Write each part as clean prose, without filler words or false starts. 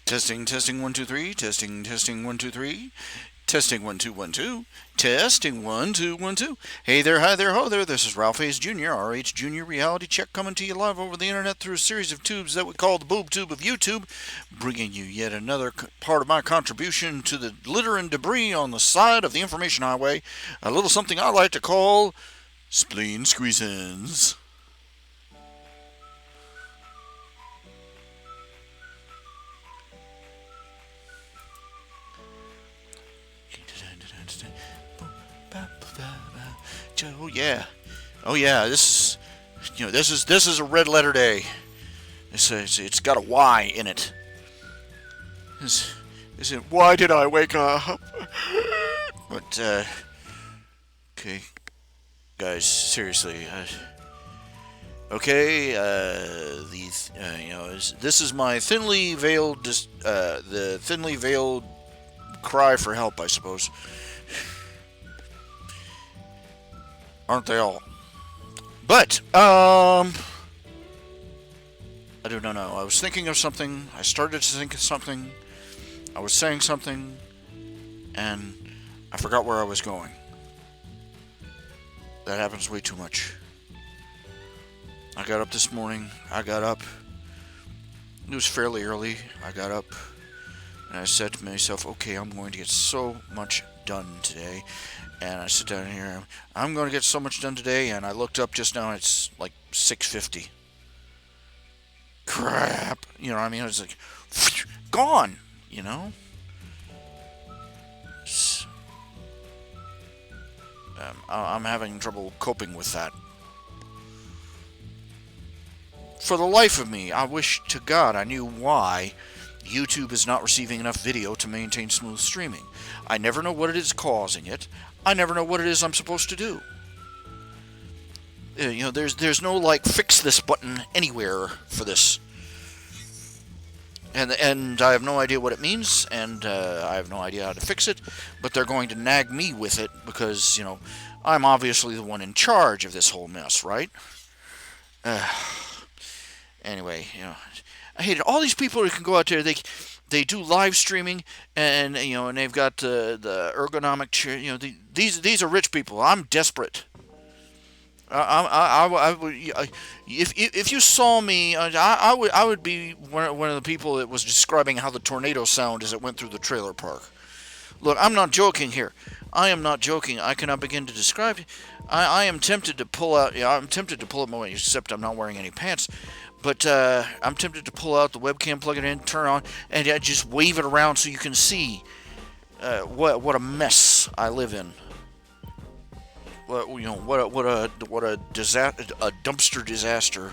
Testing 1 2 3. Testing 1 2 3. Testing 1 2 1 2. Testing 1 2 1 2. Hey there, hi there, ho there. This is Ralph Hayes Jr., RH Jr. Reality Check, coming to you live over the internet through a series of tubes that we call the boob tube of YouTube, bringing you yet another part of my contribution to the litter and debris on the side of the information highway. A little something I like to call Spleen Squeezins. Oh yeah, oh yeah. This is a red letter day. It's got a Y in it. Is it? Why did I wake up? But okay, guys, seriously. Okay, this is my thinly veiled, the thinly veiled cry for help, I suppose. Aren't they all? But I don't know. I was thinking of something. I started to think of something. I was saying something, and I forgot where I was going. That happens way too much. I got up this morning. It was fairly early. I got up, and I said to myself, okay, I'm going to get so much done today. And I sit down here. I'm going to get so much done today, and I looked up just now. It's like 6:50. Crap. You know what I mean? It's like, gone. You know? I'm having trouble coping with that. For the life of me, I wish to God I knew why YouTube is not receiving enough video to maintain smooth streaming. I never know what it is causing it. I never know what it is I'm supposed to do. There's no like fix this button anywhere for this, and I have no idea what it means, and I have no idea how to fix it. But they're going to nag me with it because I'm obviously the one in charge of this whole mess, right? Anyway, I hate it. All these people who can go out there, they do live streaming, and and they've got the ergonomic chair. These are rich people. I'm desperate. I would, if you saw me, I would be one of the people that was describing how the tornado sound as it went through the trailer park. Look, I'm not joking here. I am not joking. I cannot begin to describe. I am tempted to pull out. Yeah, I'm tempted to pull it my except I'm not wearing any pants. But I'm tempted to pull out the webcam, plug it in, turn it on, and just wave it around so you can see what a mess I live in. What a disaster, a dumpster disaster.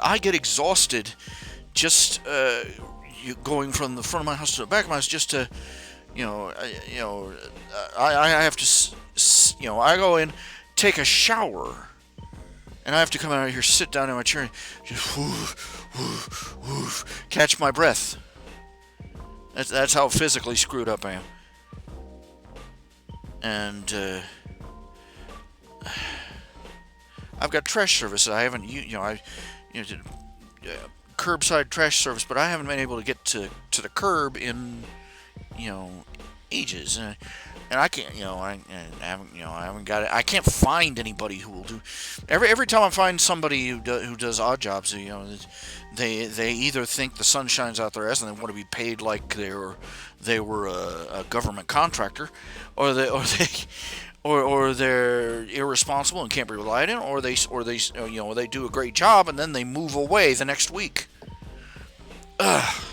I get exhausted just going from the front of my house to the back of my house just to, I have to, I go in, take a shower, and I have to come out of here, sit down in my chair, and just catch my breath. That's how physically screwed up I am. And I've got trash service. I haven't, curbside trash service, but I haven't been able to get to the curb in, ages. And I can't, I haven't got it. I can't find anybody who will do. Every time I find somebody who does odd jobs, they either think the sun shines out their ass and they want to be paid like they were a government contractor, or they're irresponsible and can't be relied on, or they do a great job and then they move away the next week. Ugh.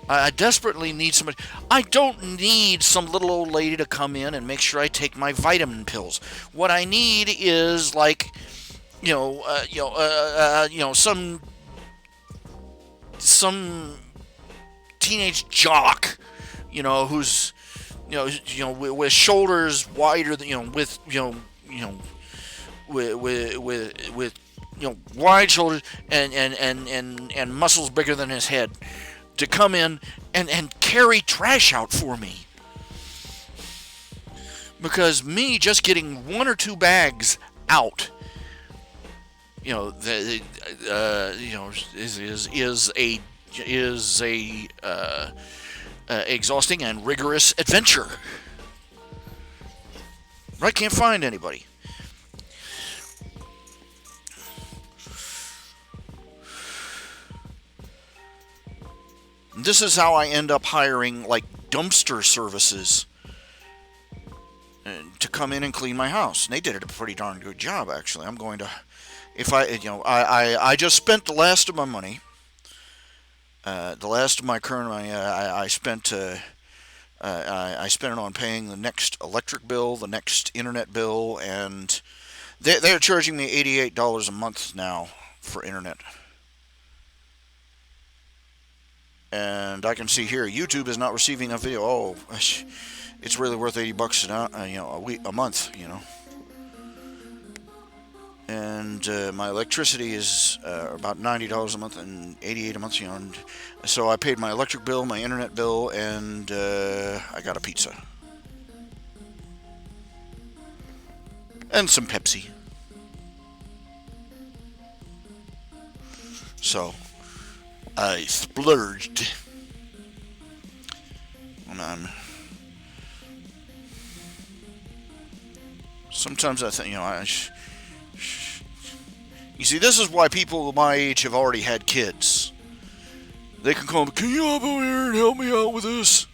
I desperately need somebody. I don't need some little old lady to come in and make sure I take my vitamin pills. What I need is some teenage jock, who's with shoulders wider than with wide shoulders and muscles bigger than his head, to come in and carry trash out for me. Because me just getting one or two bags out is a exhausting and rigorous adventure. Right? Can't find anybody. This is how I end up hiring like dumpster services to come in and clean my house. And they did a pretty darn good job, actually. I'm going to, if I, I just spent the last of my money, the last of my current money. I spent. I spent it on paying the next electric bill, the next internet bill, and they're charging me $88 a month now for internet. And I can see here YouTube is not receiving a video. Oh, it's really worth $80 a month. And my electricity is about $90 a month and $88 a month. And so I paid my electric bill, my internet bill, and I got a pizza and some Pepsi. So I splurged. And sometimes I think, you see, this is why people my age have already had kids. They can call me, can you come over here and help me out with this?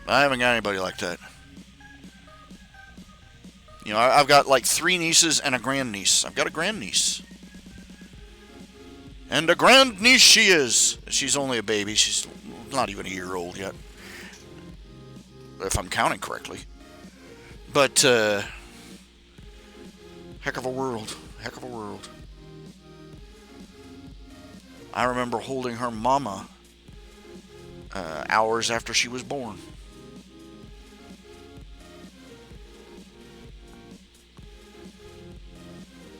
I haven't got anybody like that. I've got like 3 nieces and a grandniece. I've got a grandniece. And a grandniece she is. She's only a baby. She's not even a year old yet. If I'm counting correctly. But, heck of a world. Heck of a world. I remember holding her mama hours after she was born.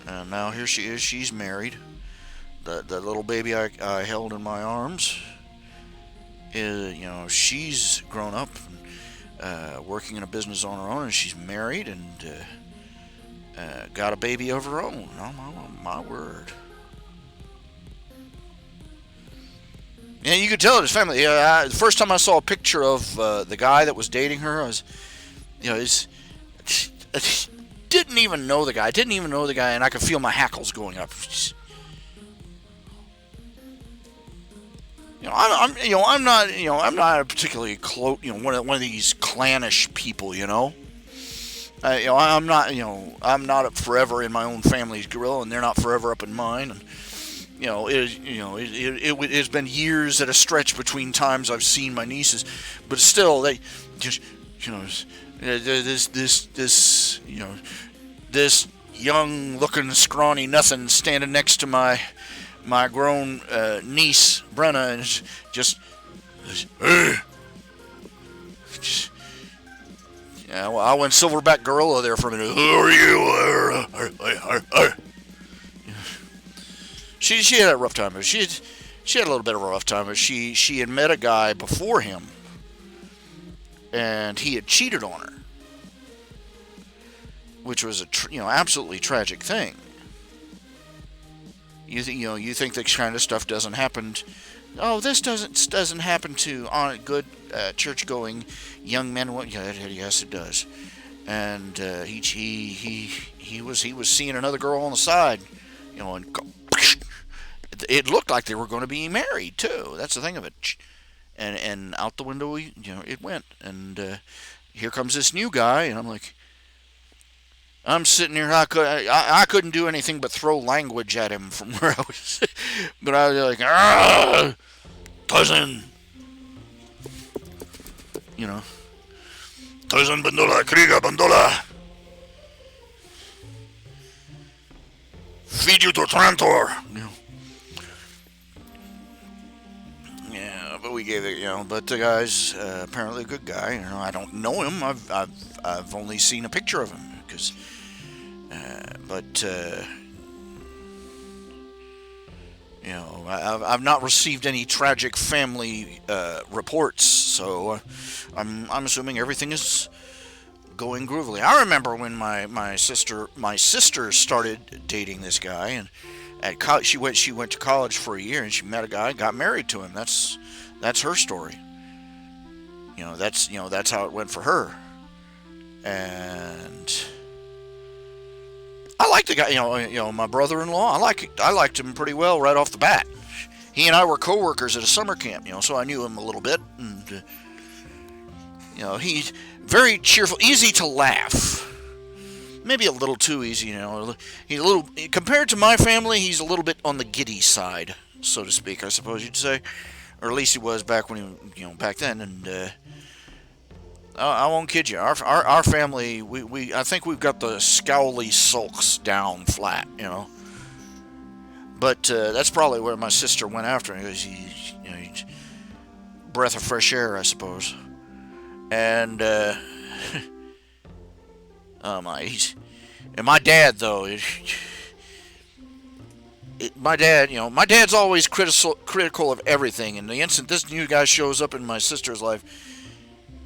And now here she is. She's married. The little baby I held in my arms is, she's grown up, working in a business on her own, and she's married and got a baby of her own. Oh, my word. Yeah, you could tell his family. The first time I saw a picture of the guy that was dating her, I was, didn't even know the guy. Didn't even know the guy, and I could feel my hackles going up. I'm not a particularly close, one of these clannish people, I'm not, I'm not up forever in my own family's grill, and they're not forever up in mine, and it has been years at a stretch between times I've seen my nieces, but still, they just, this young-looking scrawny nothing standing next to my grown niece Brenna, and just yeah. Well, I went silverback gorilla there for a minute. Who are you? She had a rough time, but she had a little bit of a rough time. But she had met a guy before him, and he had cheated on her, which was a absolutely tragic thing. You think that kind of stuff doesn't happen. Oh, this doesn't happen to good church-going young men. Yes, it does. And he was seeing another girl on the side, and it looked like they were going to be married too. That's the thing of it. And out the window, it went. And here comes this new guy, and I'm like, I'm sitting here. I couldn't do anything but throw language at him from where I was. But I was like, cousin. Cousin Bandola, Kriga Bandola. Feed you to Trantor. Yeah, but we gave it, but the guy's apparently a good guy. I don't know him. I've only seen a picture of him. But I've not received any tragic family reports, so I'm assuming everything is going groovily. I remember when my sister started dating this guy, and at college she went to college for a year, and she met a guy, and got married to him. That's her story. That's how it went for her. And I liked the guy. My brother-in-law. I liked him pretty well right off the bat. He and I were co-workers at a summer camp. So I knew him a little bit, and he's very cheerful, easy to laugh. Maybe a little too easy. He's a little, compared to my family, he's a little bit on the giddy side, so to speak, I suppose you'd say, or at least he was back when back then. And I won't kid you, our family, I think we've got the scowly sulks down flat. But that's probably where my sister went after him, because he's breath of fresh air, I suppose. And oh my, and my dad though, my dad's always critical of everything. And the instant this new guy shows up in my sister's life,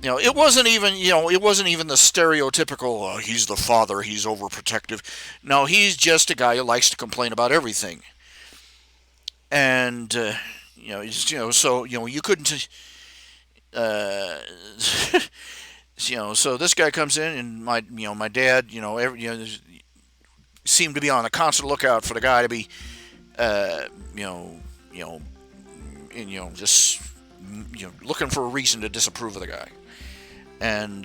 it wasn't even the stereotypical, he's the father, he's overprotective. No, he's just a guy who likes to complain about everything. And so you couldn't. So this guy comes in, and my dad, seemed to be on a constant lookout for the guy to be, just looking for a reason to disapprove of the guy. And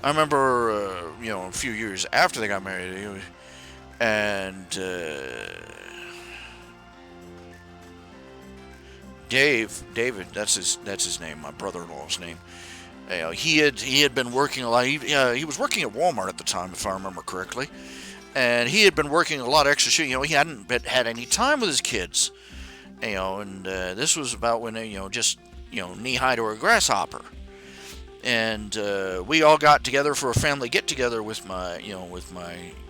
I remember, a few years after they got married, and David, that's his name, my brother-in-law's name. He had been working a lot. He was working at Walmart at the time, if I remember correctly, and he had been working a lot of extra shit. He hadn't had any time with his kids, and this was about when they, just knee high to a grasshopper. And we all got together for a family get-together with my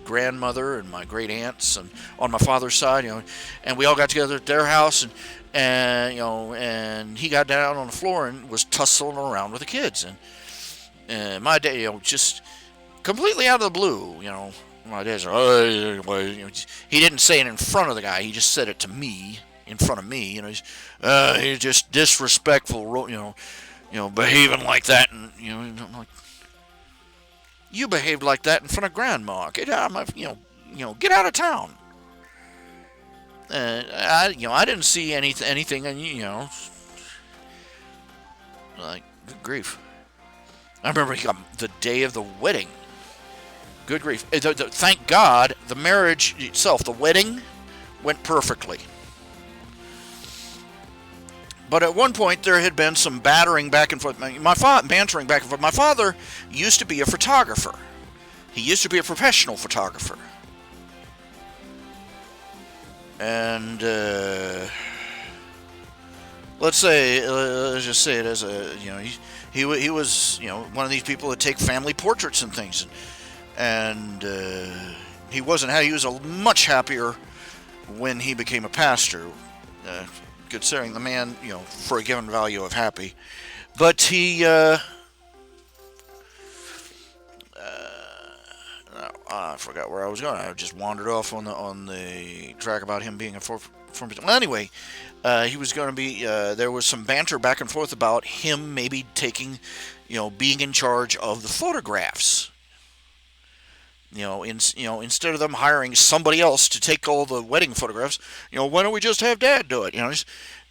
grandmother and my great aunts, and on my father's side, and we all got together at their house, and he got down on the floor and was tussling around with the kids, and my dad, just completely out of the blue, my dad's like, he didn't say it in front of the guy, he just said it to me, in front of me, he's just disrespectful, behaving like that, and I'm like, you behaved like that in front of Grandma. Get out of get out of town. I didn't see anything, and like, good grief. I remember the day of the wedding. Good grief. Thank God, the marriage itself, the wedding, went perfectly. But at one point, there had been some bantering back and forth. My father used to be a photographer. He used to be a professional photographer. And let's just say it as a, he was, one of these people that take family portraits and things. And he was much happier when he became a pastor. Considering the man, for a given value of happy. But he, I forgot where I was going. I just wandered off on the track about him being a well, anyway, he was going to be, there was some banter back and forth about him maybe taking, being in charge of the photographs. Instead of them hiring somebody else to take all the wedding photographs, why don't we just have Dad do it?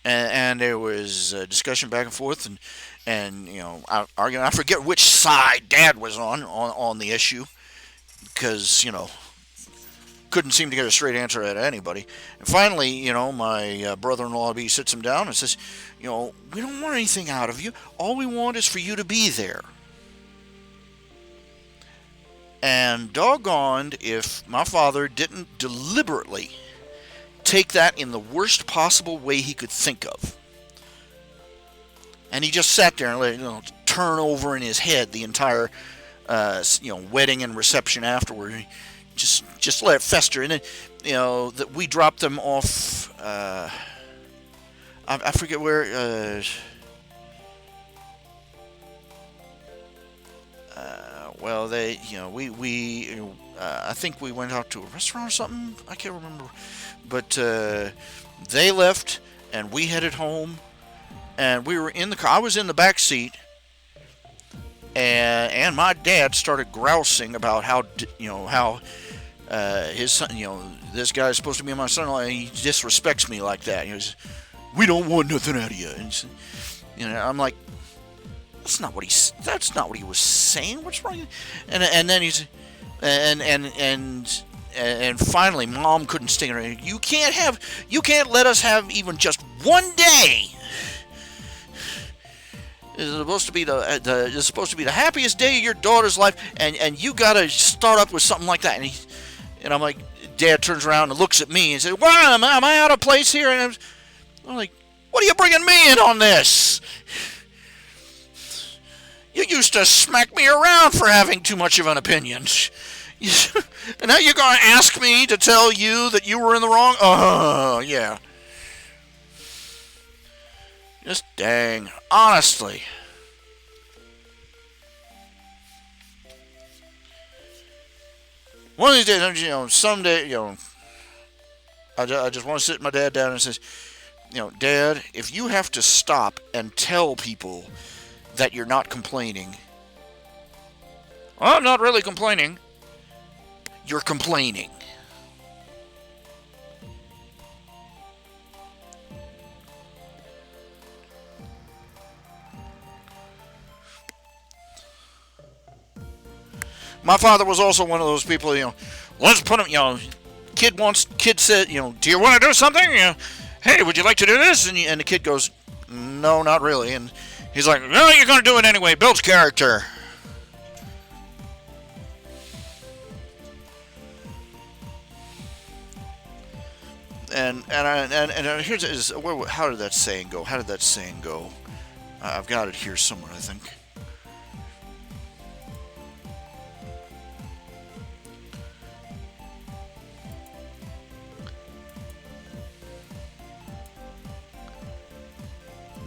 And there was a discussion back and forth, and arguing. I forget which side Dad was on the issue, because couldn't seem to get a straight answer out of anybody. And finally, my brother-in-law sits him down and says, we don't want anything out of you. All we want is for you to be there. And doggoned if my father didn't deliberately take that in the worst possible way he could think of. And he just sat there and let it turn over in his head the entire wedding and reception afterward. just let it fester, and then that we dropped them off. I forget where. Well, they, we I think we went out to a restaurant or something. I can't remember, but they left, and we headed home, and we were in the car. I was in the back seat, and my dad started grousing about how his son, this guy is supposed to be my son-in-law, and he disrespects me like that. He goes, "We don't want nothing out of you," and I'm like, That's not what he was saying. What's wrong? And then he's and finally, Mom couldn't stand it. You can't let us have even just one day. It's supposed to be it's supposed to be the happiest day of your daughter's life, and you gotta start up with something like that. And I'm like, Dad turns around and looks at me and says, "Why am I out of place here?" And I'm like, "What are you bringing me in on this? You used to smack me around for having too much of an opinion. And now you're going to ask me to tell you that you were in the wrong?" Oh, yeah. Just dang. Honestly. One of these days, someday, I just want to sit my dad down and say, "Dad, if you have to stop and tell people that you're not complaining." "Well, I'm not really complaining." You're complaining. My father was also one of those people, let's put him, kid said, "Do you want to do something? Hey, would you like to do this?" And the kid goes, "No, not really." And he's like, "No, you're going to do it anyway. Builds character." And here's how did that saying go? I've got it here somewhere, I think.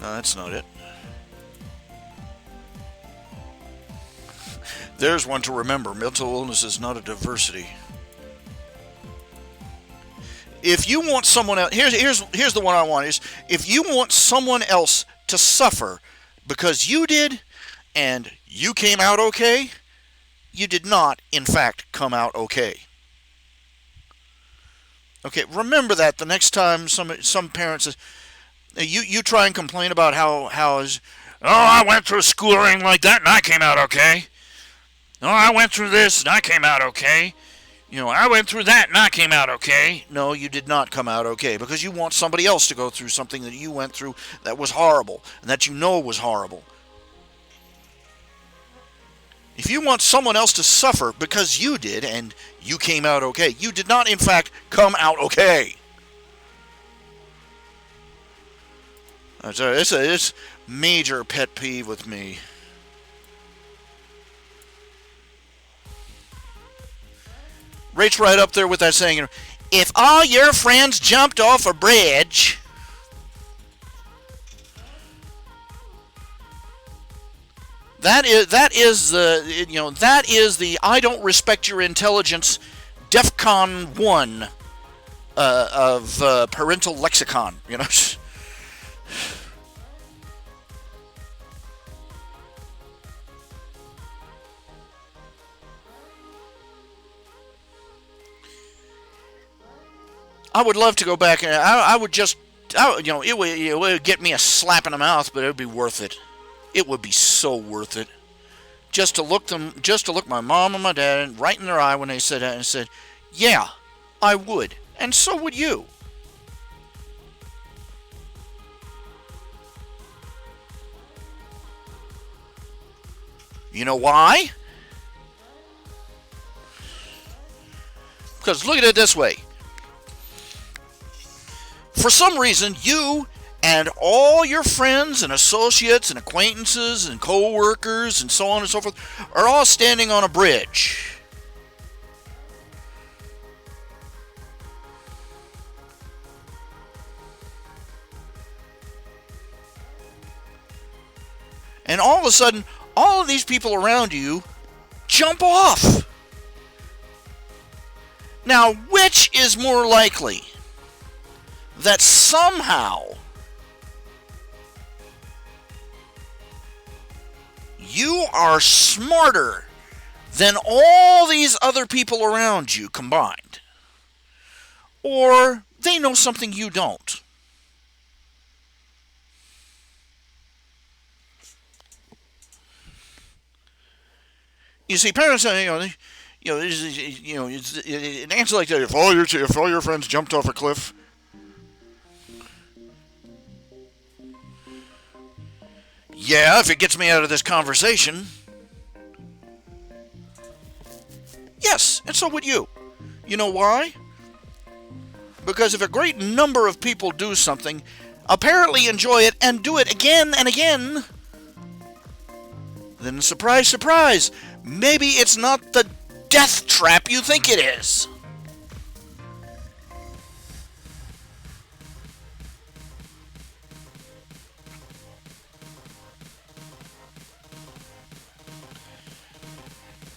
No, that's not it. There's one to remember. Mental illness is not a diversity. If you want someone else, here's the one I want, is if you want someone else to suffer because you did and you came out okay, you did not, in fact, come out okay. Okay, remember that the next time some parents says, you try and complain about how is, "Oh, I went through schooling like that and I came out okay. Oh, I went through this and I came out okay. I went through that and I came out okay." No, you did not come out okay, because you want somebody else to go through something that you went through that was horrible and that was horrible. If you want someone else to suffer because you did and you came out okay, you did not, in fact, come out okay. It's a major pet peeve with me. Rates right up there with that saying, "If all your friends jumped off a bridge." That is the "I don't respect your intelligence" DEFCON 1 of parental lexicon. I would love to go back, and it would get me a slap in the mouth, but it would be worth it. It would be so worth it, just to look my mom and my dad right in their eye when they said that, and said, "Yeah, I would, and so would you." You know why? Because look at it this way. For some reason, you and all your friends and associates and acquaintances and co-workers and so on and so forth are all standing on a bridge. And all of a sudden, all of these people around you jump off. Now, which is more likely? That somehow you are smarter than all these other people around you combined, or they know something you don't. You see, parents, an answer like that. If all your friends jumped off a cliff, yeah, if it gets me out of this conversation, yes, and so would you. You know why? Because if a great number of people do something, apparently enjoy it, and do it again and again, then surprise, surprise, maybe it's not the death trap you think it is.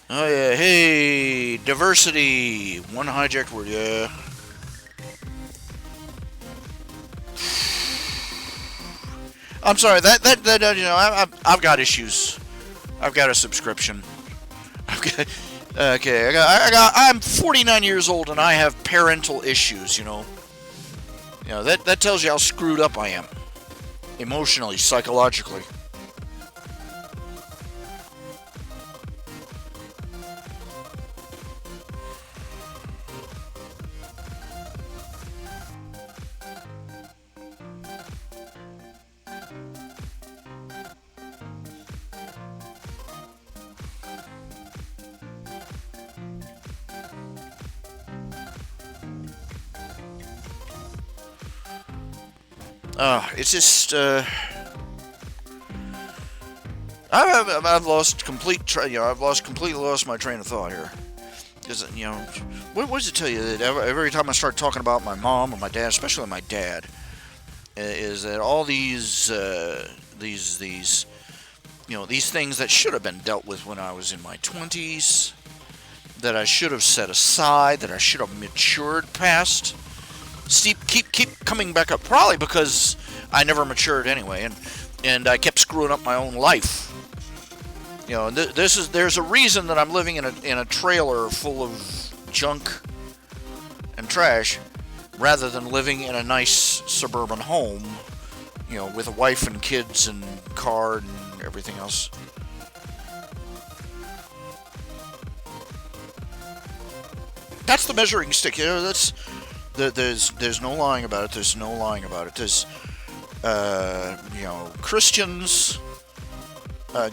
Oh yeah, hey, diversity, one hijacked word, yeah. I'm sorry, I've got issues. I've got a subscription. I'm 49 years old and I have parental issues. That tells you how screwed up I am, emotionally, psychologically. It's just I've lost completely lost my train of thought here. Because what does it tell you that every time I start talking about my mom or my dad, especially my dad, is that all these these things that should have been dealt with when I was in my 20s, that I should have set aside, that I should have matured past, keep coming back up. Probably because I never matured anyway, and I kept screwing up my own life. There's a reason that I'm living in a trailer full of junk and trash, rather than living in a nice suburban home, with a wife and kids and car and everything else. That's the measuring stick. There's no lying about it. There's no lying about it. There's Christians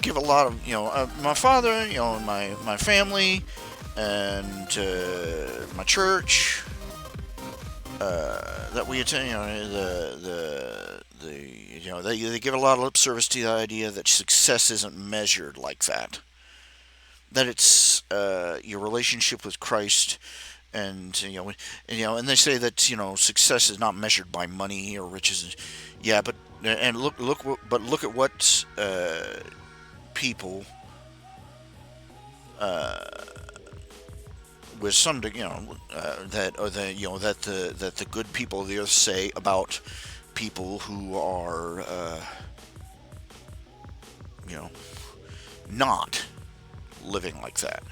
give a lot of, my father, and my family, and my church that we attend, they give a lot of lip service to the idea that success isn't measured like that. That it's your relationship with Christ, and and they say that success is not measured by money or riches. Yeah, but look at what people with some that the good people of the earth say about people who are not living like that.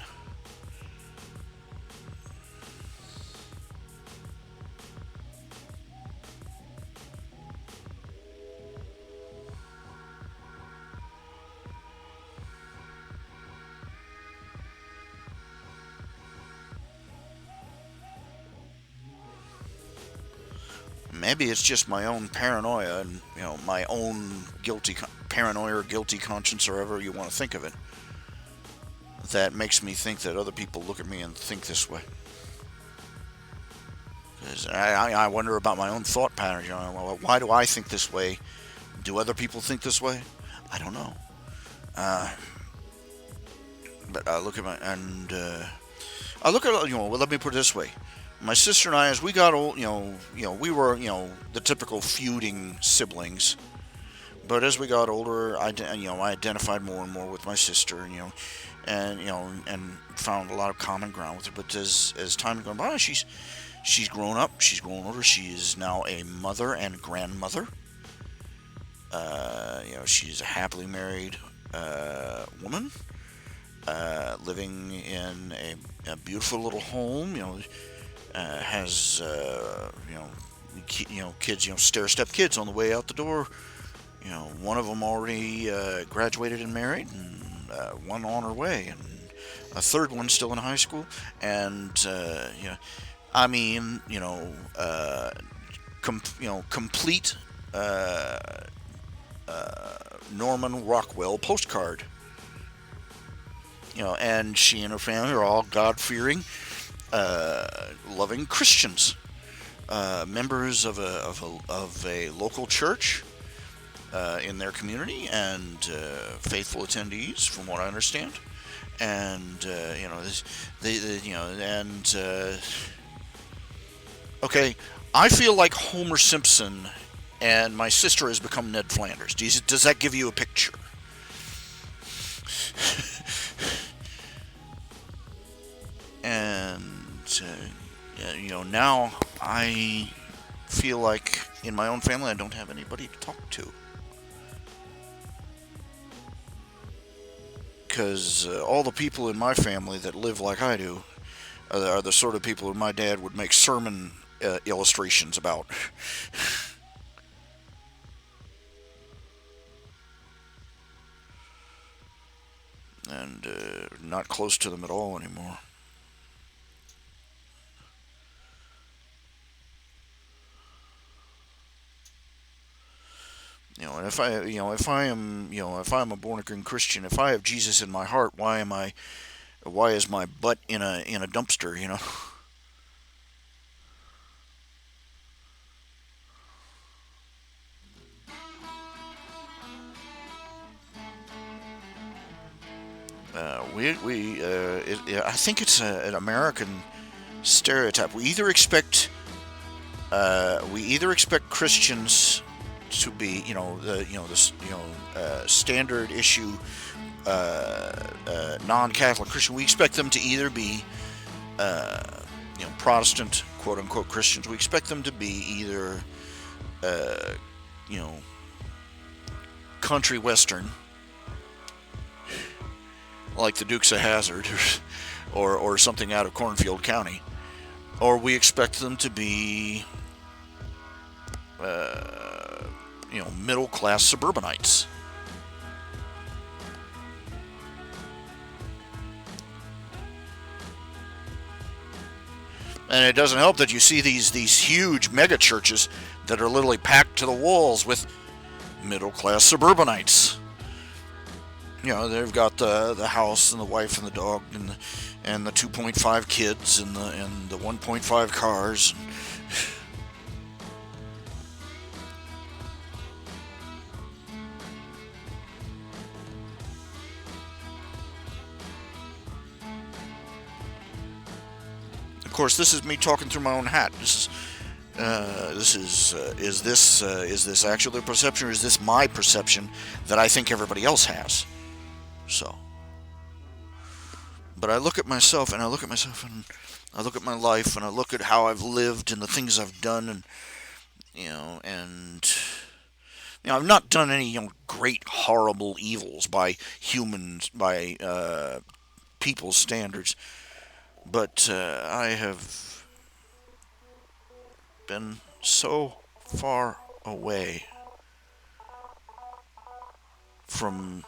Maybe it's just my own paranoia and my own paranoia or guilty conscience, or however you want to think of it, that makes me think that other people look at me and think this way. 'Cause I wonder about my own thought patterns. Why do I think this way? Do other people think this way? I don't know. But I look at well, let me put it this way. My sister and I, as we got old, we were, the typical feuding siblings. But as we got older, I identified more and more with my sister, and found a lot of common ground with her. But as time has gone by, she's grown up, she's grown older. She is now a mother and grandmother. She's a happily married woman, living in a beautiful little home. Has kids, stair step kids on the way out the door. One of them already graduated and married, and one on her way, and a third one still in high school. And I mean, complete Norman Rockwell postcard. And she and her family are all God-fearing, loving Christians, members of a local church in their community, and faithful attendees, from what I understand. And okay, I feel like Homer Simpson, and my sister has become Ned Flanders. Does that give you a picture? And now I feel like in my own family I don't have anybody to talk to. Because all the people in my family that live like I do are the sort of people who my dad would make sermon illustrations about. And not close to them at all anymore. And if I'm a born again Christian, if I have Jesus in my heart, why is my butt in a dumpster? I think it's an American stereotype. We either expect Christians to be, standard issue non-Catholic Christian. We expect them to either be, Protestant quote unquote Christians. We expect them to be either, country western, like the Dukes of Hazzard, or something out of Cornfield County, or we expect them to be, middle-class suburbanites. And it doesn't help that you see these huge mega churches that are literally packed to the walls with middle-class suburbanites. They've got the house and the wife and the dog and the 2.5 kids and the 1.5 cars. Of course, this is me talking through my own hat. Is this actually the perception, or is this my perception that I think everybody else has? So, but I look at myself, and I look at my life, and I look at how I've lived and the things I've done, and I've not done any great horrible evils by people's standards. But I have been so far away from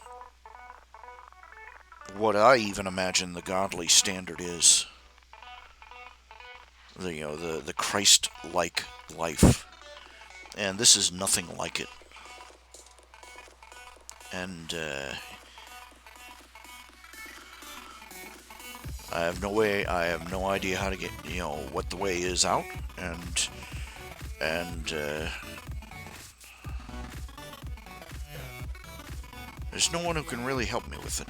what I even imagine the godly standard is. The Christ-like life. And this is nothing like it. And I have no idea how to get, what the way is out, and there's no one who can really help me with it.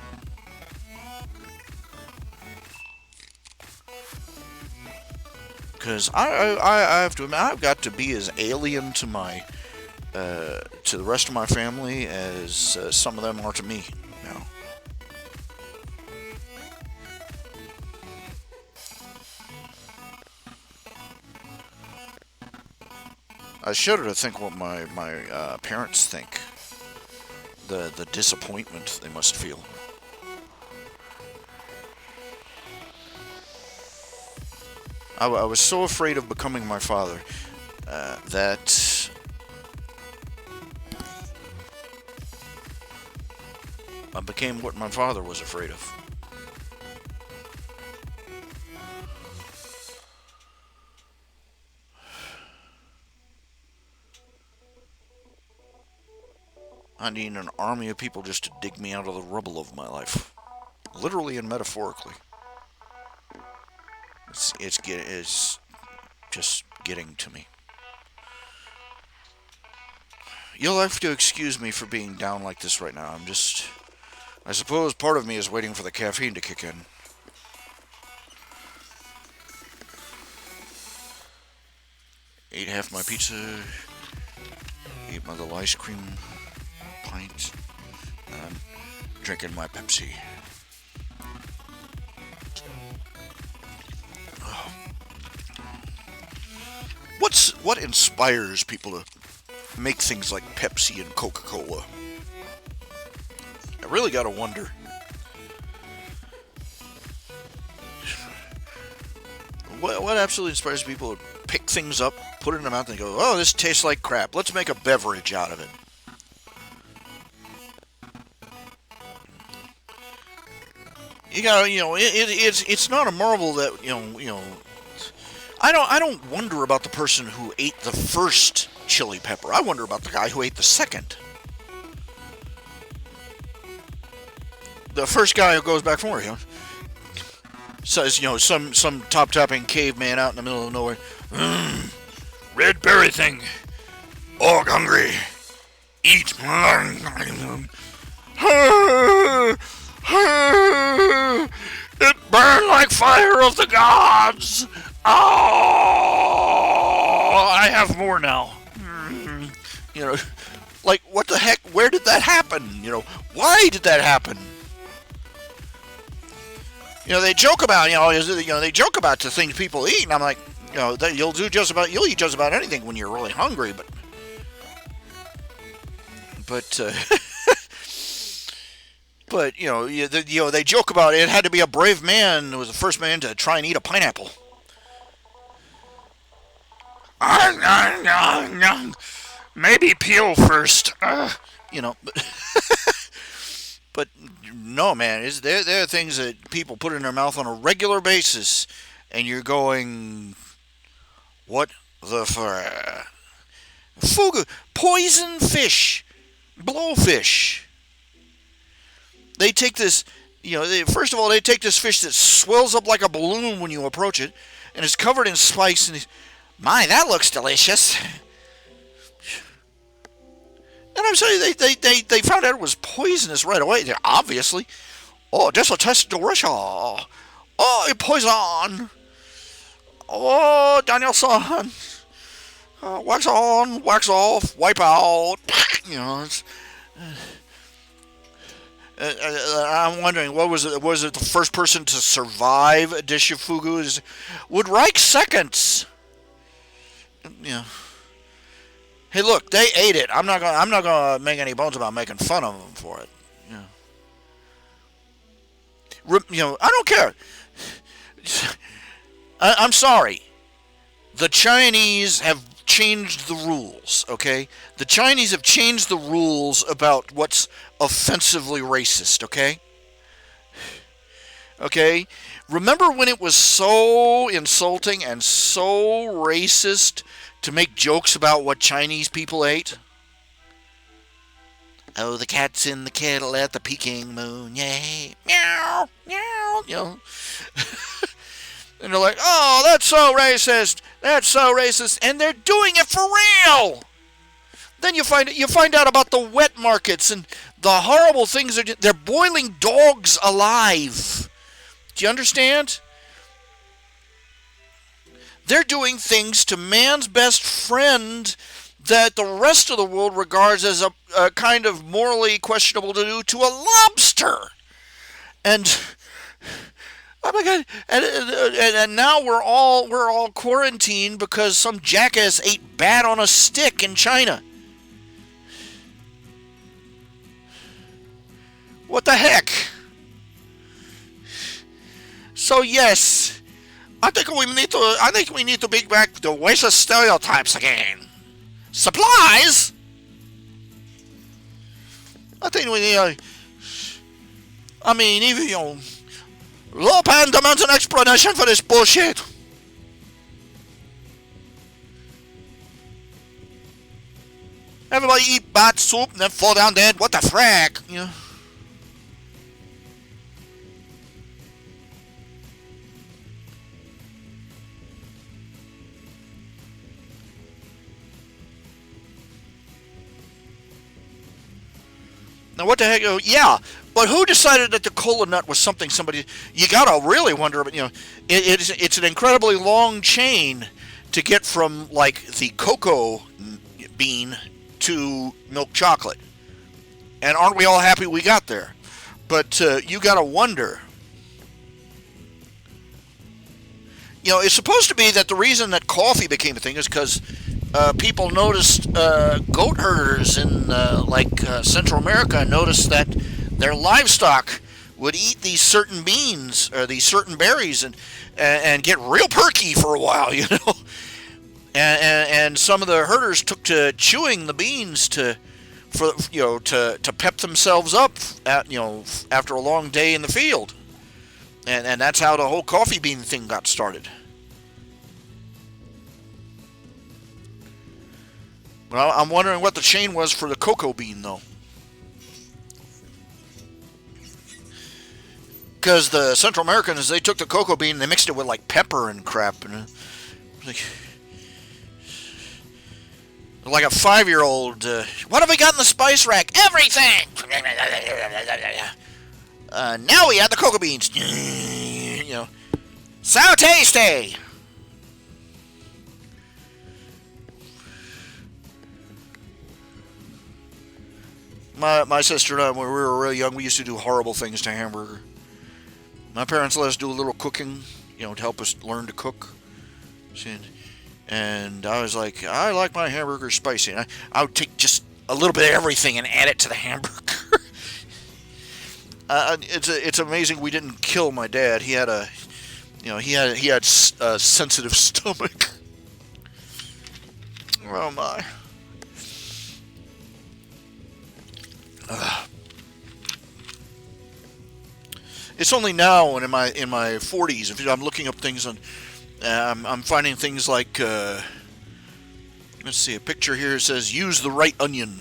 Because I have to admit, I've got to be as alien to to the rest of my family as some of them are to me now. I shudder to think what my parents think. The disappointment they must feel. I was so afraid of becoming my father that I became what my father was afraid of. I need an army of people just to dig me out of the rubble of my life, literally and metaphorically. It's just getting to me. You'll have to excuse me for being down like this right now. I suppose part of me is waiting for the caffeine to kick in. Ate half my pizza, ate my little ice cream pint, and drinking my Pepsi. What inspires people to make things like Pepsi and Coca-Cola? I really gotta wonder. What absolutely inspires people to pick things up, put it in their mouth, and go, "Oh, this tastes like crap. Let's make a beverage out of it." It's not a marvel that I don't wonder about the person who ate the first chili pepper. I wonder about the guy who ate the second. The first guy who goes back for more, says, some top-tapping caveman out in the middle of nowhere, red berry thing, oh, hungry, eat. It burned like fire of the gods. Oh, I have more now. Like, what the heck? Where did that happen? Why did that happen? They joke about, they joke about the things people eat, and I'm like, you'll eat just about anything when you're really hungry, but they joke about it had to be a brave man who was the first man to try and eat a pineapple. Maybe peel first. But no, man, there are things that people put in their mouth on a regular basis, and you're going, what the fugu, poison fish, blowfish. They take this, first of all, they take this fish that swells up like a balloon when you approach it, and is covered in spice, and my, that looks delicious. And I'm sorry, they found out it was poisonous right away. Obviously. Oh, this will taste delicious. Oh, it poison. Oh, Danielson. Wax on, wax off, wipe out. I'm wondering, what was it? Was it the first person to survive a dish of fugu? Would Reich seconds? Hey, look, they ate it. I'm not gonna make any bones about making fun of them for it. I don't care. I'm sorry. The Chinese have changed the rules, okay? The Chinese have changed the rules about what's offensively racist, okay? Okay? Remember when it was so insulting and so racist to make jokes about what Chinese people ate? Oh, the cat's in the kettle at the Peking moon, yay, meow, meow, And they're like, oh, that's so racist, and they're doing it for real. Then you find out about the wet markets and the horrible things they're boiling dogs alive. Do you understand? They're doing things to man's best friend that the rest of the world regards as a kind of morally questionable to do to a lobster. And oh my god! And now we're all quarantined because some jackass ate bat on a stick in China. What the heck? So yes, I think we need to bring back the racist stereotypes again. Supplies. I think we need. I mean, even Lopan demands an explanation for this bullshit. Everybody eat bat soup and then fall down dead. What the frack? Now, what the heck? Yeah, but who decided that the cola nut was something somebody... You gotta really wonder, but, it's an incredibly long chain to get from, like, the cocoa bean to milk chocolate. And aren't we all happy we got there? But you gotta wonder. It's supposed to be that the reason that coffee became a thing is because people noticed goat herders in Central America noticed that their livestock would eat these certain beans or these certain berries and get real perky for a while, and some of the herders took to chewing the beans to pep themselves up after a long day in the field, and that's how the whole coffee bean thing got started. Well, I'm wondering what the chain was for the cocoa bean, though. Because the Central Americans, they took the cocoa bean and they mixed it with, like, pepper and crap. And like a 5-year-old, what have we got in the spice rack? Everything! Now we add the cocoa beans. So tasty! My sister and I, when we were real young, we used to do horrible things to hamburger. My parents let us do a little cooking, to help us learn to cook. And I was like, I like my hamburger spicy. And I would take just a little bit of everything and add it to the hamburger. It's amazing we didn't kill my dad. He had a sensitive stomach. Oh my. It's only now and in my 40s, if I'm looking up things on, I'm finding things like, let's see, a picture here says use the right onion.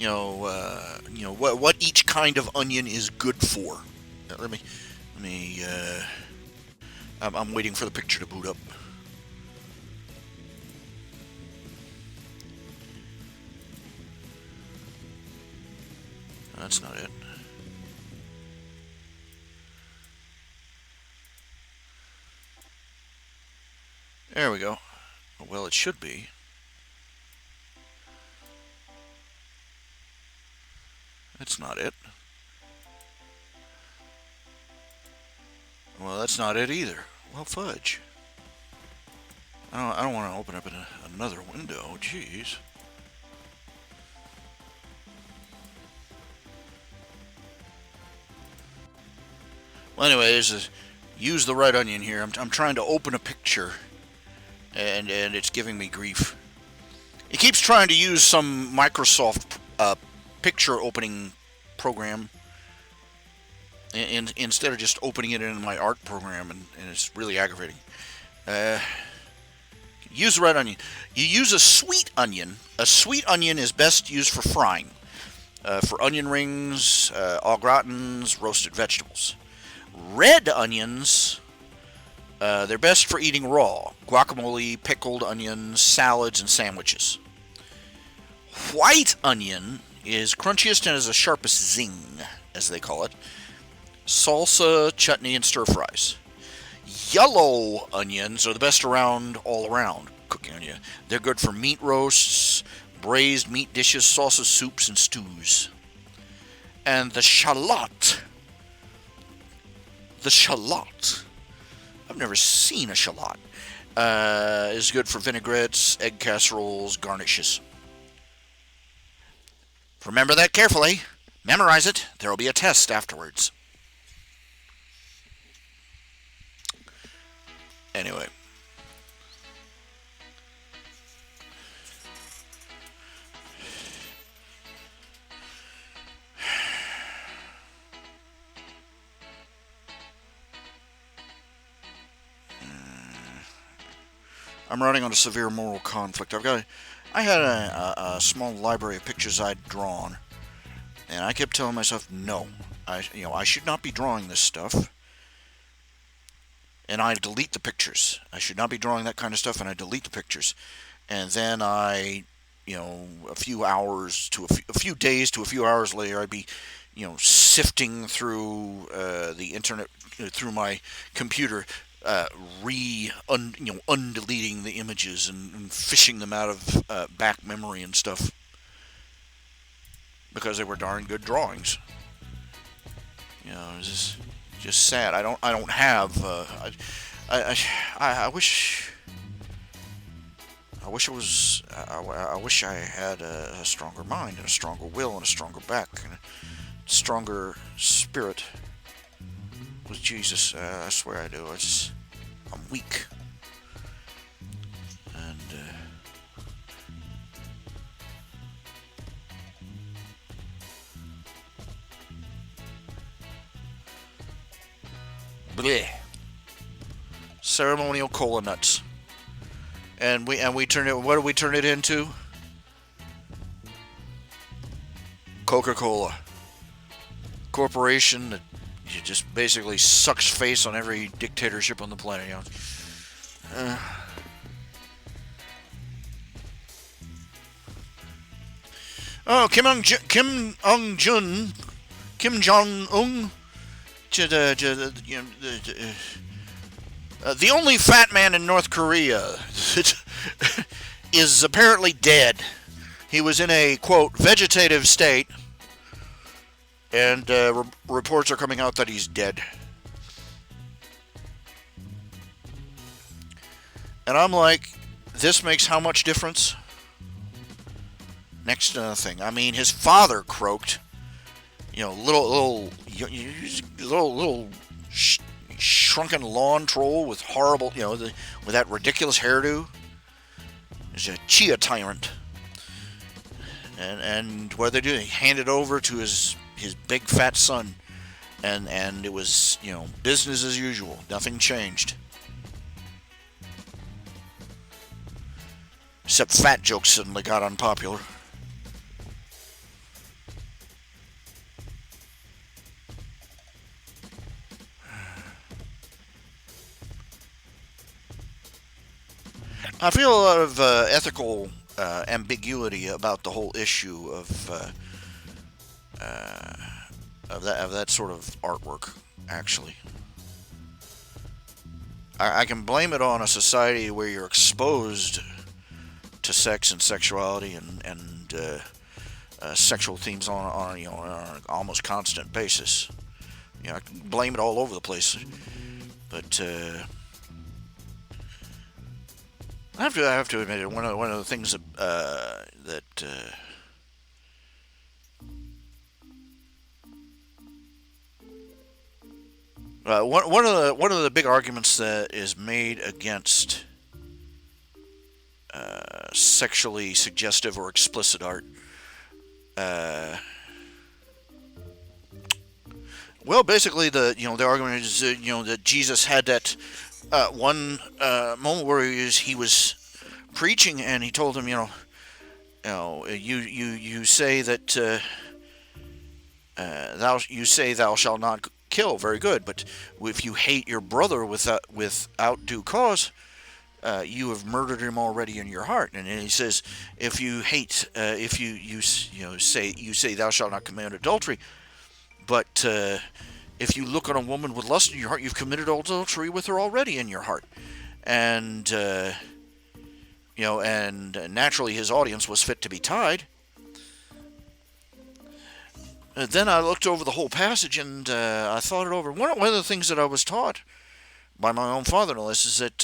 What each kind of onion is good for. I'm waiting for the picture to boot up. That's not it. There we go. Well, it should be. That's not it. Well, that's not it either. Well, fudge. I don't want to open up another window. Jeez. Well, anyways, use the right onion here. I'm trying to open a picture, and it's giving me grief. It keeps trying to use some Microsoft picture opening program instead of just opening it in my art program, and it's really aggravating. Use the right onion. You use a sweet onion. A sweet onion is best used for frying, for onion rings, au gratins, roasted vegetables. Red onions, they're best for eating raw. Guacamole, pickled onions, salads, and sandwiches. White onion is crunchiest and has the sharpest zing, as they call it. Salsa, chutney, and stir fries. Yellow onions are the best around all around cooking onion. They're good for meat roasts, braised meat dishes, sauces, soups, and stews. And the shallot, I've never seen a shallot, is good for vinaigrettes, egg casseroles, garnishes. Remember that carefully. Memorize it. There will be a test afterwards. Anyway. I'm running on a severe moral conflict. I had a small library of pictures I'd drawn, and I kept telling myself, no, I should not be drawing this stuff, and I delete the pictures. I should not be drawing that kind of stuff, and I delete the pictures, and then a few hours to a few days to a few hours later, I'd be, sifting through the internet through my computer, undeleting the images and fishing them out of back memory and stuff because they were darn good drawings. It's just sad. I don't have. I wish. I wish it was. I wish I had a stronger mind and a stronger will and a stronger back and a stronger spirit with Jesus. I swear I do. I'm weak. And bleh. Ceremonial cola nuts. And we turn it. What do we turn it into? Coca-Cola corporation that just basically sucks face on every dictatorship on the planet. Oh, Kim Jong Un, the only fat man in North Korea is apparently dead. He was in a, quote, vegetative state, and reports are coming out that he's dead. And I'm like, this makes how much difference? Next to nothing. I mean, his father croaked. Little shrunken lawn troll with horrible, with that ridiculous hairdo. He's a chia tyrant. And what they do, they hand it over to his big fat son, and it was, business as usual. Nothing changed. Except fat jokes suddenly got unpopular. I feel a lot of ethical ambiguity about the whole issue of that sort of artwork. Actually, I can blame it on a society where you're exposed to sex and sexuality and sexual themes on an almost constant basis. I can blame it all over the place, but. I have to admit it. One of the things one of the big arguments that is made against sexually suggestive or explicit art. Well, basically the argument is that Jesus had that one moment where he was preaching, and he told him, you say that you say thou shalt not kill. Very good, but if you hate your brother without due cause, you have murdered him already in your heart. And then he says, if you hate, if you say thou shalt not commit adultery, but If you look on a woman with lust in your heart, you've committed adultery with her already in your heart. And and naturally his audience was fit to be tied. Then I looked over the whole passage and I thought it over. One of the things that I was taught by my own father-in-law is that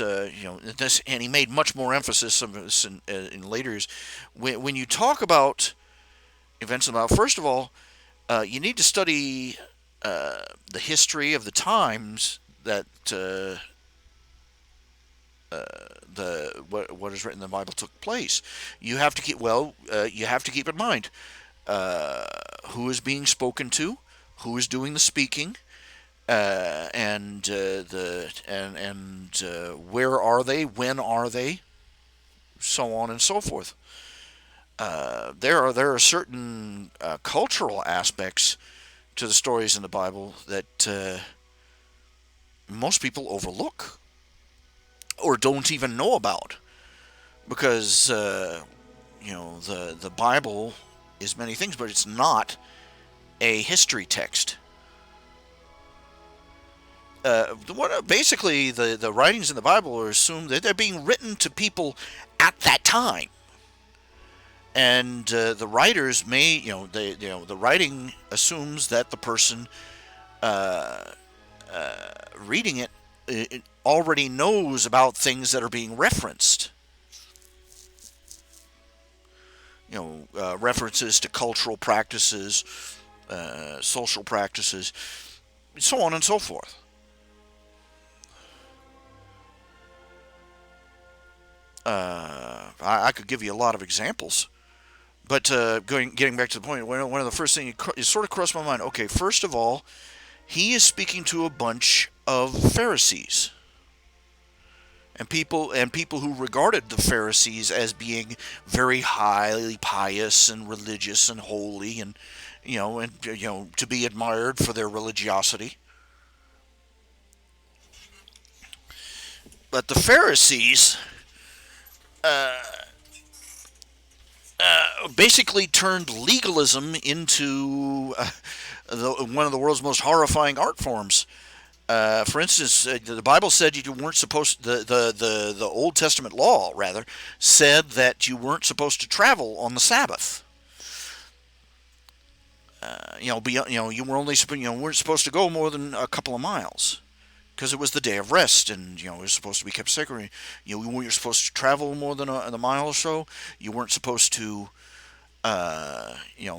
this, and he made much more emphasis of this in later years. When you talk about events about, first of all, you need to study the history of the times that what is written in the Bible took place. You have to keep in mind who is being spoken to, who is doing the speaking, and where are they, when are they, so on and so forth. There are certain cultural aspects to the stories in the Bible that most people overlook or don't even know about, because the Bible is many things, but it's not a history text. Basically, the writings in the Bible are assumed that they're being written to people at that time, and the writers may, the writing assumes that the person reading it already knows about things that are being referenced. References to cultural practices, social practices, so on and so forth. I could give you a lot of examples, but getting back to the point, one of the first things it sort of crossed my mind. Okay, first of all, he is speaking to a bunch of Pharisees and people who regarded the Pharisees as being very highly pious and religious and holy, and to be admired for their religiosity. But the Pharisees basically turned legalism into one of the world's most horrifying art forms. For instance, the Bible said you weren't supposed. The Old Testament law, rather, said that you weren't supposed to travel on the Sabbath. You weren't supposed to go more than a couple of miles, because it was the day of rest, and it was supposed to be kept sacred. You weren't supposed to travel more than a mile or so. You weren't supposed to,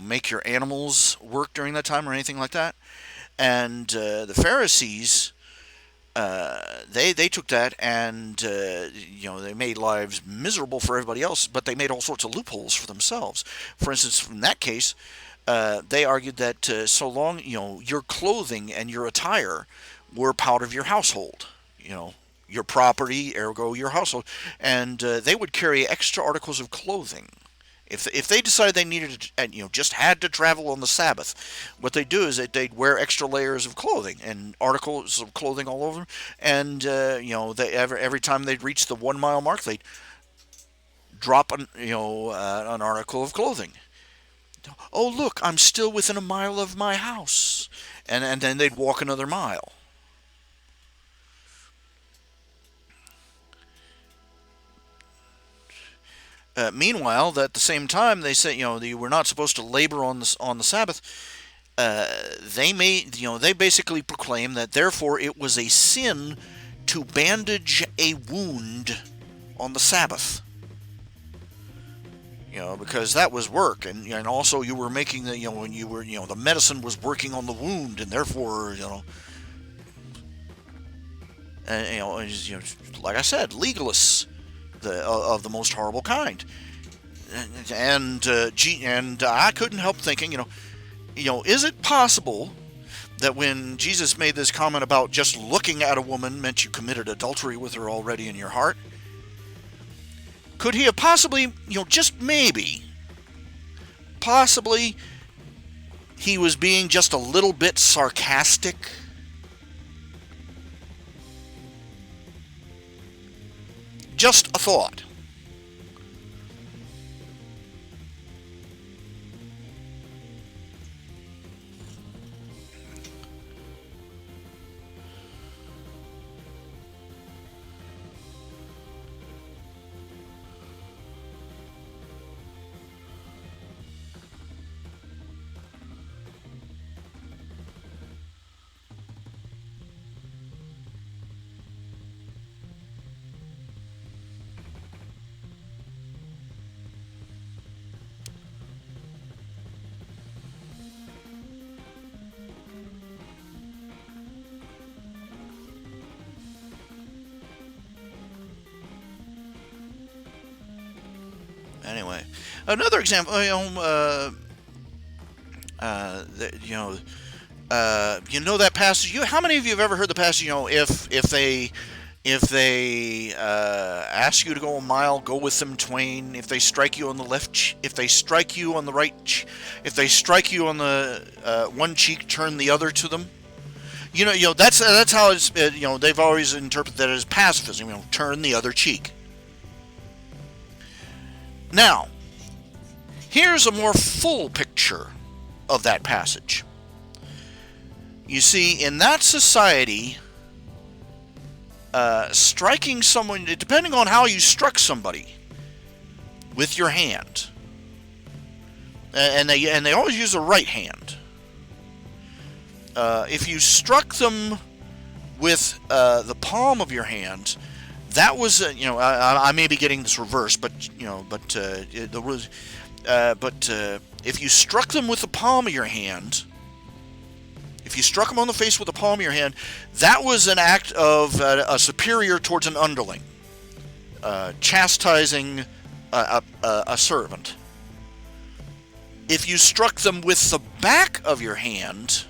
make your animals work during that time or anything like that. And the Pharisees, they took that and they made lives miserable for everybody else, but they made all sorts of loopholes for themselves. For instance, in that case, they argued that so long your clothing and your attire were part of your household, your property, ergo your household, and they would carry extra articles of clothing. If they decided they needed to, just had to travel on the Sabbath, what they'd do is they'd wear extra layers of clothing and articles of clothing all over them, and every time they'd reach the 1 mile mark, they'd drop an article of clothing. Oh, look, I'm still within a mile of my house, and then they'd walk another mile. Meanwhile, at the same time, they say you were not supposed to labor on the Sabbath. They basically proclaim that therefore it was a sin to bandage a wound on the Sabbath. Because that was work, and also you were making when you were the medicine was working on the wound, and therefore like I said, legalists. Of the most horrible kind, and I couldn't help thinking, is it possible that when Jesus made this comment about just looking at a woman meant you committed adultery with her already in your heart, could he have possibly, just maybe, possibly, he was being just a little bit sarcastic? Just a thought. Anyway, another example. You know, that passage. How many of you have ever heard the passage? If they ask you to go a mile, go with them twain. If they strike you on the left, if they strike you on the right, if they strike you on the one cheek, turn the other to them. That's how it's. They've always interpreted that as pacifism. Turn the other cheek. Now, here's a more full picture of that passage. You see, in that society, striking someone, depending on how you struck somebody with your hand, and they always use the right hand. If you struck them with the palm of your hand, that was I may be getting this reversed, but if you struck them with the palm of your hand, if you struck them on the face with the palm of your hand, that was an act of a superior towards an underling, chastising a servant. If you struck them with the back of your hand,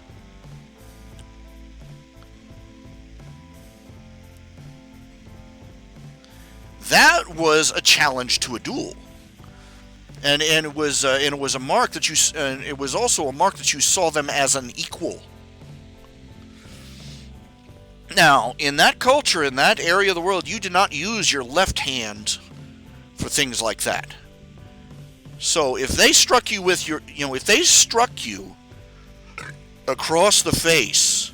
that was a challenge to a duel, and it was a mark that it was also a mark that you saw them as an equal. Now, in that culture, in that area of the world, you did not use your left hand for things like that. So if they struck you with if they struck you across the face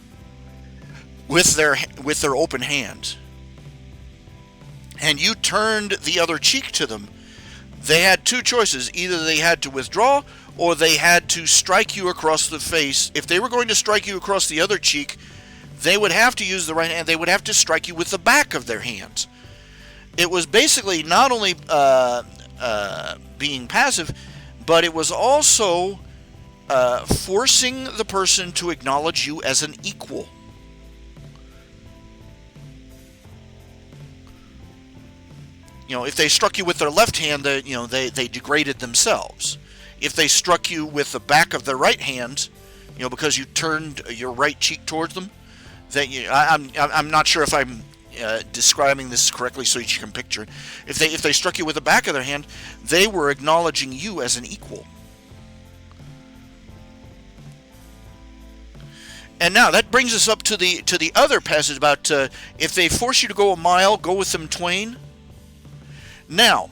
with their open hand, and you turned the other cheek to them, they had two choices. Either they had to withdraw, or they had to strike you across the face. If they were going to strike you across the other cheek, they would have to use the right hand. They would have to strike you with the back of their hands. It was basically not only being passive, but it was also forcing the person to acknowledge you as an equal. If they struck you with their left hand, they degraded themselves. If they struck you with the back of their right hand, because you turned your right cheek towards them, I'm not sure if I'm describing this correctly so you can picture it. If they struck you with the back of their hand, they were acknowledging you as an equal. And now that brings us up to the other passage about if they force you to go a mile, go with them twain. Now,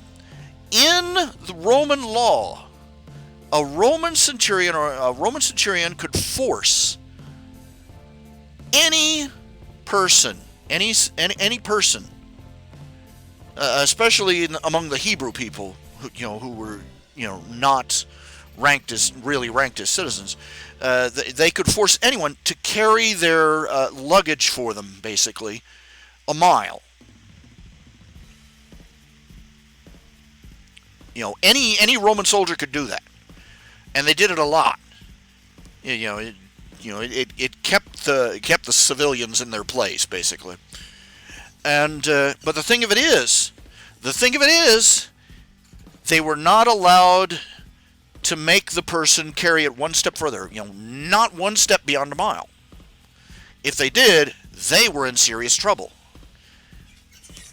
in the Roman law, a Roman centurion could force any person, especially among the Hebrew people, who were not ranked as citizens, they could force anyone to carry their luggage for them, basically, a mile. Any Roman soldier could do that, and they did it a lot. It kept the civilians in their place, basically. And but the thing of it is, they were not allowed to make the person carry it one step further. Not one step beyond a mile. If they did, they were in serious trouble.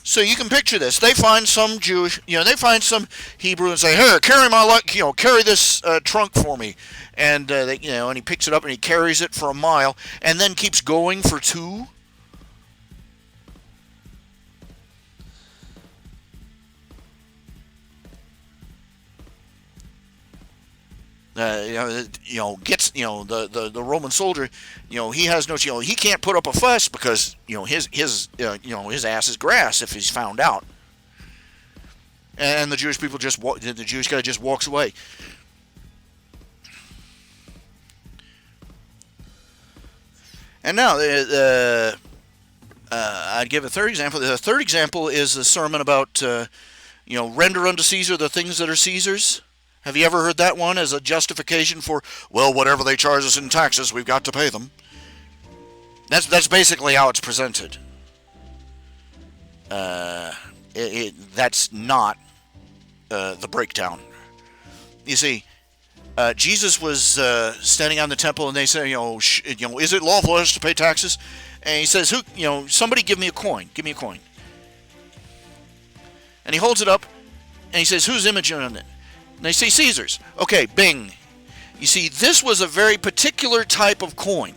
So you can picture this. They find some Jewish, they find some Hebrew and say, "Here, carry this trunk for me," and and he picks it up and he carries it for a mile, and then keeps going for 2. Gets the Roman soldier, he has no, he can't put up a fuss because his ass is grass if he's found out, and the Jewish people the Jewish guy just walks away. And now I'd give a third example. The third example is the sermon about render unto Caesar the things that are Caesar's. Have you ever heard that one as a justification for, whatever they charge us in taxes, we've got to pay them? That's basically how it's presented. That's not the breakdown. You see, Jesus was standing on the temple, and they say, is it lawful for us to pay taxes? And he says, somebody give me a coin. Give me a coin. And he holds it up, and he says, whose image on it? And they say, Caesar's. Okay, bing. You see, this was a very particular type of coin.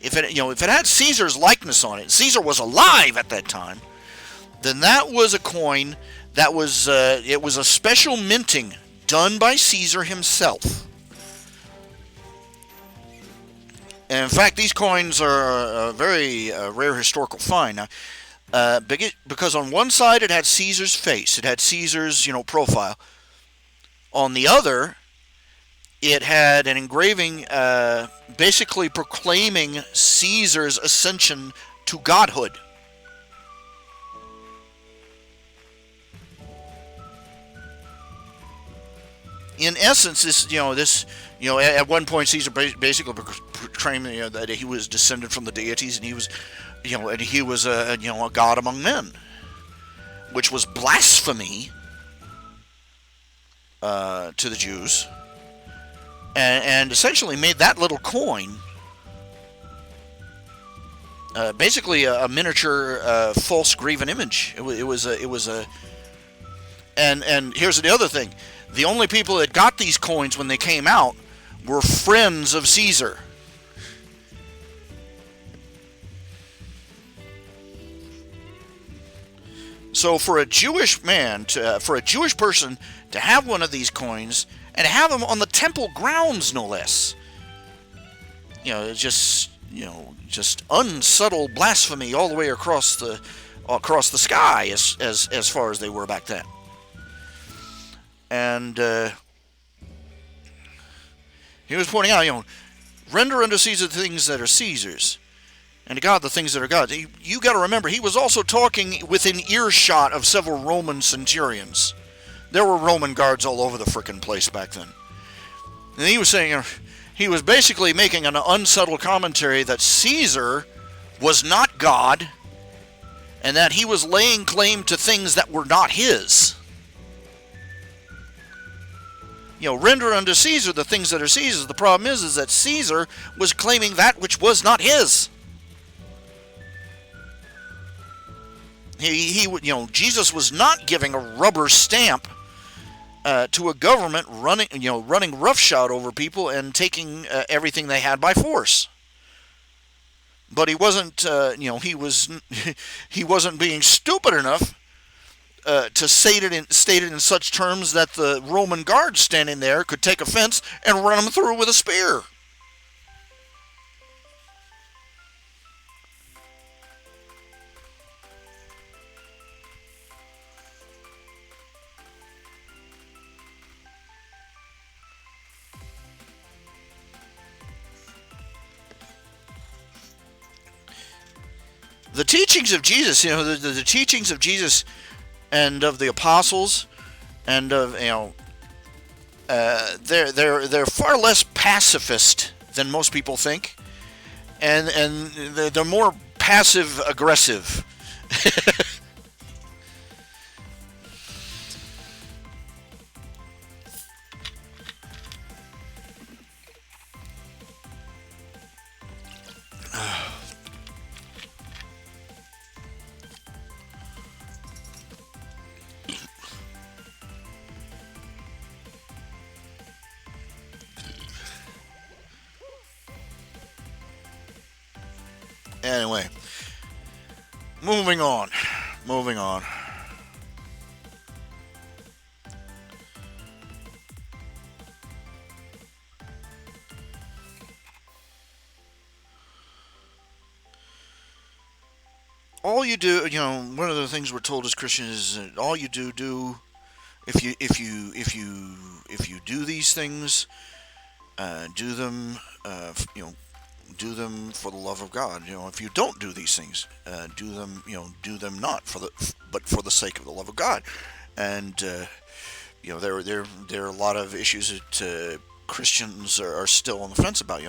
If it had Caesar's likeness on it, Caesar was alive at that time, then that was a coin that was it was a special minting done by Caesar himself. And in fact, these coins are a very rare historical find. Now, because on one side it had Caesar's face, it had Caesar's profile. On the other, it had an engraving basically proclaiming Caesar's ascension to godhood. In essence, at one point Caesar basically proclaimed that he was descended from the deities, and he was a god among men, which was blasphemy to the Jews, and essentially made that little coin basically a miniature false graven image. And here's the other thing: the only people that got these coins when they came out were friends of Caesar. So for a Jewish person to have one of these coins and have them on the temple grounds, no less, it's just unsubtle blasphemy all the way across the sky as far as they were back then. And he was pointing out, render unto Caesar the things that are Caesar's, and to God the things that are God's. You got to remember, he was also talking within earshot of several Roman centurions. There were Roman guards all over the frickin' place back then. And he was saying, he was basically making an unsubtle commentary that Caesar was not God, and that he was laying claim to things that were not his. Render unto Caesar the things that are Caesar's. The problem is that Caesar was claiming that which was not his. Jesus was not giving a rubber stamp to a government running roughshod over people and taking everything they had by force. But he wasn't, he wasn't being stupid enough to state it in such terms that the Roman guards standing there could take offense and run him through with a spear. The teachings of Jesus, the teachings of Jesus and of the apostles, and of they're far less pacifist than most people think, and they're more passive aggressive. Anyway, moving on. All you do, one of the things we're told as Christians is that all you do if you do these things, do them, do them for the love of God. If you don't do these things, do them not but for the sake of the love of God. And there are a lot of issues that Christians are still on the fence about.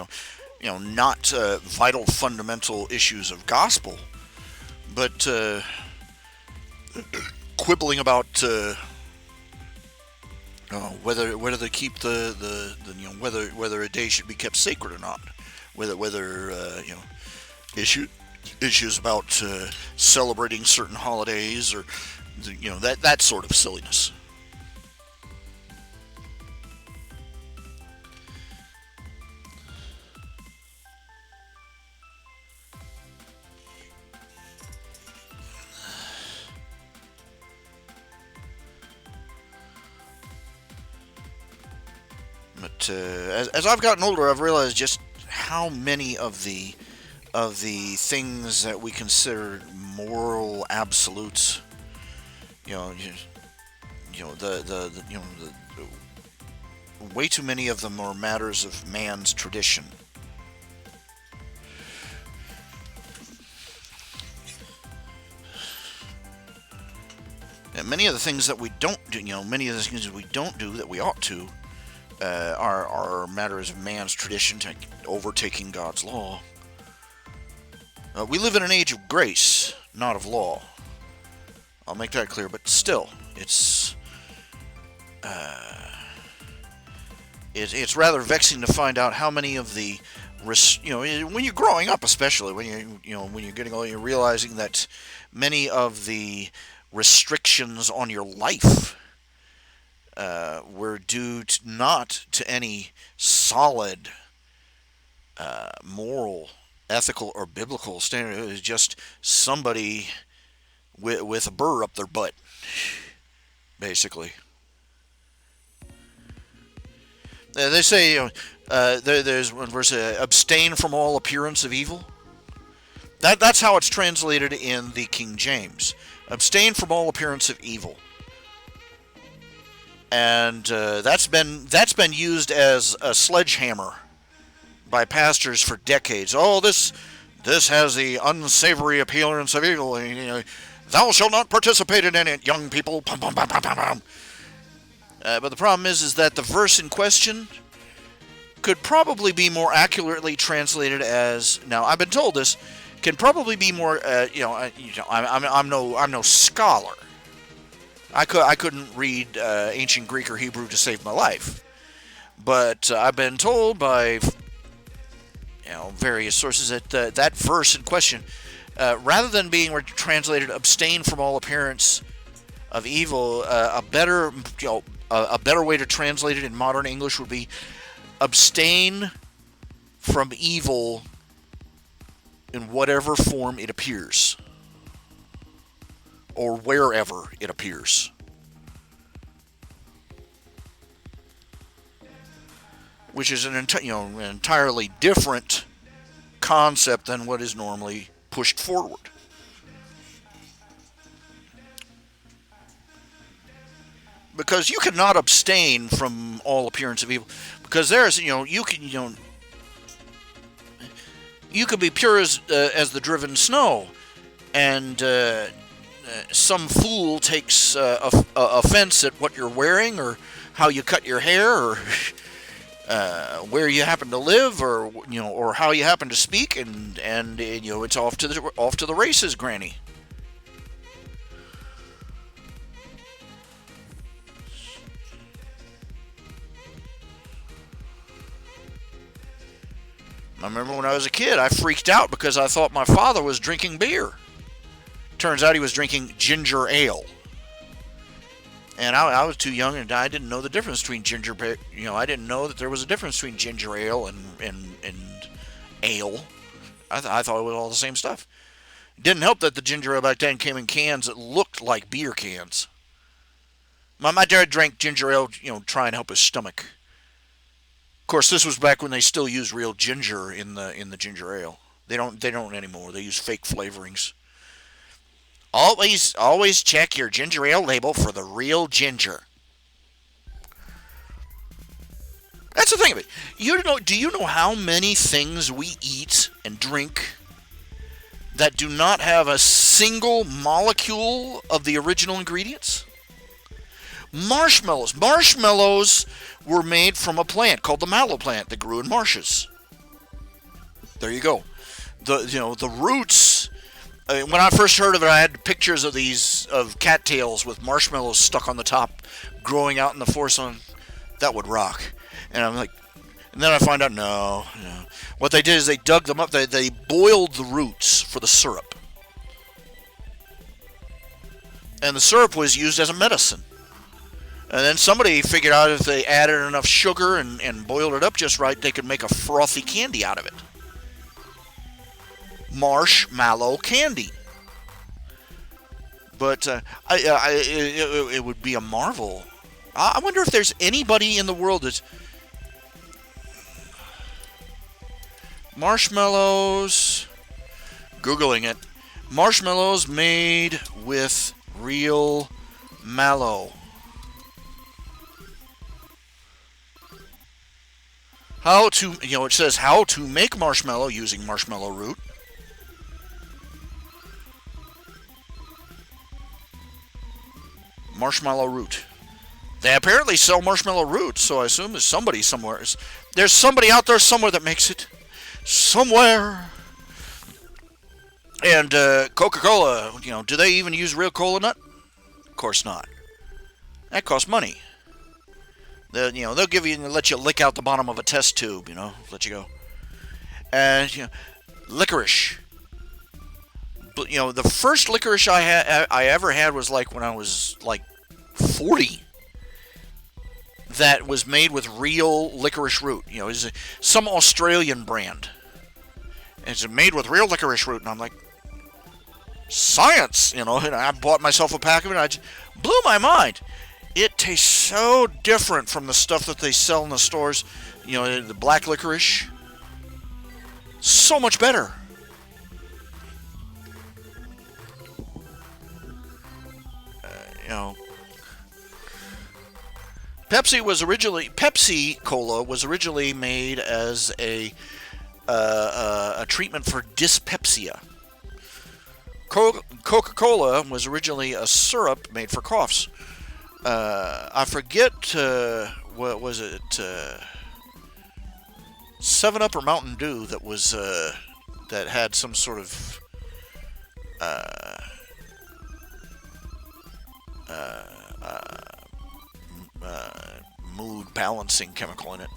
Not vital fundamental issues of gospel, but quibbling about Whether they keep whether a day should be kept sacred or not, whether issue issues about celebrating certain holidays or that sort of silliness. But as I've gotten older, I've realized just how many of the things that we consider moral absolutes, you know, way too many of them are matters of man's tradition. And many of the things that we don't do, many of the things that we don't do that we ought to, are matters of man's tradition, overtaking God's law. We live in an age of grace, not of law. I'll make that clear, but still, it's rather vexing to find out how many of the when you're growing up, especially when you're getting older, you're realizing that many of the restrictions on your life were due not to any solid moral, ethical, or biblical standard. It was just somebody with a burr up their butt, basically. They say, there's one verse, abstain from all appearance of evil. That's how it's translated in the King James. Abstain from all appearance of evil. And that's been used as a sledgehammer by pastors for decades. Oh, this has the unsavory appearance of evil. Thou shalt not participate in it, young people. Pum, pum, pum, pum, pum, pum. But the problem is that the verse in question could probably be more accurately translated as. Now, I've been told this can probably be more. I'm no scholar. I couldn't read ancient Greek or Hebrew to save my life, but I've been told by various sources that that verse in question, rather than being translated "abstain from all appearance of evil," a better way to translate it in modern English would be "abstain from evil in whatever form it appears, or wherever it appears." Which is an entirely different concept than what is normally pushed forward. Because you cannot abstain from all appearance of evil. Because there's, you can be pure as the driven snow, and some fool takes offense at what you're wearing, or how you cut your hair, or where you happen to live, or how you happen to speak, and it's off to the races, Granny. I remember when I was a kid, I freaked out because I thought my father was drinking beer. Turns out he was drinking ginger ale. And I was too young, and I didn't know the difference between I didn't know that there was a difference between ginger ale and ale. I thought it was all the same stuff. It didn't help that the ginger ale back then came in cans that looked like beer cans. My dad drank ginger ale, try and help his stomach. Of course, this was back when they still used real ginger in the ginger ale. They don't anymore. They use fake flavorings. Always check your ginger ale label for the real ginger. That's the thing of it. Do you know how many things we eat and drink that do not have a single molecule of the original ingredients? Marshmallows. Marshmallows were made from a plant called the mallow plant that grew in marshes. There you go. The roots When I first heard of it, I had pictures of these of cattails with marshmallows stuck on the top, growing out in the forest. On that would rock, and I'm like, and then I find out no, no. What they did is they dug them up. They boiled the roots for the syrup, and the syrup was used as a medicine. And then somebody figured out if they added enough sugar and boiled it up just right, they could make a frothy candy out of it. Marshmallow candy. But it would be a marvel. I wonder if there's anybody in the world that's... Marshmallows... Googling it. Marshmallows made with real mallow. How to, it says how to make marshmallow using marshmallow root. Marshmallow root. They apparently sell marshmallow root, so I assume there's somebody somewhere. There's somebody out there somewhere that makes it. Somewhere. And Coca-Cola, do they even use real cola nut? Of course not. That costs money. They'll give you, let you lick out the bottom of a test tube, let you go. And licorice. But the first licorice I ever had was like when I was like 40. That was made with real licorice root. It's some Australian brand. And it's made with real licorice root, and I'm like, science, and I bought myself a pack of it, and it blew my mind. It tastes so different from the stuff that they sell in the stores. The black licorice. So much better. Pepsi Cola was originally made as a treatment for dyspepsia. Coca-Cola was originally a syrup made for coughs. I forget, what was it, 7-Up or Mountain Dew that had some sort of, mood balancing chemical in it.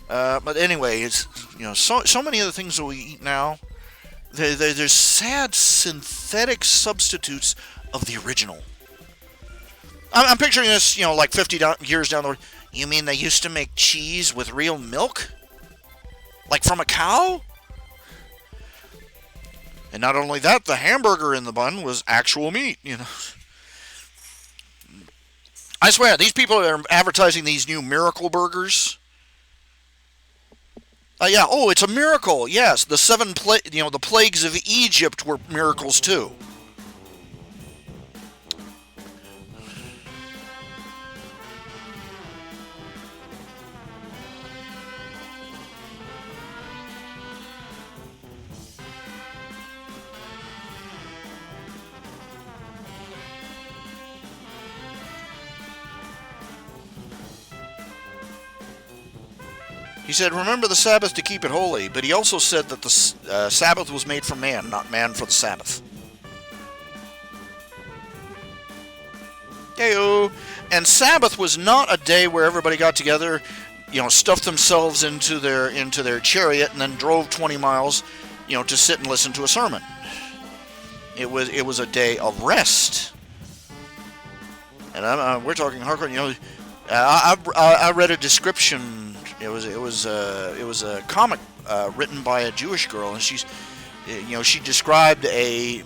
But anyway, it's, so many of the things that we eat now, there's sad synthetic substitutes of the original. I'm picturing this, like 50 years down the road. You mean they used to make cheese with real milk? Like from a cow? And not only that, the hamburger in the bun was actual meat, I swear, these people are advertising these new miracle burgers. Yeah, it's a miracle. Yes, the the plagues of Egypt were miracles too. He said, remember the Sabbath to keep it holy, but he also said that the Sabbath was made for man, not man for the Sabbath. Heyo. And Sabbath was not a day where everybody got together, stuffed themselves into their chariot and then drove 20 miles, to sit and listen to a sermon. It was a day of rest. And we're talking hardcore. I read a description. It was a comic written by a Jewish girl, and she described a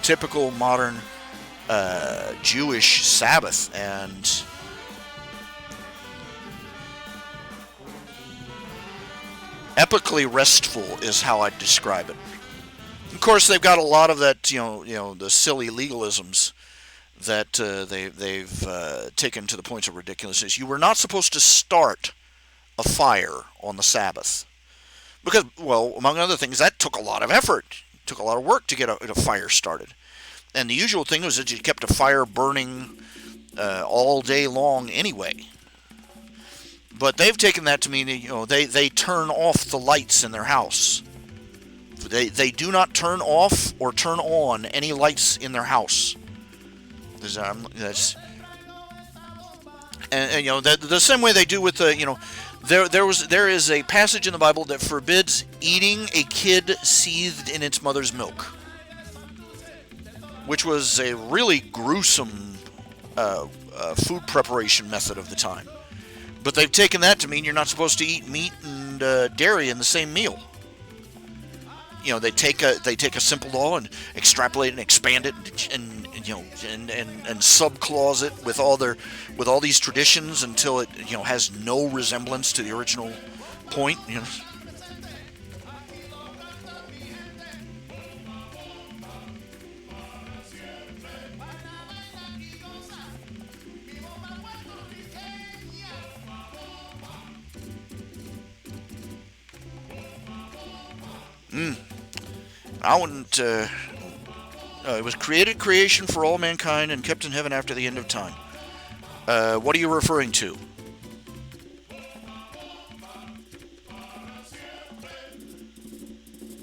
typical modern Jewish Sabbath, and epically restful is how I'd describe it. Of course, they've got a lot of that, the silly legalisms that they've taken to the points of ridiculousness. You were not supposed to start a fire on the Sabbath. Because, well, among other things, that took a lot of effort. It took a lot of work to get a fire started. And the usual thing was that you kept a fire burning all day long anyway. But they've taken that to mean that, they turn off the lights in their house They do not turn off or turn on any lights in their house. That's and the same way they do with there is a passage in the Bible that forbids eating a kid seethed in its mother's milk, which was a really gruesome food preparation method of the time. But they've taken that to mean you're not supposed to eat meat and dairy in the same meal. They take a simple law and extrapolate and expand it, and subclause it with all these traditions until it has no resemblance to the original point. I wouldn't. It was creation for all mankind and kept in heaven after the end of time. What are you referring to?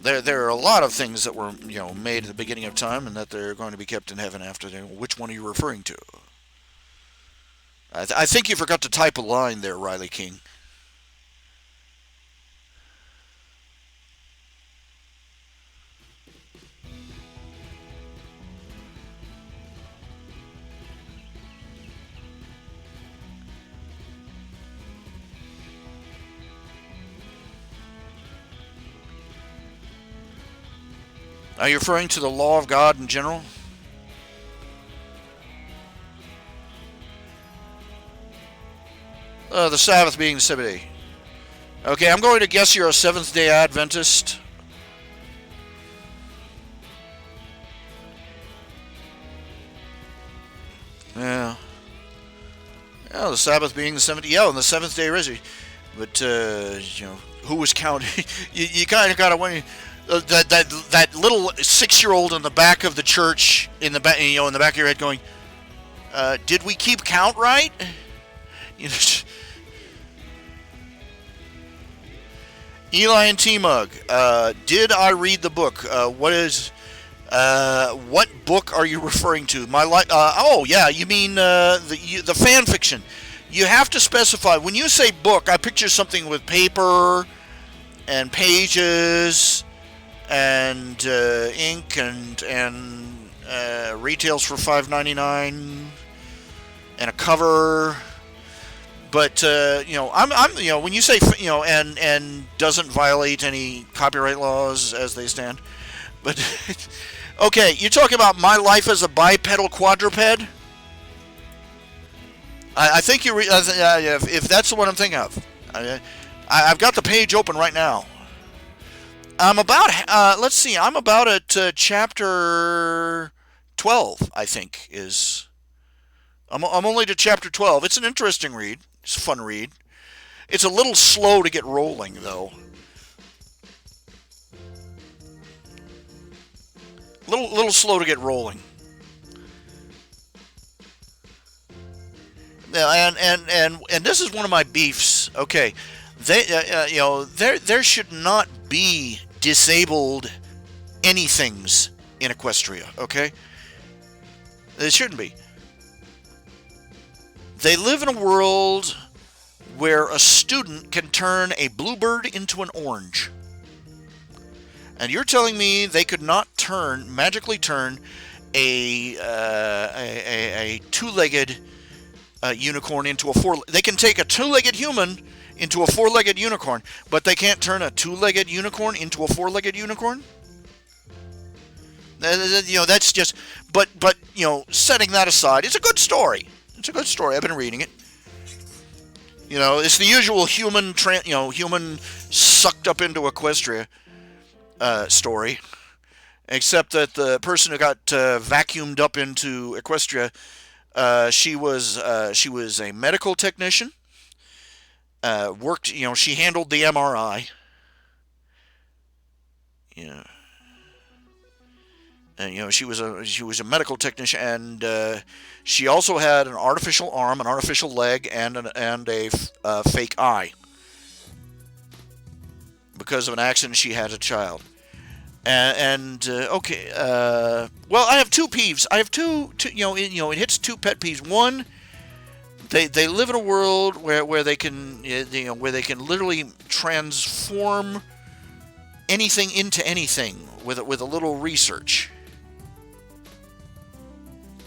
There are a lot of things that were made at the beginning of time and that they're going to be kept in heaven after. Which one are you referring to? I think you forgot to type a line there, Riley King. Are you referring to the law of God in general? The Sabbath being the seventh day. Okay, I'm going to guess you're a Seventh-day Adventist. Yeah. Yeah, the Sabbath being the seventh. Yeah, and the seventh day resi. But who was counting? you kind of got to win. That little 6-year-old in the back of the church, in the back of your head, going, "Did we keep count right?" Eli and T-Mug, did I read the book? What book are you referring to? Oh yeah, you mean the fan fiction. You have to specify. When you say book, I picture something with paper and pages and ink and retails for $5.99 and a cover. But I'm when you say and doesn't violate any copyright laws as they stand. But okay, you're talking about My Life as a Bipedal Quadruped. I think if that's the one I'm thinking of. I've got the page open right now. I'm about let's see. I'm about at chapter 12. I think is. I'm only to chapter 12. It's an interesting read. It's a fun read. It's a little slow to get rolling, though. Little slow to get rolling. And this is one of my beefs. Okay, there should not be disabled anythings in Equestria. Okay, there shouldn't be. They live in a world where a student can turn a bluebird into an orange. And you're telling me they could not magically turn a two-legged unicorn into a four. They can take a two-legged human into a four-legged unicorn, but they can't turn a two-legged unicorn into a four-legged unicorn? That's just. But setting that aside, it's a good story. It's a good story. I've been reading it. It's the usual human sucked up into Equestria story, except that the person who got vacuumed up into Equestria, she was a medical technician. Worked. She handled the MRI. And she was a medical technician, and she also had an artificial arm, an artificial leg, and a fake eye because of an accident she had as a child. Okay, well, I have two peeves. I have two it hits two pet peeves. One, they live in a world where they can where they can literally transform anything into anything with a little research.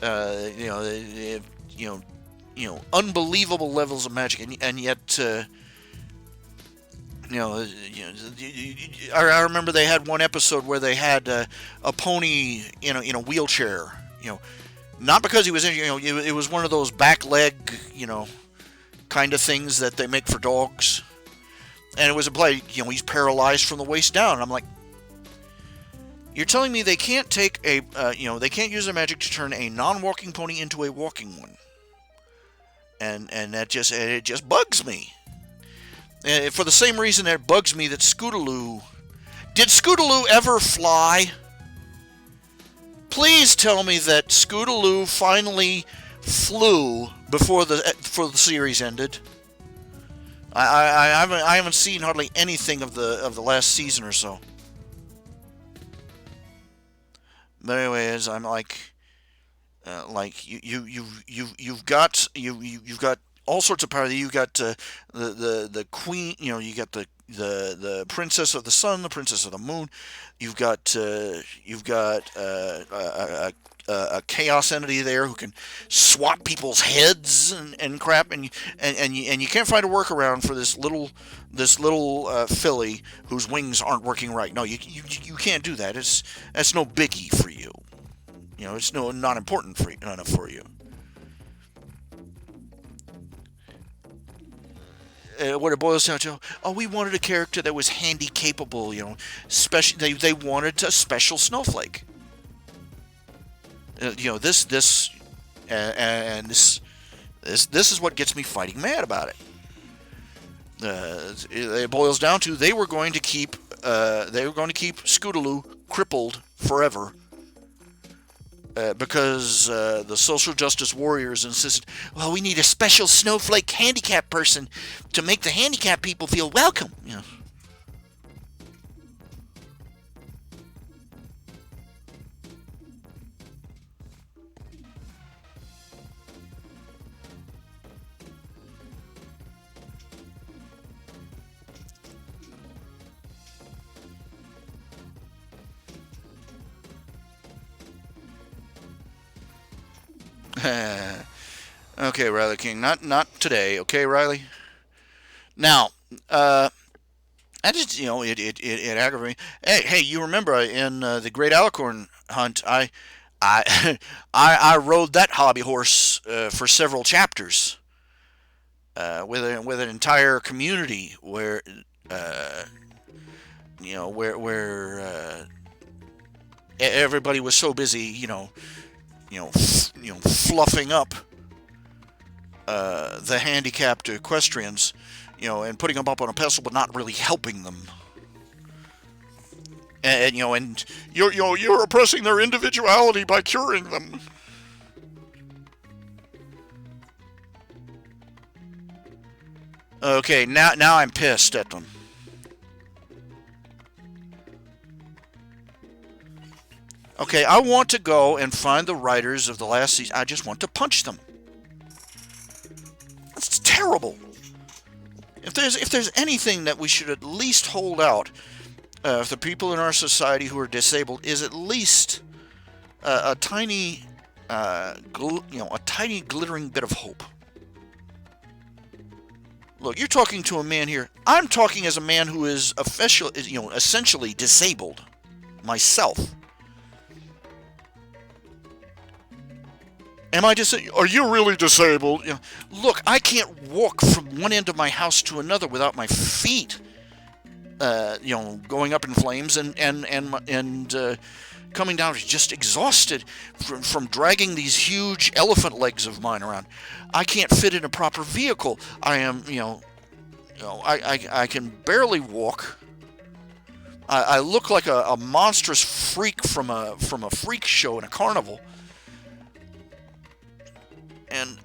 Uh, you know, they have, unbelievable levels of magic, and yet. I remember they had one episode where they had a pony in a wheelchair. Not because he was in. It was one of those back leg, kind of things that they make for dogs, and it was a play. He's paralyzed from the waist down, and I'm like, you're telling me they can't take they can't use their magic to turn a non-walking pony into a walking one, and it just bugs me. For the same reason that it bugs me that Scootaloo... Did Scootaloo ever fly? Please tell me that Scootaloo finally flew before the series ended. I haven't seen hardly anything of the last season or so. But anyways, I'm you've got all sorts of power. You got the queen. You got the princess of the sun, the princess of the moon. You've got a chaos entity there who can swap people's heads and crap, and you can't find a workaround for this little filly whose wings aren't working right. No, you can't do that. That's no biggie for you. It's not important enough for you. What it boils down to, we wanted a character that was handy capable, special. They wanted a special snowflake. This is what gets me fighting mad about it. It boils down to they were going to keep Scootaloo crippled forever. Because the social justice warriors insisted, well, we need a special snowflake handicap person to make the handicapped people feel welcome. Okay, Riley King, not today. Okay, Riley. Now, I just it aggravates me. Hey, you remember in the Great Alicorn Hunt, I I rode that hobby horse for several chapters with an entire community where everybody was so busy fluffing up the handicapped equestrians, and putting them up on a pedestal, but not really helping them. And you're oppressing their individuality by curing them. Okay, now I'm pissed at them. Okay, I want to go and find the writers of the last season. I just want to punch them. That's terrible. If there's anything that we should at least hold out for the people in our society who are disabled, is at least a tiny, a tiny glittering bit of hope. Look, you're talking to a man here. I'm talking as a man who is essentially disabled myself. Am I disabled? Are you really disabled? Look, I can't walk from one end of my house to another without my feet, going up in flames and coming down just exhausted from dragging these huge elephant legs of mine around. I can't fit in a proper vehicle. I am, I can barely walk. I look like a monstrous freak from a freak show in a carnival. And,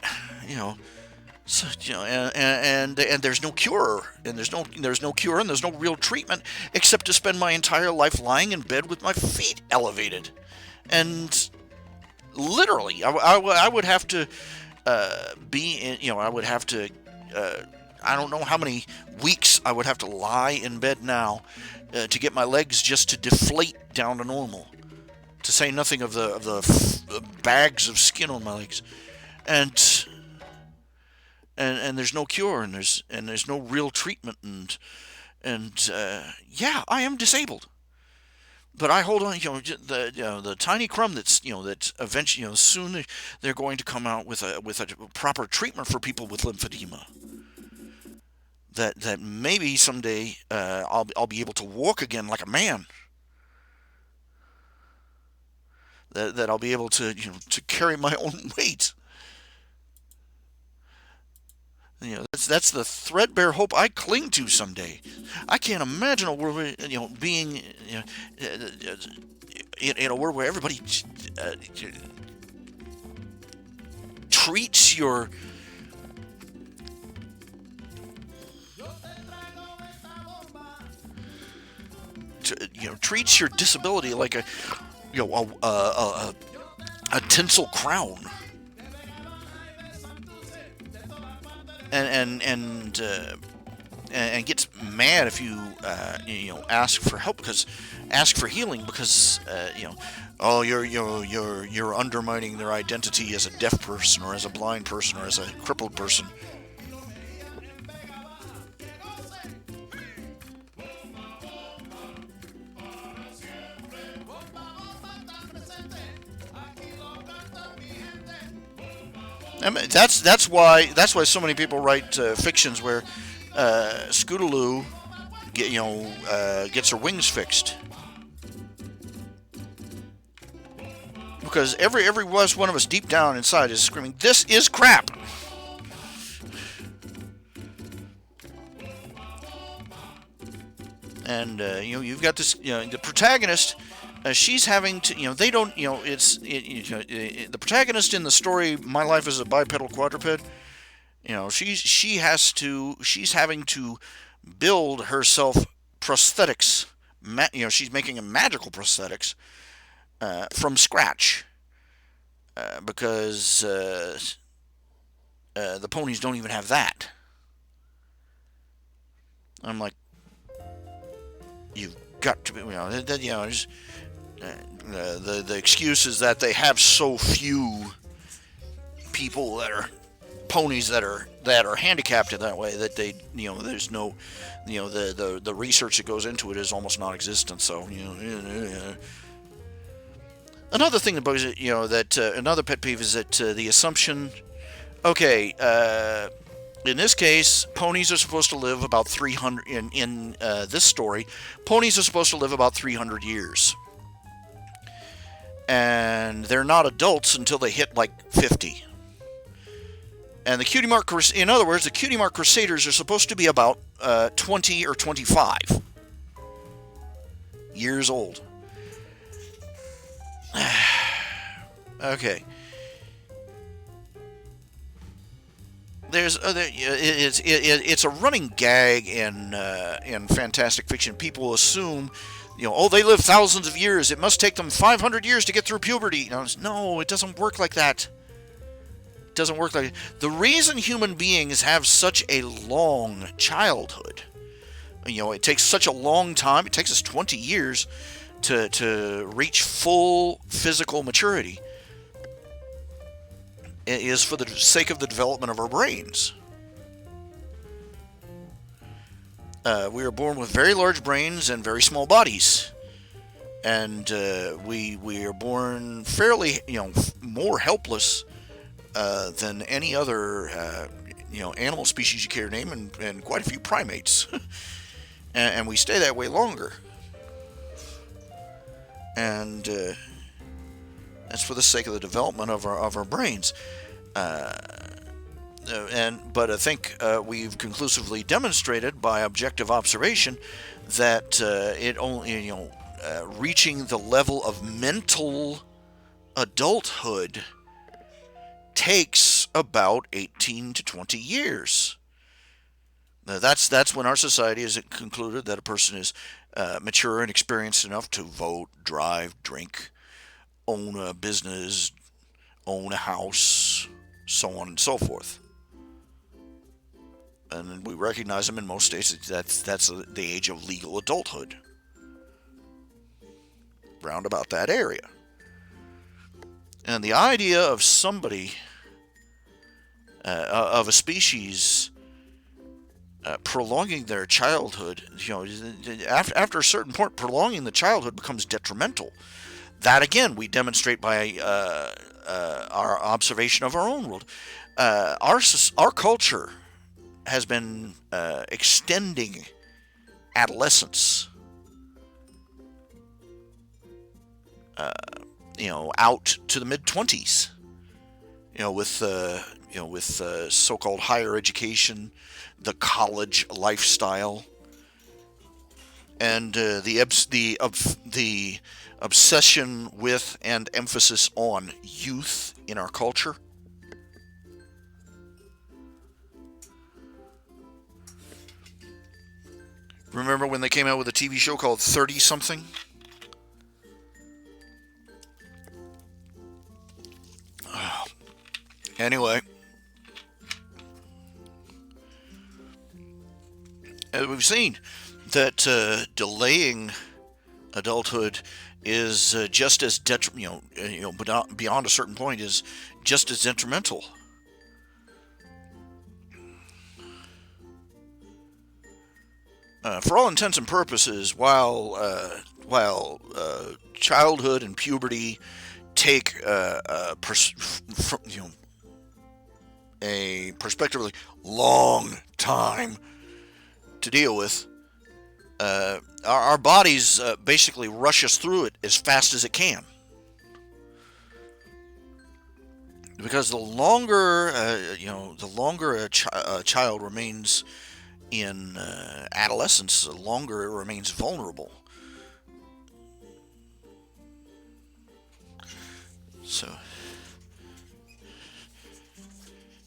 So, and there's no cure, and there's no cure, and there's no real treatment except to spend my entire life lying in bed with my feet elevated, and literally, I would have to be in, I would have to, I don't know how many weeks I would have to lie in bed now to get my legs just to deflate down to normal. To say nothing of the bags of skin on my legs, and there's no cure, and there's no real treatment, and yeah, I am disabled. But I hold on, the tiny crumb that's eventually, soon they're going to come out with a proper treatment for people with lymphedema. That maybe someday I'll be able to walk again like a man. That I'll be able to to carry my own weight. That's the threadbare hope I cling to someday. I can't imagine a world, being, in a world where everybody uh, treats your treats your disability like a you know a tinsel crown, and gets mad if you ask for help, because ask for healing, because oh, you're undermining their identity as a deaf person, or as a blind person, or as a crippled person. I mean, that's why so many people write fictions where Scootaloo gets her wings fixed, because every one of us deep down inside is screaming, "This is crap." And you've got this, the protagonist. She's having to, they don't, the protagonist in the story, My Life as a Bipedal Quadruped. She's having to build herself prosthetics. She's making a magical prosthetics from scratch, because the ponies don't even have that. I'm like, you've got to be, just, the excuse is that they have so few people that are ponies that are handicapped in that way, that they, there's no, the research that goes into it is almost non-existent. So another thing that bugs it, that another pet peeve is that the assumption, okay, in this case, ponies are supposed to live about 300, in this story, ponies are supposed to live about 300 years. And they're not adults until they hit like 50. And the Cutie Mark, in other words, the Cutie Mark Crusaders are supposed to be about 20 or 25 years old. Okay. It's a running gag in fantastic fiction. People assume, oh, they live thousands of years. It must take them 500 years to get through puberty. No, it doesn't work like that. It doesn't work like that. The reason human beings have such a long childhood, it takes such a long time. It takes us 20 years to reach full physical maturity, is for the sake of the development of our brains. We are born with very large brains and very small bodies, and we are born fairly, more helpless than any other, animal species you care to name, and quite a few primates, and we stay that way longer. And that's for the sake of the development of our brains. But I think we've conclusively demonstrated by objective observation that it only, reaching the level of mental adulthood takes about 18 to 20 years. That's when our society has concluded that a person is mature and experienced enough to vote, drive, drink, own a business, own a house, so on and so forth. And we recognize them in most states. That's the age of legal adulthood, round about that area. And the idea of somebody, of a species, prolonging their childhood, after a certain point, prolonging the childhood becomes detrimental. That again, we demonstrate by our observation of our own world. Our culture has been extending adolescence, out to the mid-20s. With so-called higher education, the college lifestyle, and the obsession with and emphasis on youth in our culture. Remember when they came out with a TV show called 30 something? Anyway, we've seen that delaying adulthood is just as but beyond a certain point is just as detrimental. For all intents and purposes, while childhood and puberty take a prospectively long time to deal with, our bodies basically rush us through it as fast as it can. Because the longer a child remains in adolescence, the longer it remains vulnerable.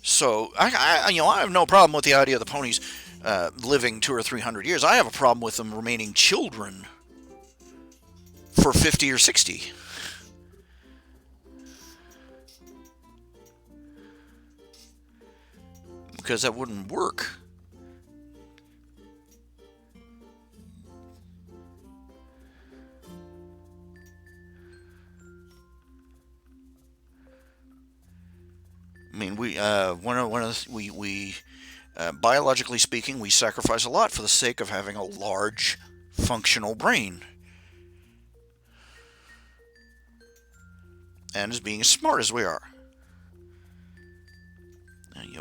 So I have no problem with the idea of the ponies living 200 or 300 years. I have a problem with them remaining children for 50 or 60. Because that wouldn't work. I mean, we biologically speaking, we sacrifice a lot for the sake of having a large, functional brain, and as being as smart as we are,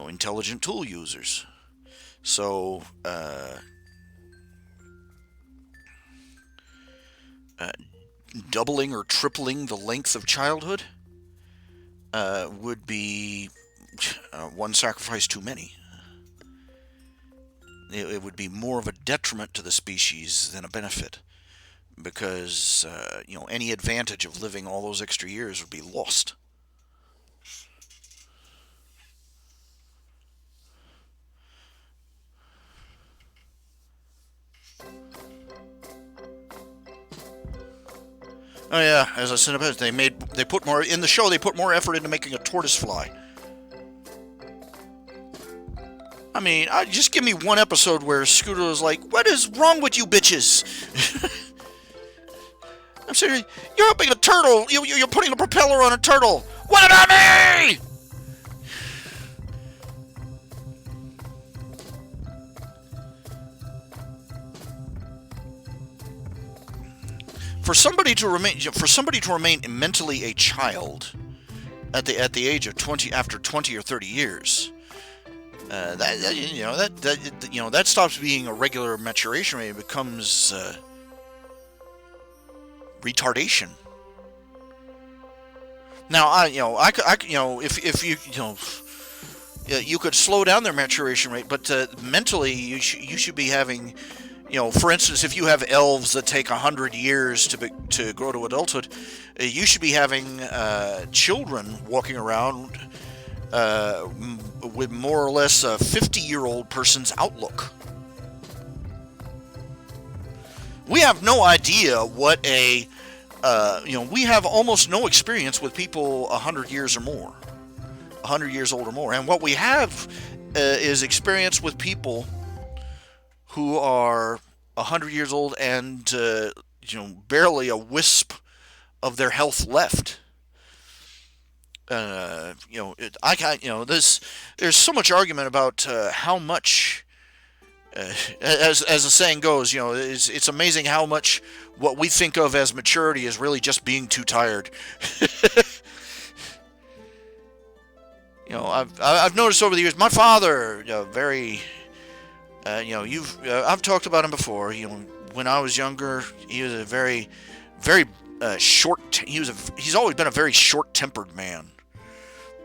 intelligent tool users. So, doubling or tripling the length of childhood would be one sacrifice too many. It would be more of a detriment to the species than a benefit, because any advantage of living all those extra years would be lost. Oh yeah, as I said about it, they put more in the show. They put more effort into making a tortoise fly. I mean, just give me one episode where Scooter was like, "What is wrong with you bitches?" I'm saying, "You're helping a turtle. You're putting a propeller on a turtle. What about me?" For somebody to remain mentally a child at the age of 20, after 20 or 30 years, that stops being a regular maturation rate. It becomes retardation. Now, if you could slow down their maturation rate, but mentally you should be having. For instance, if you have elves that take 100 years to grow to adulthood, you should be having children walking around with more or less a 50-year-old person's outlook. We have no idea what we have almost no experience with people 100 years or more, 100 years old or more. And what we have is experience with people who are 100 years old and, barely a wisp of their health left. There's so much argument about how much, as the saying goes, it's amazing how much what we think of as maturity is really just being too tired. I've noticed over the years, my father, very, I've talked about him before. When I was younger, he was a very, very short. He's always been a very short-tempered man.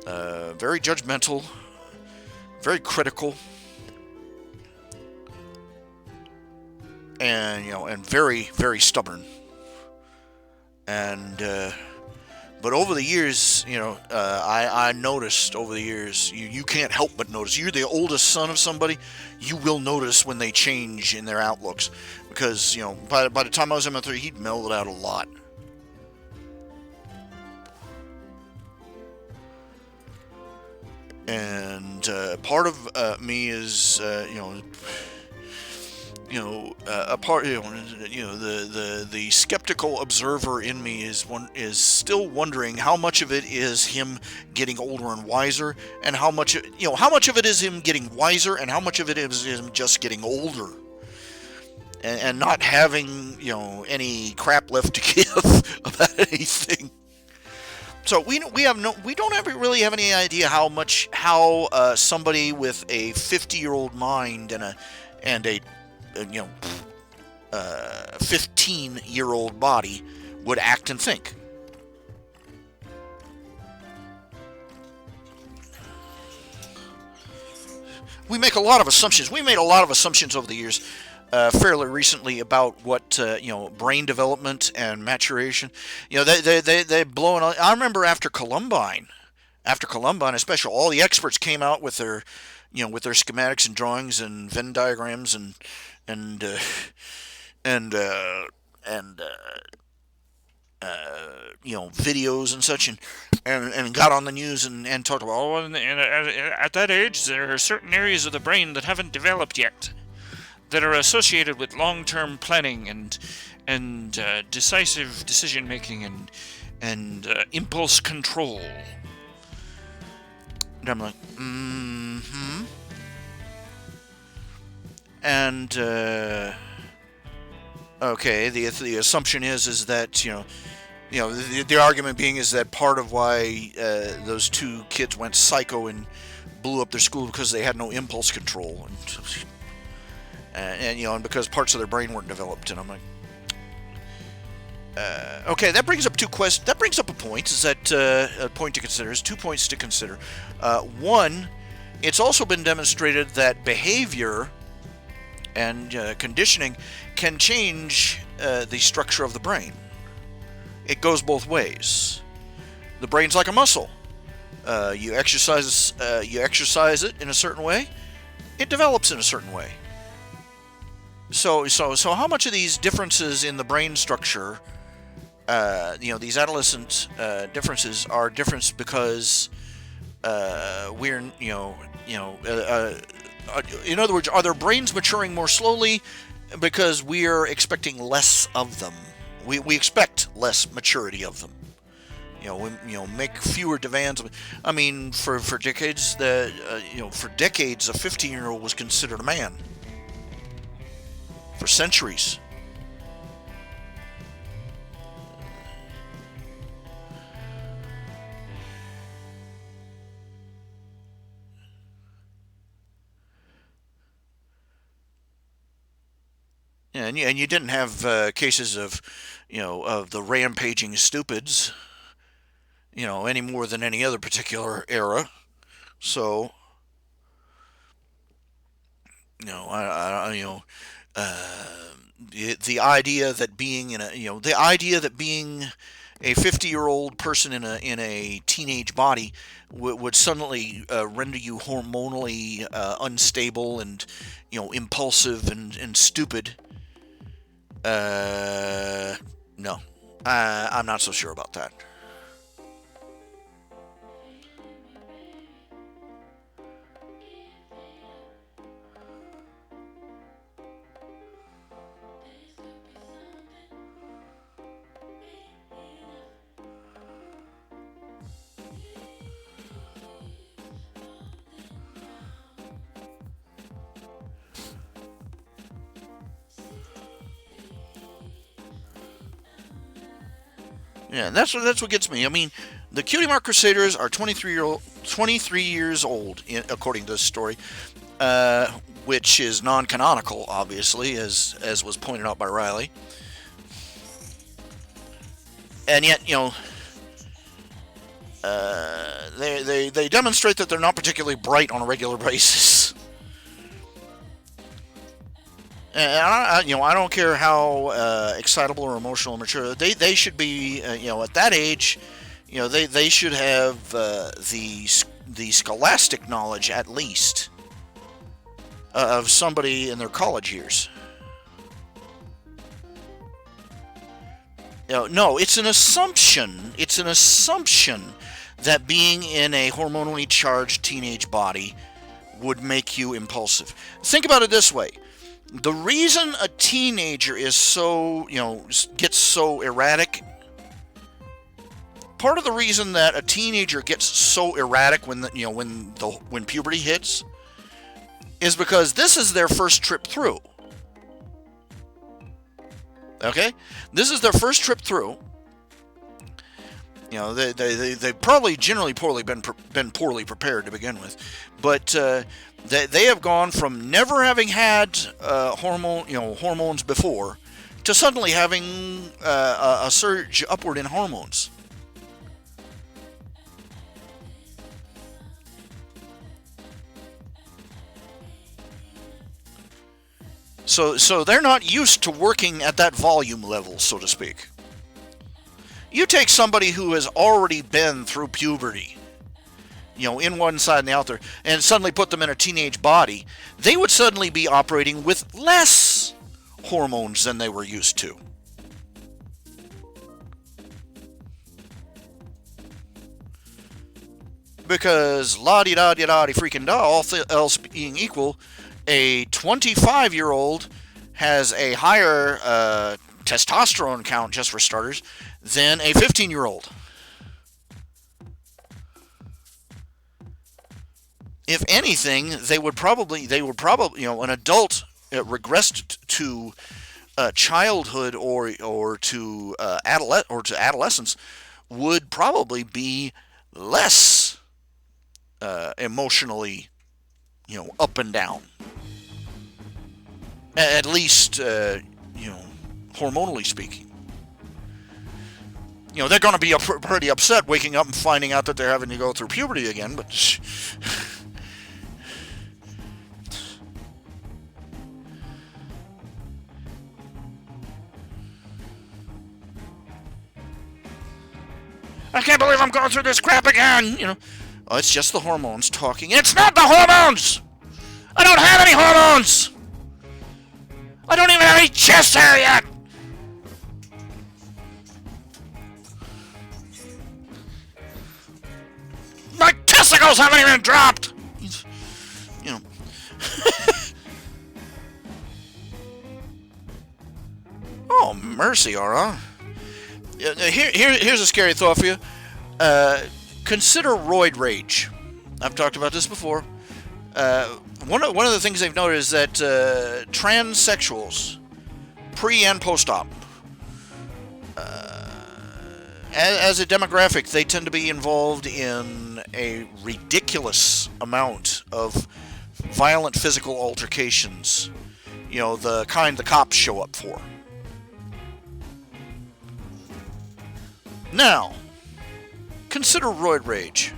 Very judgmental, very critical, and very, very stubborn. And but over the years, I noticed over the years, you can't help but notice. You're the oldest son of somebody, you will notice when they change in their outlooks, because by the time I was in my 30s, he'd mellowed out a lot. And part of me is, a part, the skeptical observer in me is still wondering how much of it is him getting older and wiser, and how much of it is him getting wiser, and how much of it is him just getting older, and not having any crap left to give about anything. So we don't ever really have any idea how somebody with a 50-year-old mind and a 15-year-old body would act and think. We make a lot of assumptions. We made a lot of assumptions over the years, fairly recently, about what brain development and maturation. They blowing. I remember after Columbine, especially, all the experts came out with their schematics and drawings and Venn diagrams and uh, and videos and such, and got on the news and talked about, at that age there are certain areas of the brain that haven't developed yet, that are associated with long-term planning and decisive decision making and impulse control. And I'm like, mm-hmm. And okay, the assumption is that the argument being is that part of why those two kids went psycho and blew up their school because they had no impulse control, and because parts of their brain weren't developed. And I'm like, okay, that brings up two questions. That brings up a point. Is that a point to consider? There's 2 points to consider. One, it's also been demonstrated that behavior and conditioning can change the structure of the brain. It goes both ways. The brain's like a muscle. You exercise it in a certain way, it develops in a certain way. So how much of these differences in the brain structure, these adolescent differences, are difference because we're, in other words, are their brains maturing more slowly because we're expecting less of them? We expect less maturity of them. We make fewer demands. I mean, for decades, a 15-year-old was considered a man. For centuries. And you didn't have cases of, of the rampaging stupids, any more than any other particular era. So, uh, the idea that being a 50-year-old person in a teenage body would suddenly render you hormonally unstable and impulsive and stupid. No, I'm not so sure about that. Yeah, that's what gets me. I mean, the Cutie Mark Crusaders are 23 years old, according to this story, uh, which is non-canonical, obviously, as was pointed out by Riley. And yet, they demonstrate that they're not particularly bright on a regular basis. And I don't care how excitable or emotional or mature they should be. At that age, they should have the scholastic knowledge at least of somebody in their college years. No, it's an assumption. It's an assumption that being in a hormonally charged teenage body would make you impulsive. Think about it this way. The reason a teenager is so, gets so erratic, part of the reason that a teenager gets so erratic when puberty hits is because this is their first trip through. Okay? This is their first trip through. They probably generally been poorly prepared to begin with, but they have gone from never having had hormones before to suddenly having a surge upward in hormones. So they're not used to working at that volume level, so to speak. You take somebody who has already been through puberty, in one side and the other, and suddenly put them in a teenage body, they would suddenly be operating with less hormones than they were used to. Because la-di-da-di-da-di freaking da, all else being equal, a 25-year-old has a higher testosterone count, just for starters, than a 15-year-old. If anything, they would probably, an adult regressed to childhood or to adolescence would probably be less emotionally, up and down. At least, hormonally speaking. They're going to be pretty upset waking up and finding out that they're having to go through puberty again, but I can't believe I'm going through this crap again, Oh, it's just the hormones talking. It's not the hormones! I don't have any hormones! I don't even have any chest hair yet! My testicles haven't even dropped! Oh, mercy, Aura. Here's a scary thought for you. Consider roid rage. I've talked about this before. One of the things they've noted is that transsexuals, pre and post-op, as a demographic, they tend to be involved in a ridiculous amount of violent physical altercations. The kind the cops show up for. Now, consider roid rage,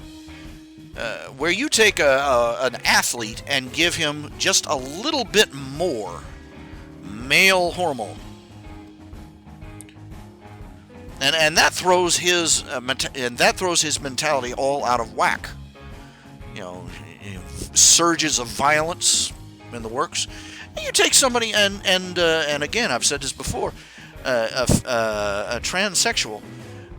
where you take an athlete and give him just a little bit more male hormone. and that throws his mentality all out of whack. You know, surges of violence in the works. And you take somebody and again, I've said this before, a transsexual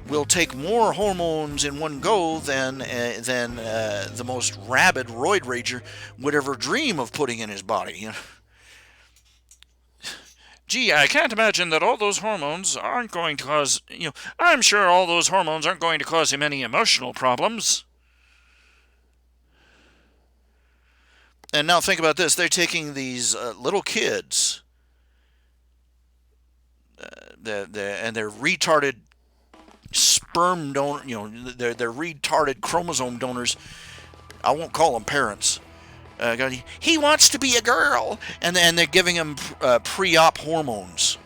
will take more hormones in one go than the most rabid roid rager would ever dream of putting in his body. You know? Gee, I can't imagine that all those hormones aren't going to cause, I'm sure all those hormones aren't going to cause him any emotional problems. And now think about this. They're taking these little kids, and they're retarded sperm donor, they're retarded chromosome donors. I won't call them parents. He wants to be a girl, and they're giving him pre-op hormones.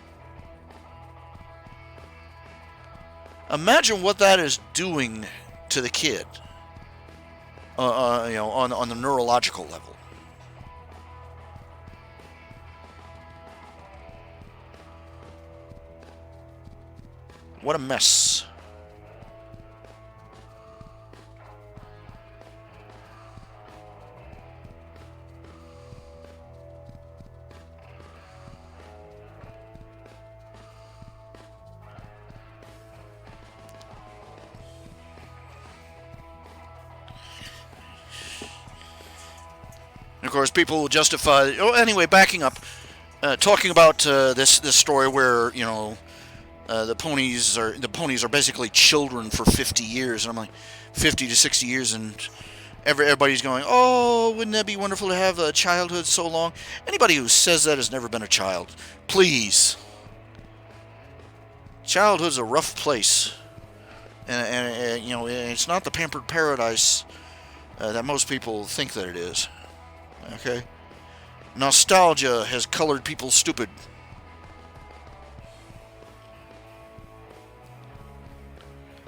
Imagine what that is doing to the kid, on the neurological level. What a mess. And of course, people will justify. Oh, anyway, backing up, talking about this story where the ponies are basically children for 50 years, and I'm like, 50 to 60 years, and everybody's going, oh, wouldn't that be wonderful to have a childhood so long? Anybody who says that has never been a child. Please. Childhood's a rough place, and it's not the pampered paradise that most people think that it is. Okay? Nostalgia has colored people stupid.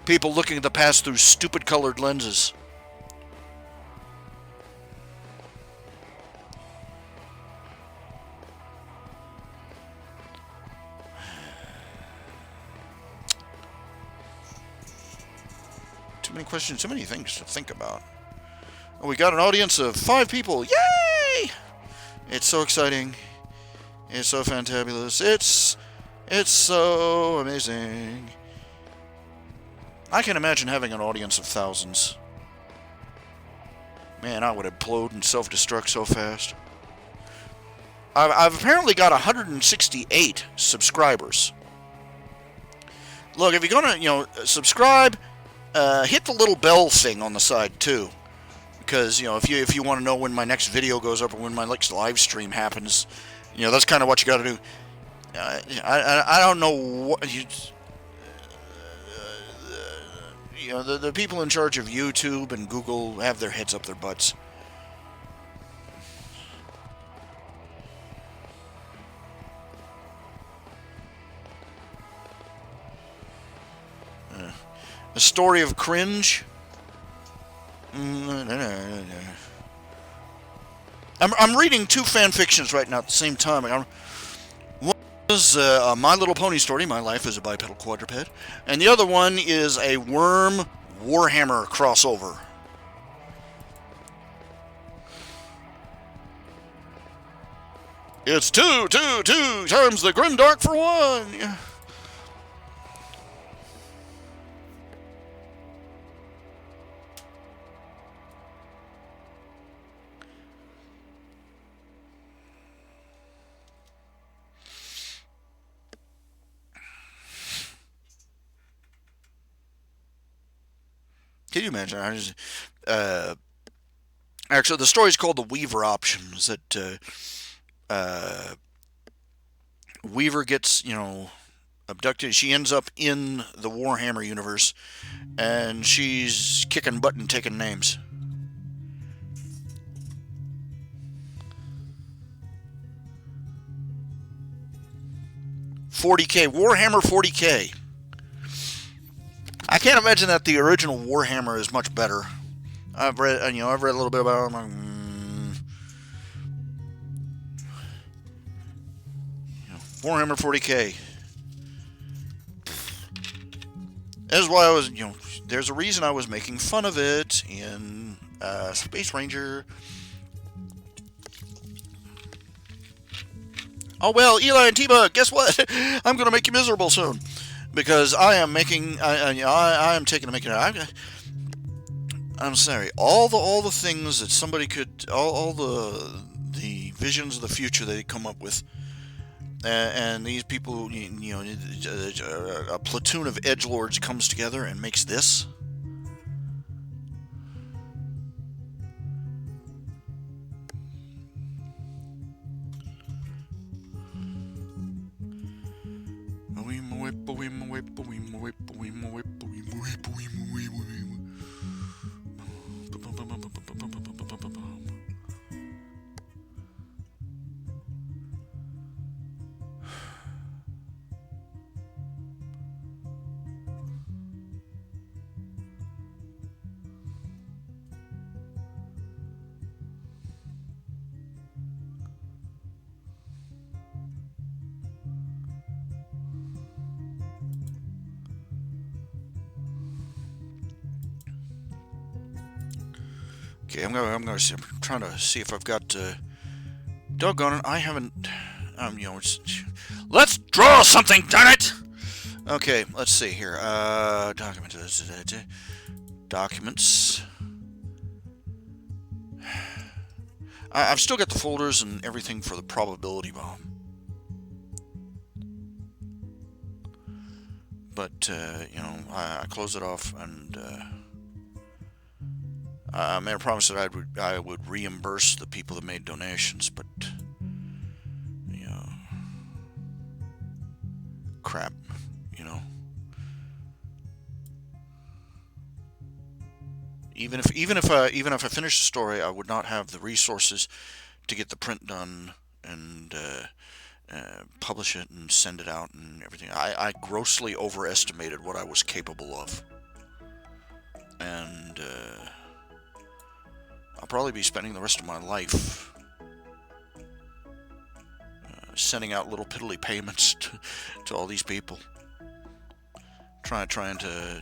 People looking at the past through stupid colored lenses. Too many questions, too many things to think about. We got an audience of 5 people. Yay! It's so exciting. It's so fantabulous. It's so amazing. I can imagine having an audience of thousands. Man, I would implode and self-destruct so fast. I've apparently got 168 subscribers. Look, if you're gonna, subscribe, hit the little bell thing on the side too. Because, if you want to know when my next video goes up or when my next live stream happens, that's kind of what you got to do. I don't know what the people in charge of YouTube and Google have their heads up their butts. A story of cringe. I'm reading 2 fan fictions right now at the same time. One is a My Little Pony story, My Life as a Bipedal Quadruped, and the other one is a Worm Warhammer crossover. It's 2 times the Grimdark for 1. Can you imagine? Actually, the story is called The Weaver Options. That Weaver gets, abducted. She ends up in the Warhammer universe, and she's kicking butt and taking names. $40K. Warhammer $40K. I can't imagine that the original Warhammer is much better. I've read a little bit about it. Warhammer $40K. That's why I was, there's a reason I was making fun of it in Space Ranger. Oh well, Eli and T-Bug, guess what? I'm gonna make you miserable soon because I am making. I am taking a making. I'm sorry. All the things that somebody could, all the visions of the future they come up with, and these people, a platoon of edgelords comes together and makes this. Okay, I'm trying to see if I've got. Doggone it, I haven't. Let's draw something, darn it! Okay, let's see here. Documents. I've still got the folders and everything for the probability bomb. But, I close it off and I made a promise that I would reimburse the people that made donations, but, crap, Even if I finished the story, I would not have the resources to get the print done and publish it and send it out and everything. I grossly overestimated what I was capable of, and I'll probably be spending the rest of my life sending out little piddly payments to all these people, trying to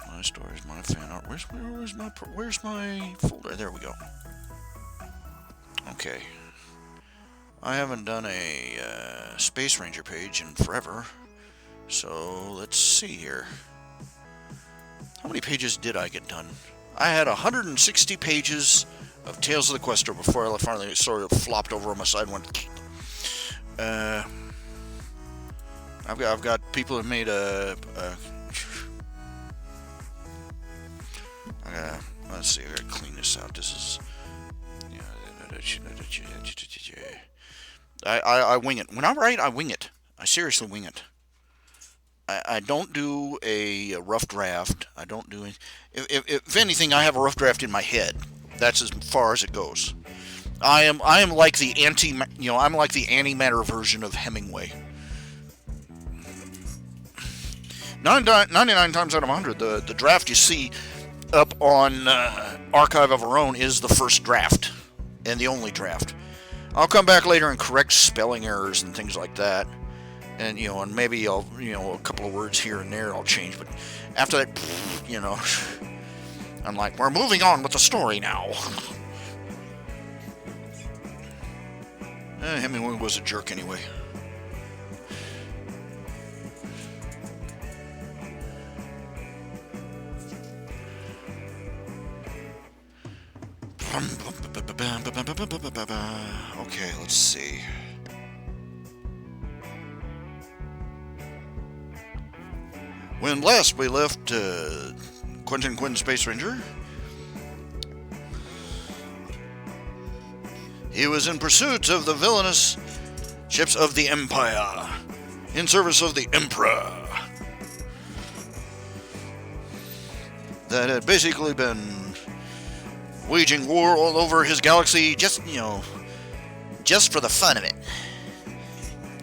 my stories, my fan art. Where's my folder? There we go. Okay. I haven't done a Space Ranger page in forever, so let's see here. How many pages did I get done? I had 160 pages of Tales of the Questor before I finally sort of flopped over on my side and went. I've got people that made let's see. I gotta clean this out. This is. I wing it. When I write, I wing it. I seriously wing it. I don't do a rough draft. I don't do any. If anything, I have a rough draft in my head. That's as far as it goes. I am like the I'm like the antimatter version of Hemingway. 99 times out of 100, the draft you see up on Archive of Our Own is the first draft and the only draft. I'll come back later and correct spelling errors and things like that. And, and maybe I'll, a couple of words here and there I'll change. But after that, I'm like, we're moving on with the story now. Hemingway was a jerk anyway. Okay, let's see. When last we left Quentin Quinn Space Ranger, he was in pursuit of the villainous ships of the Empire, in service of the Emperor, that had basically been waging war all over his galaxy, just for the fun of it.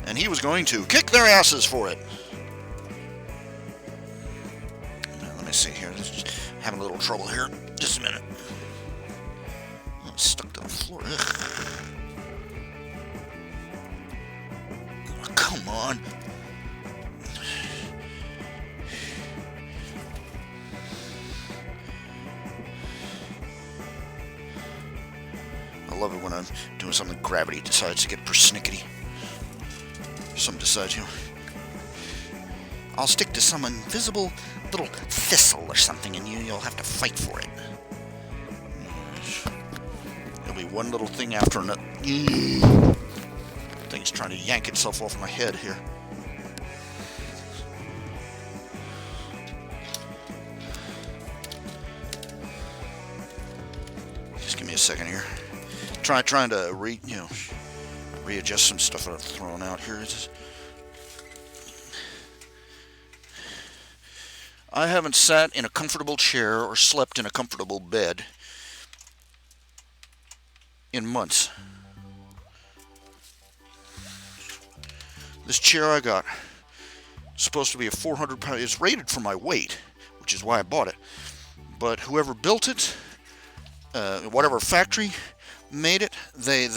And he was going to kick their asses for it. Now, let me see here. Just having a little trouble here. Just a minute. stuck to the floor. Ugh. Oh, come on. I love it when I'm doing something, gravity decides to get persnickety. Some decides, I'll stick to some invisible little thistle or something, and you'll have to fight for it. There'll be one little thing after another. Thing's trying to yank itself off my head here. Just give me a second here. Trying to readjust some stuff that I've thrown out here. I haven't sat in a comfortable chair or slept in a comfortable bed in months. This chair I got is supposed to be a 400-pound. It's rated for my weight, which is why I bought it. But whoever built it, whatever factory made it, they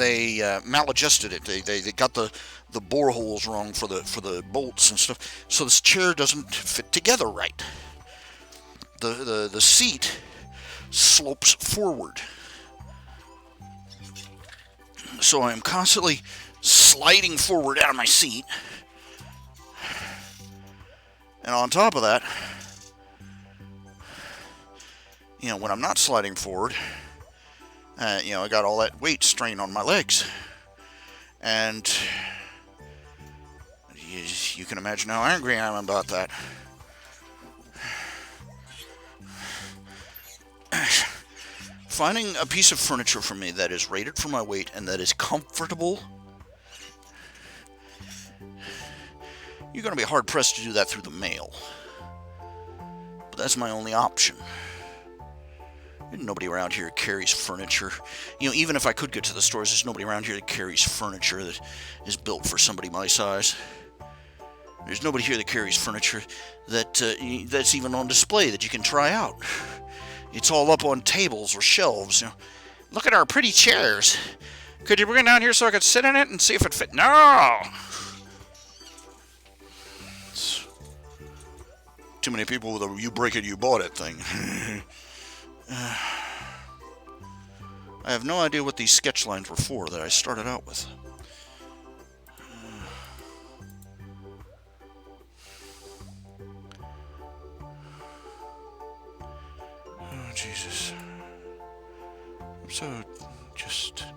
maladjusted it. They got the boreholes wrong for the bolts and stuff. So this chair doesn't fit together right. The seat slopes forward. So I'm constantly sliding forward out of my seat. And on top of that, when I'm not sliding forward, I got all that weight strain on my legs. And you can imagine how angry I am about that. Finding a piece of furniture for me that is rated for my weight and that is comfortable, you're going to be hard-pressed to do that through the mail. But that's my only option. Nobody around here carries furniture. Even if I could get to the stores, there's nobody around here that carries furniture that is built for somebody my size. There's nobody here that carries furniture that's even on display that you can try out. It's all up on tables or shelves. Look at our pretty chairs. Could you bring it down here so I could sit in it and see if it fit? No! It's too many people with a "you break it, you bought it" thing. I have no idea what these sketch lines were for that I started out with. Oh, Jesus. I'm so just tired.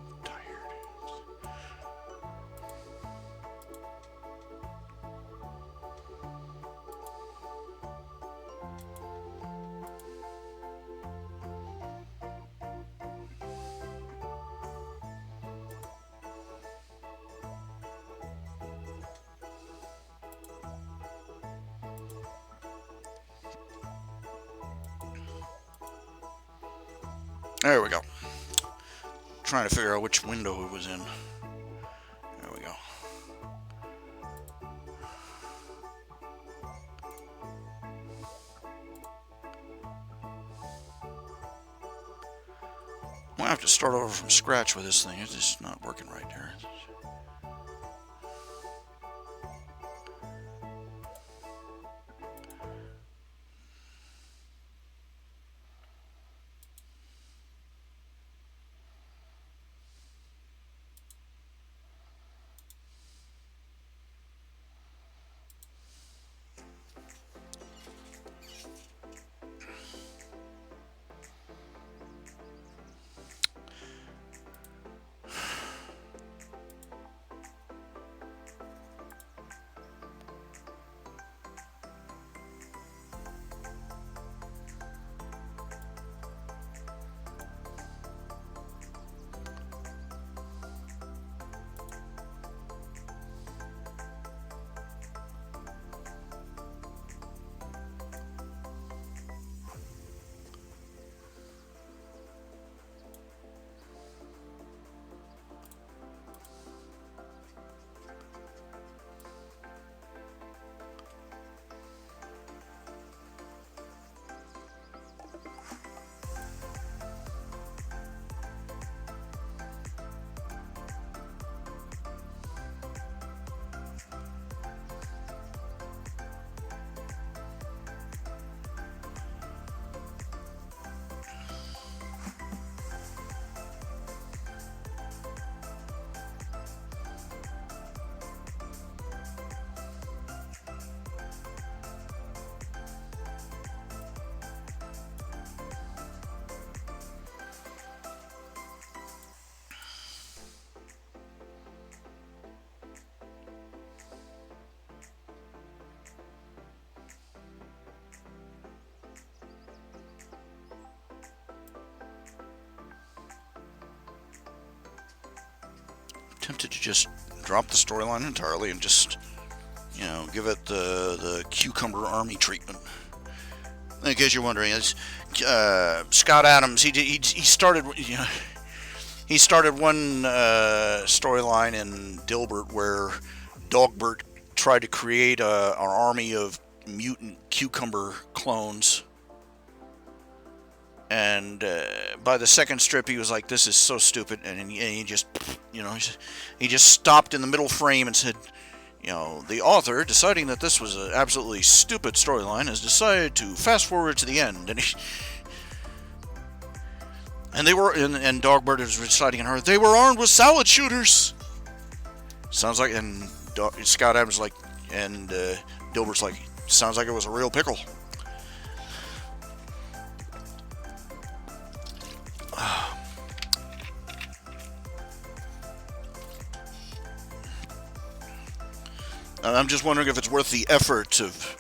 There we go. Trying to figure out which window it was in. There we go. I'm gonna have to start over from scratch with this thing. It's just not working right here. tempted to just drop the storyline entirely and just, give it the cucumber army treatment. In case you're wondering, it's Scott Adams. He started, he started one storyline in Dilbert where Dogbert tried to create an army of mutant cucumber clones. And by the second strip, he was like, "This is so stupid," and he just, he just stopped in the middle frame and said, the author, deciding that this was an absolutely stupid storyline, has decided to fast forward to the end. And they were, and Dogbert is reciting in her, they were armed with salad shooters. Sounds like, and Scott Adams like, and Dilbert's like, sounds like it was a real pickle. I'm just wondering if it's worth the effort of...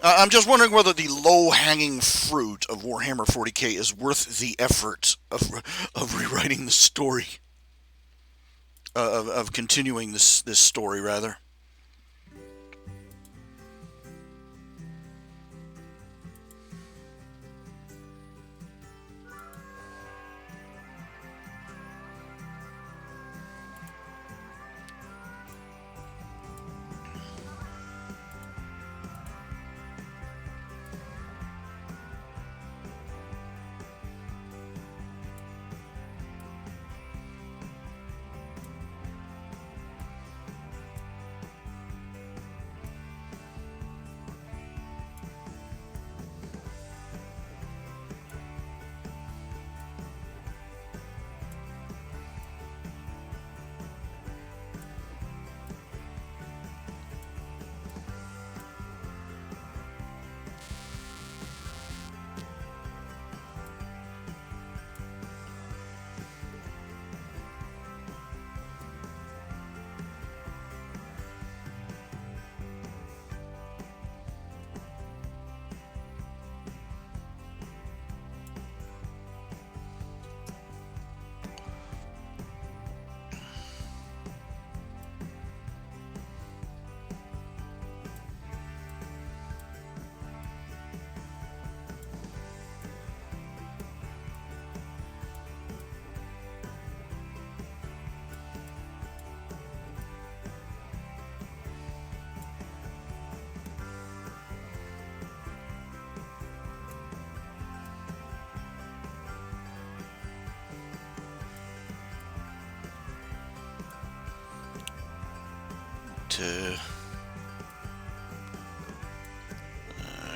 I'm just wondering whether the low-hanging fruit of Warhammer 40k is worth the effort of rewriting the story. Of continuing this story, rather.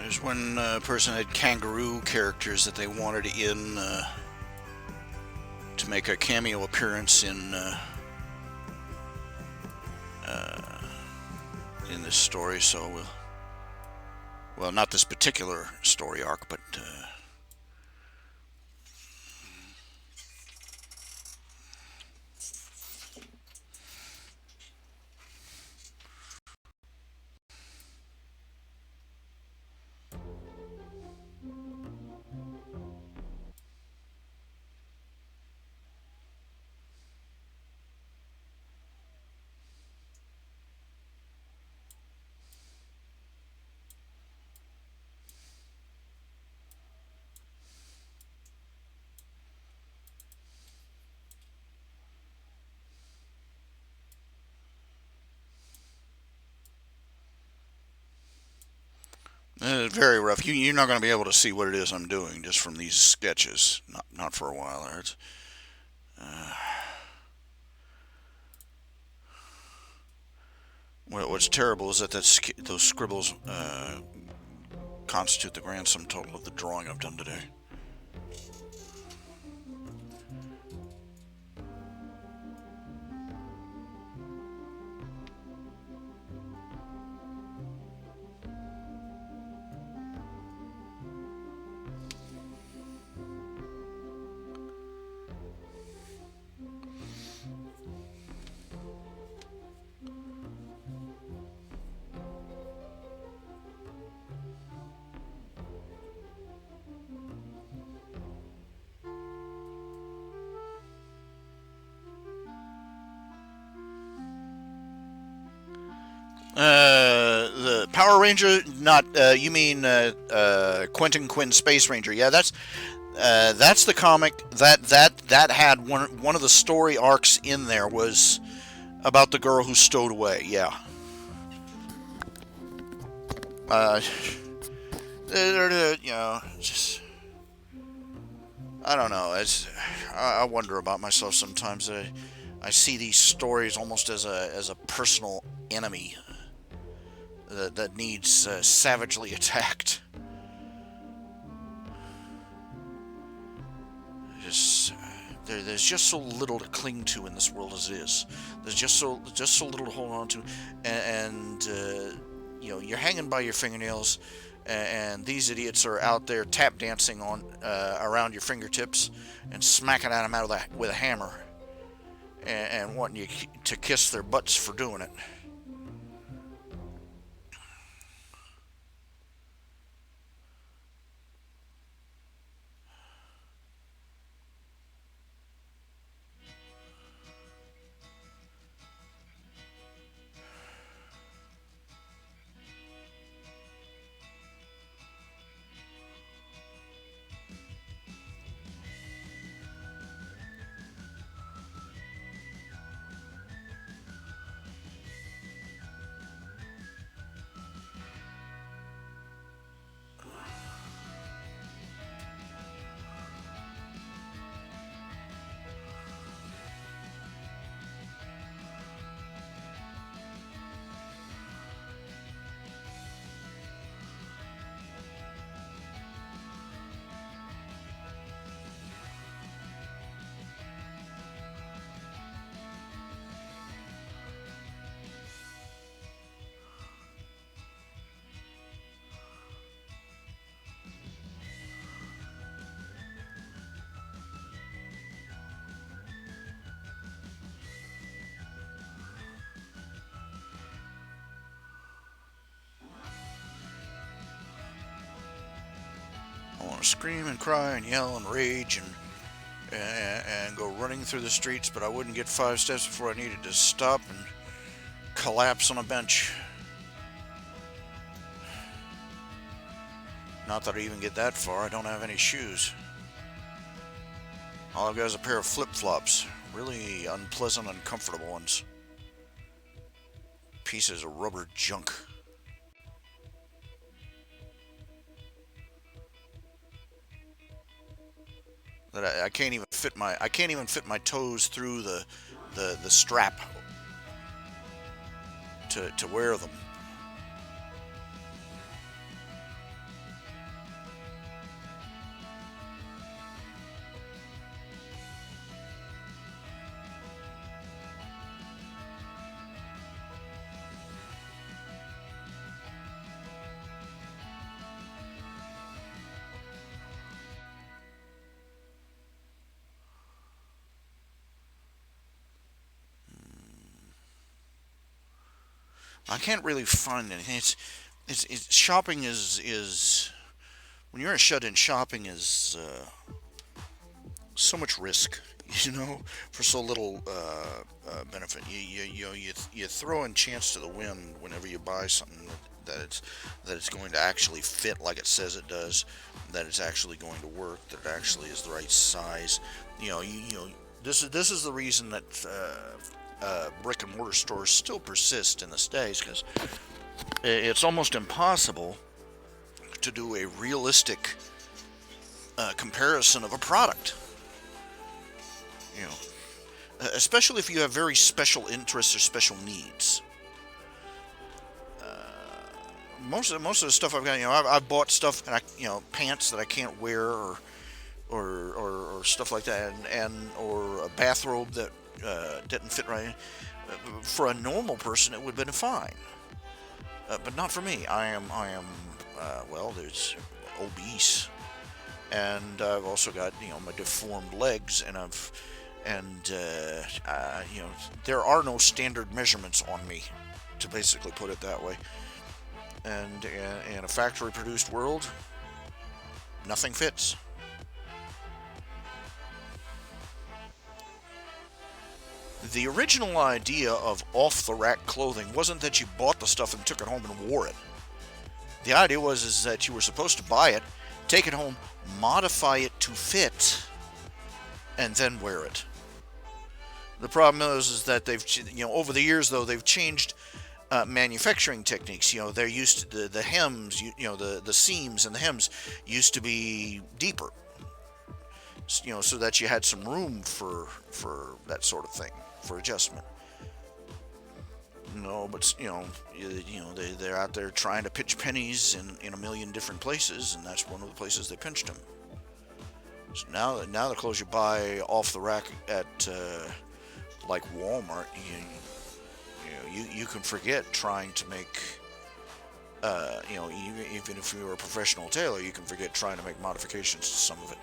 There's one person had kangaroo characters that they wanted in to make a cameo appearance in this story. So, well, not this particular story arc, but. Very rough. You're not going to be able to see what it is I'm doing just from these sketches. Not for a while. It's, what's terrible is that those scribbles constitute the grand sum total of the drawing I've done today. The Power Ranger, not you mean Quentin Quinn Space Ranger? Yeah, that's the comic that had one of the story arcs in there was about the girl who stowed away. Yeah, uh, just I don't know. I wonder about myself sometimes. I see these stories almost as a personal enemy that needs savagely attacked. Just there's just so little to cling to in this world as it is. There's just so little to hold on to, and you're hanging by your fingernails, and these idiots are out there tap dancing on around your fingertips and smacking at them out of with a hammer, and wanting you to kiss their butts for doing it. I want to scream and cry and yell and rage and go running through the streets, but I wouldn't get 5 steps before I needed to stop and collapse on a bench. Not that I even get that far. I don't have any shoes. All I've got is a pair of flip-flops. Really unpleasant, uncomfortable ones. Pieces of rubber junk. That I can't even fit my toes through the strap to wear them. I can't really find anything. It's shopping is when you're a shut-in, shopping is so much risk, for so little benefit. You throw in chance to the wind whenever you buy something that it's going to actually fit like it says it does, that it's actually going to work, that it actually is the right size. This is the reason that brick and mortar stores still persist in the States, because it's almost impossible to do a realistic comparison of a product. You know, especially if you have very special interests or special needs. Most of the stuff I've got, I've bought stuff and pants that I can't wear, or stuff like that, or a bathrobe that didn't fit right. For a normal person, it would have been fine, but not for me. I am there's obese, and I've also got my deformed legs, and there are no standard measurements on me, to basically put it that way. And in a factory-produced world, nothing fits. The original idea of off the rack clothing wasn't that you bought the stuff and took it home and wore it. The idea was is that you were supposed to buy it, take it home, modify it to fit, and then wear it. The problem is that they've, over the years though, they've changed manufacturing techniques. They're used to the hems, the seams and the hems used to be deeper, so that you had some room for that sort of thing, for adjustment. No, but they're out there trying to pitch pennies in a million different places, and that's one of the places they pinched them. So now the clothes you buy off the rack at like Walmart, you can forget trying to make, even if you were a professional tailor, you can forget trying to make modifications to some of it.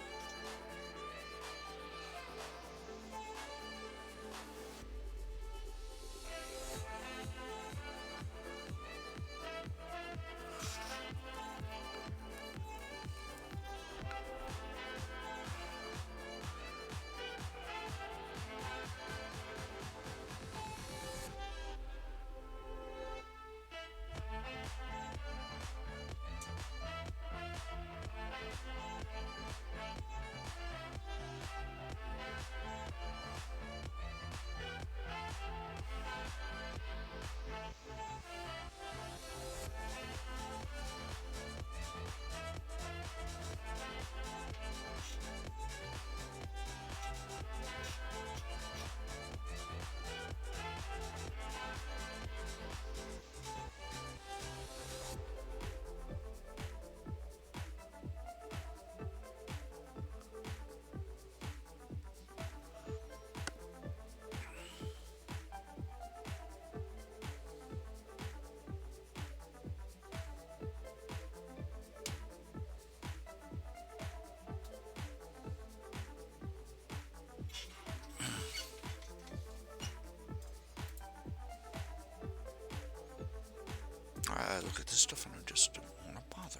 I look at this stuff and I just don't want to bother.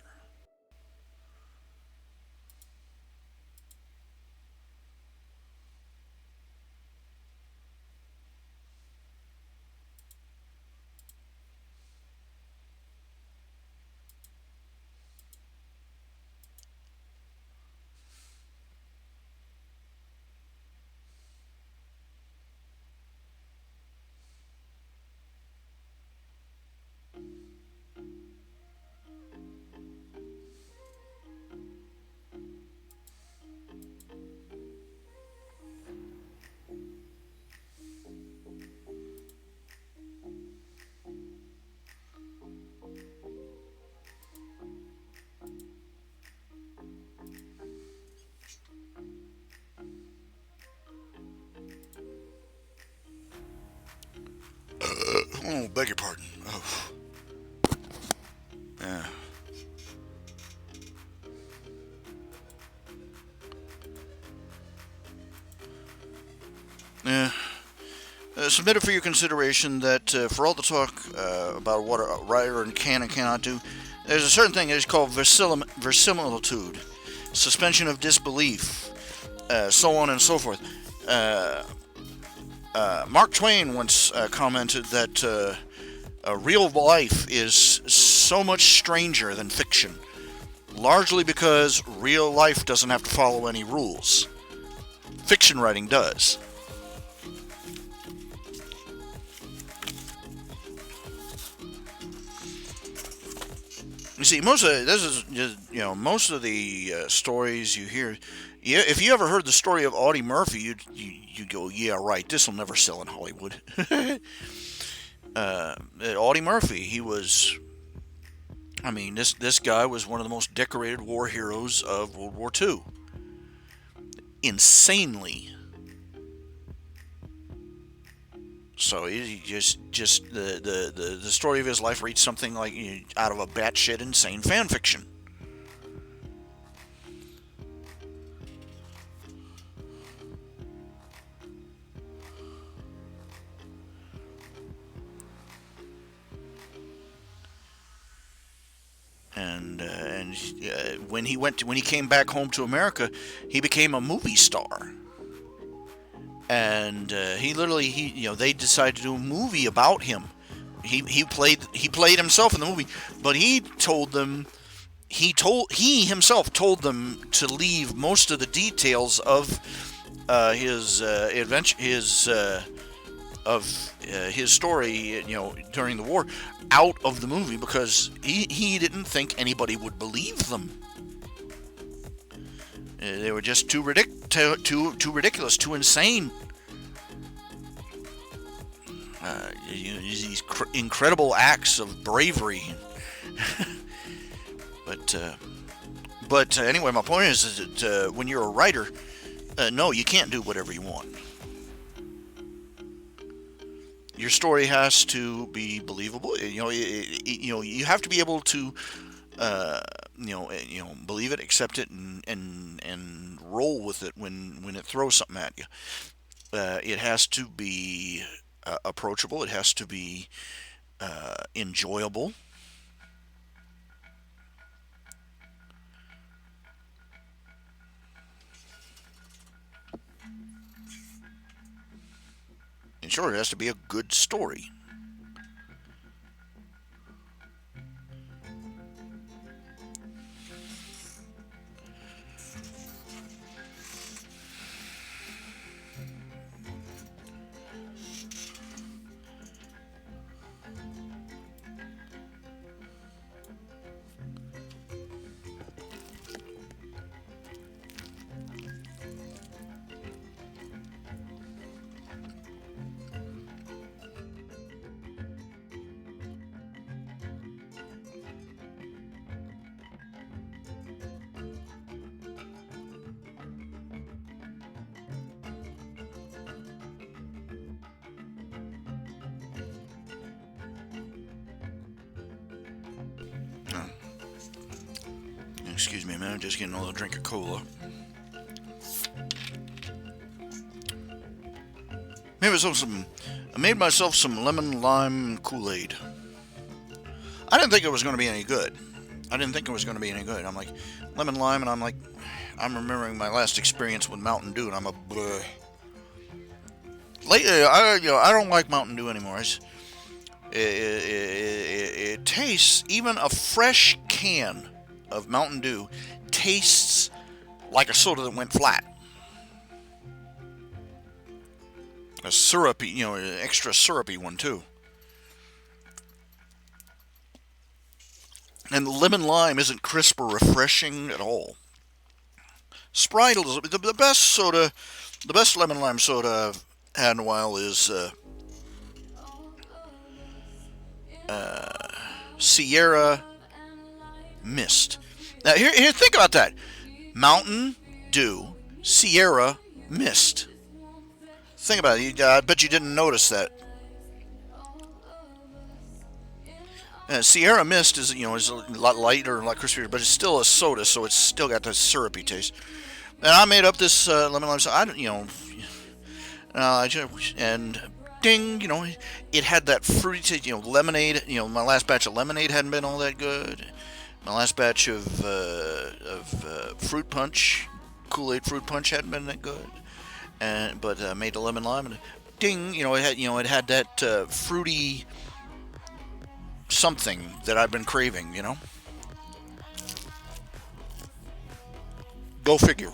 Oh, beg your pardon. Oh, yeah. Yeah. Submitted for your consideration that for all the talk about what a writer can and cannot do, there's a certain thing that is called verisimilitude, suspension of disbelief, so on and so forth. Mark Twain once commented that real life is so much stranger than fiction, largely because real life doesn't have to follow any rules. Fiction writing does. You see, most of this is just, most of the stories you hear. Yeah, if you ever heard the story of Audie Murphy, you go, yeah, right. This will never sell in Hollywood. Audie Murphy, he was. I mean, this guy was one of the most decorated war heroes of World War II. Insanely. So he just the story of his life reads something like out of a batshit insane fan fiction. And when he came back home to America, he became a movie star and they decided to do a movie about him. He played himself in the movie, but he himself told them to leave most of the details of his adventure, his story, during the war, out of the movie because he didn't think anybody would believe them. They were just too ridiculous, too insane. These incredible acts of bravery. But anyway, my point is that when you're a writer, no, you can't do whatever you want. Your story has to be believable. You have to be able to, believe it, accept it, and roll with it when it throws something at you. It has to be approachable. It has to be enjoyable. And sure, it has to be a good story. Uh, Excuse me, man. I'm just getting a little drink of cola. I made myself some lemon lime Kool-Aid. I didn't think it was going to be any good. I'm like, lemon lime, and I'm remembering my last experience with Mountain Dew, and I'm a bleh. Lately, I don't like Mountain Dew anymore. It tastes, even a fresh can of Mountain Dew tastes like a soda that went flat. A syrupy, extra syrupy one too. And the lemon lime isn't crisp or refreshing at all. Sprite is the best soda. The best lemon lime soda I've had in a while is Sierra Mist. Now here, think about that. Mountain Dew, Sierra Mist. Think about it. I bet you didn't notice that. Sierra Mist is a lot lighter and a lot crispier, but it's still a soda, so it's still got that syrupy taste. And I made up this lemon lime soda. And ding, it had that fruity taste. Lemonade. My last batch of lemonade hadn't been all that good. My last batch of fruit punch, Kool-Aid fruit punch, hadn't been that good. But made the lemon lime, and ding, it had that fruity something that I've been craving. Go figure.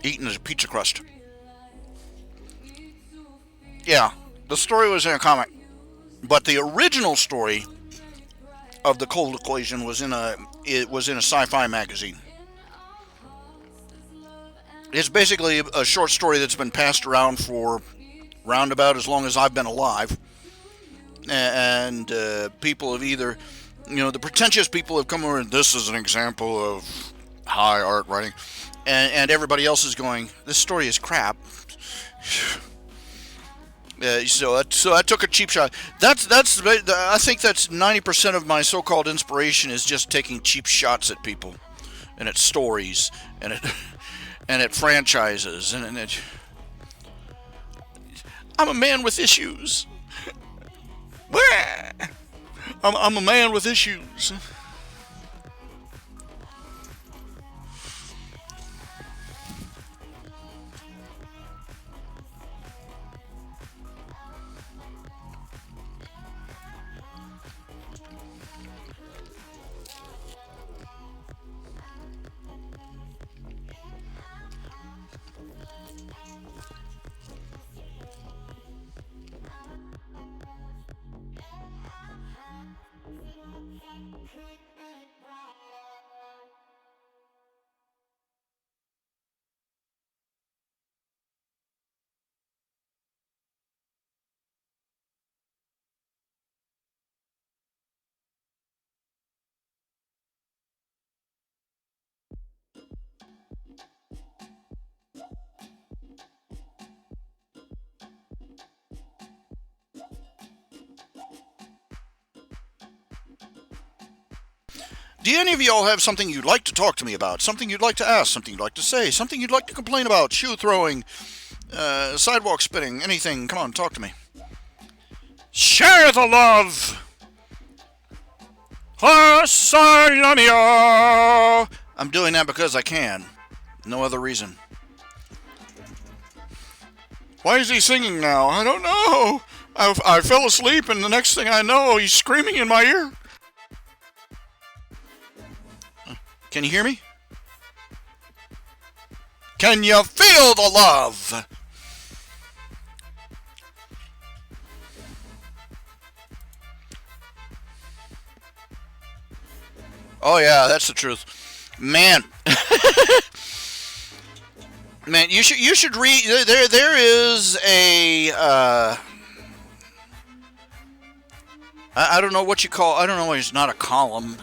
Eaten as a pizza crust. Yeah, the story was in a comic, but the original story of the cold equation was in a sci-fi magazine. It's basically a short story that's been passed around for roundabout as long as I've been alive, and people have either, the pretentious people have come over and this is an example of high art writing, and everybody else is going, this story is crap. So I took a cheap shot. That's I think that's 90% of my so-called inspiration is just taking cheap shots at people and at stories and at and at franchises and it. I'm a man with issues. I'm a man with issues. Do any of y'all have something you'd like to talk to me about? Something you'd like to ask? Something you'd like to say? Something you'd like to complain about? Shoe throwing? Sidewalk spitting? Anything? Come on, talk to me. Share the love! I'm doing that because I can. No other reason. Why is he singing now? I don't know. I fell asleep, and the next thing I know, he's screaming in my ear. Can you hear me? Can you feel the love? Oh yeah, that's the truth. Man. Man, you should read there is a I don't know what you call, I don't know, it's not a column.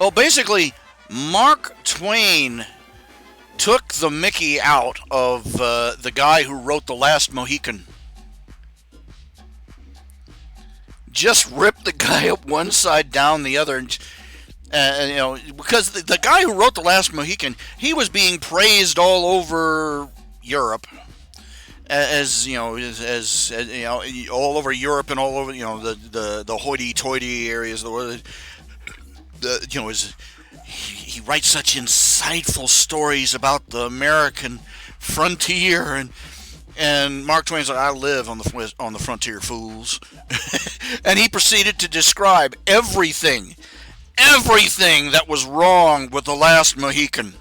Well, basically Mark Twain took the Mickey out of the guy who wrote The Last Mohican. Just ripped the guy up one side, down the other, and because the guy who wrote The Last Mohican, he was being praised all over Europe, all over Europe and all over the hoity-toity areas of the world. He writes such insightful stories about the American frontier, and Mark Twain's like, I live on the frontier, fools. And he proceeded to describe everything that was wrong with The Last Mohican.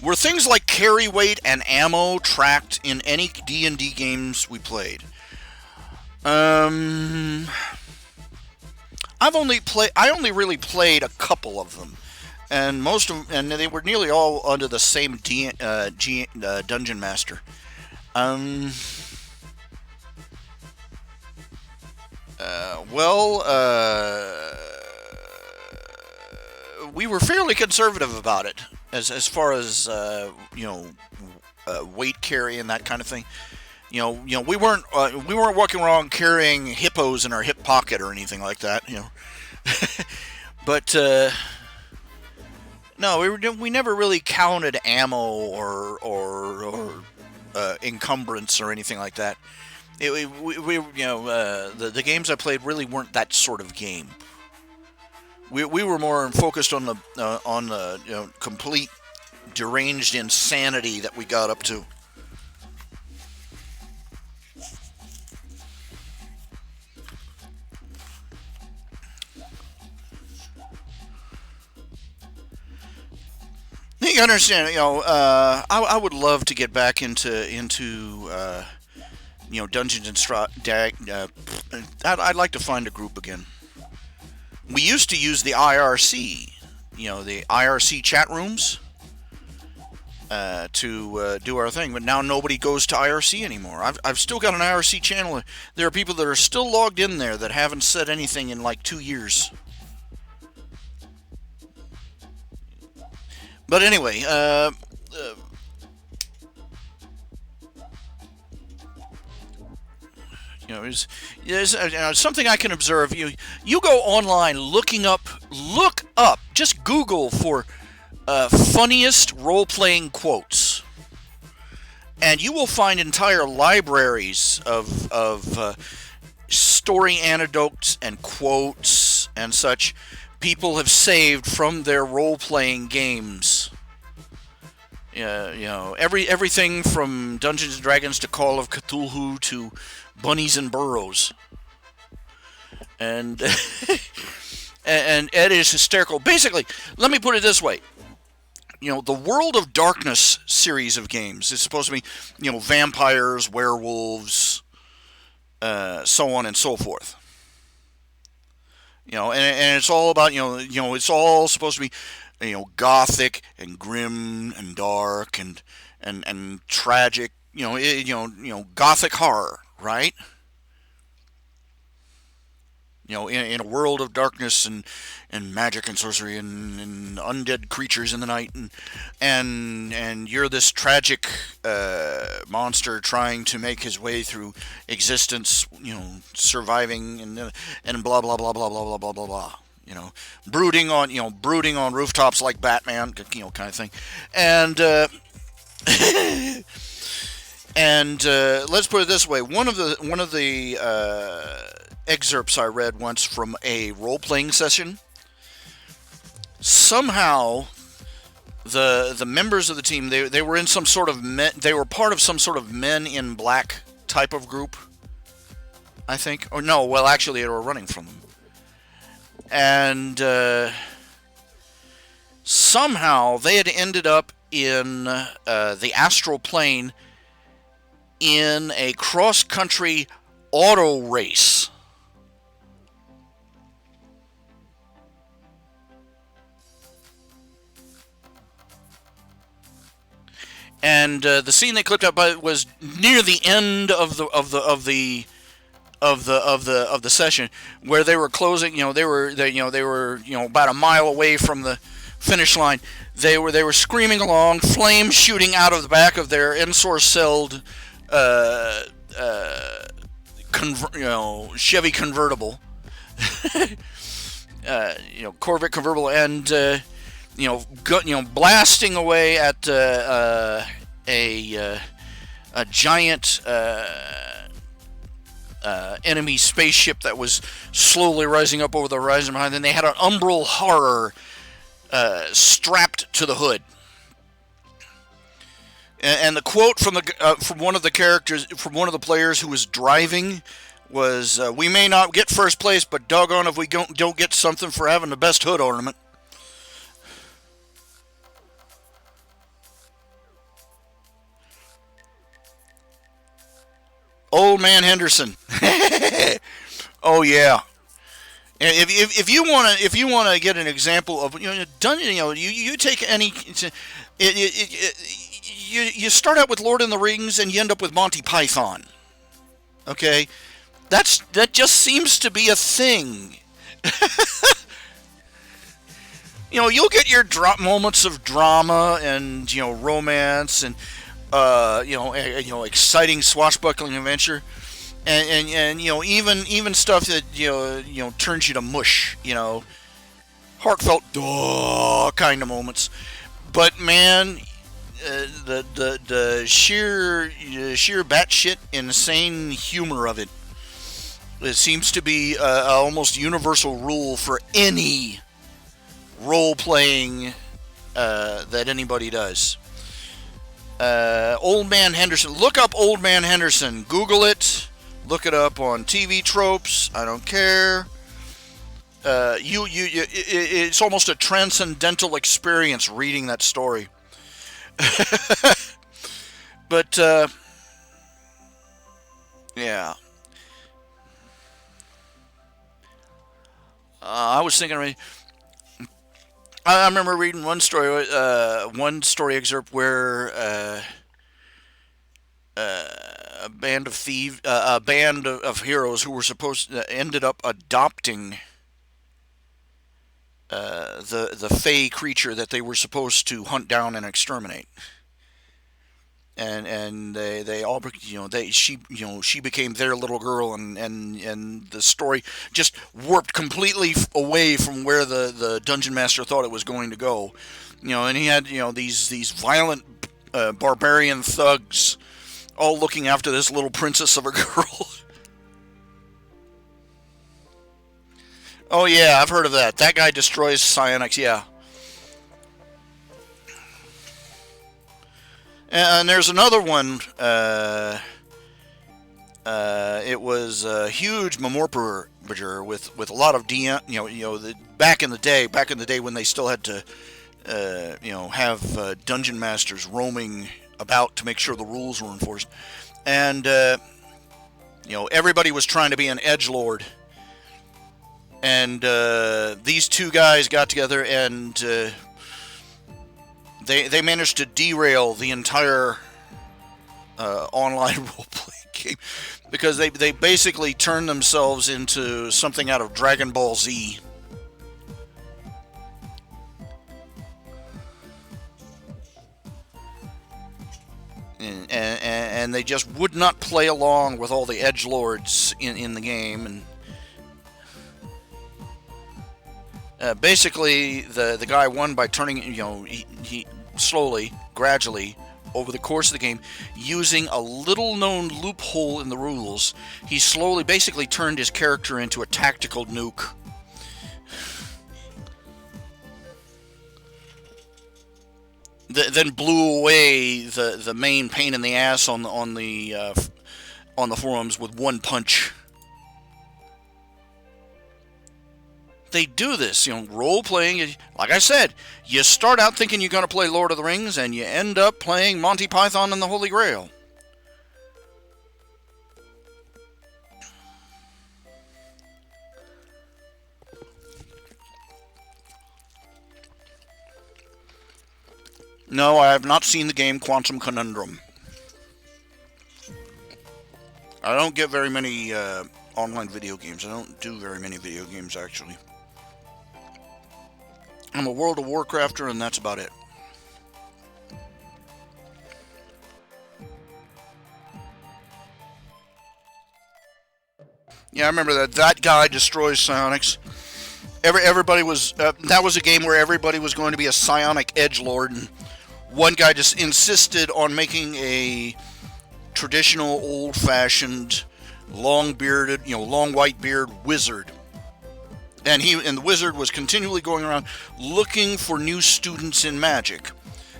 Were things like carry weight and ammo tracked in any D&D games we played? I only really played a couple of them, and and they were nearly all under the same dungeon master. Um, well, we were fairly conservative about it, as far as weight carry and that kind of thing. We weren't walking around carrying hippos in our hip pocket or anything like that. But no, we never really counted ammo or encumbrance or anything like that. The games I played really weren't that sort of game. We were more focused on the complete deranged insanity that we got up to. You understand? I would love to get back into Dungeons and I'd like to find a group again. We used to use the IRC, the IRC chat rooms, to do our thing, but now nobody goes to IRC anymore. I've still got an IRC channel. There are people that are still logged in there that haven't said anything in like 2 years. But anyway, is something I can observe. You go online look up, just Google for funniest role playing quotes, and you will find entire libraries of story anecdotes and quotes and such people have saved from their role playing games. Everything from Dungeons and Dragons to Call of Cthulhu to Bunnies and Burrows, and and Ed is hysterical. Basically, let me put it this way: the World of Darkness series of games is supposed to be, vampires, werewolves, so on and so forth. And it's all about it's all supposed to be gothic and grim and dark and tragic, gothic horror, right? In a world of darkness and magic and sorcery and undead creatures in the night, and you're this tragic monster trying to make his way through existence, surviving and blah blah blah blah blah blah blah blah blah. Brooding on rooftops like Batman, kind of thing, and and let's put it this way: one of the excerpts I read once from a role playing session. Somehow, the members of the team, they were in some sort of they were part of some sort of Men in Black type of group, I think. Or no, well, actually, they were running from them. And somehow they had ended up in the astral plane in a cross country auto race. And the scene they clipped up was near the end of the session, where they were closing. They were about a mile away from the finish line. They were screaming along, flames shooting out of the back of their ensorcelled Chevy convertible, Corvette convertible, and blasting away at a giant enemy spaceship that was slowly rising up over the horizon behind them. They had an umbral horror strapped to the hood. And the quote from one of the characters, from one of the players who was driving, was, "We may not get first place, but doggone if we don't get something for having the best hood ornament." Old Man Henderson. Oh yeah. If you want to get an example of you take any you start out with Lord of the Rings and you end up with Monty Python. Okay, that just seems to be a thing. You'll get your moments of drama and romance and exciting swashbuckling adventure, and even stuff that turns you to mush, heartfelt duh kind of moments. But man, the sheer batshit insane humor of it seems to be almost universal rule for any role playing that anybody does. Old Man Henderson. Look up Old Man Henderson. Google it. Look it up on TV tropes. I don't care. It's almost a transcendental experience reading that story. But yeah, I was thinking. I remember reading one story excerpt where a band of thieves, a band of heroes who were supposed to ended up adopting the fey creature that they were supposed to hunt down and exterminate. And they all, she became their little girl, and the story just warped completely away from where the dungeon master thought it was going to go. And he had these violent barbarian thugs all looking after this little princess of a girl. Oh yeah, I've heard of that. That guy destroys psionics. Yeah. And there's another one. It was a huge Memorpager with a lot of DM. Back in the day when they still had to, have dungeon masters roaming about to make sure the rules were enforced, and everybody was trying to be an edgelord, and these two guys got together and. They managed to derail the entire online roleplay game because they basically turned themselves into something out of Dragon Ball Z. And they just would not play along with all the edgelords in the game, and basically, the guy won by turning, he slowly, gradually, over the course of the game, using a little-known loophole in the rules, he slowly, basically turned his character into a tactical nuke. Then blew away the main pain in the ass on the forums with one punch. They do this, role-playing. Like I said, you start out thinking you're going to play Lord of the Rings, and you end up playing Monty Python and the Holy Grail. No, I have not seen the game Quantum Conundrum. I don't get very many online video games. I don't do very many video games, actually. I'm a World of Warcrafter, and that's about it. Yeah, I remember that guy destroys psionics. Everybody was that was a game where everybody was going to be a psionic edgelord, and one guy just insisted on making a traditional, old-fashioned, long-bearded, long white beard wizard. And the wizard was continually going around looking for new students in magic.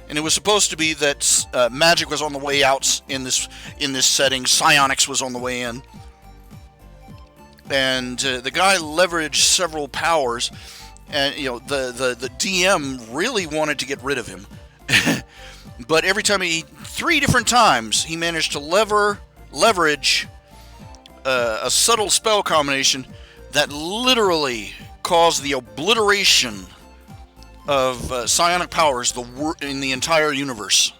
And it was supposed to be that magic was on the way out in this setting. Psionics was on the way in. And the guy leveraged several powers, and the DM really wanted to get rid of him. But every time 3 different times he managed to leverage a subtle spell combination that literally caused the obliteration of psionic powers in the entire universe.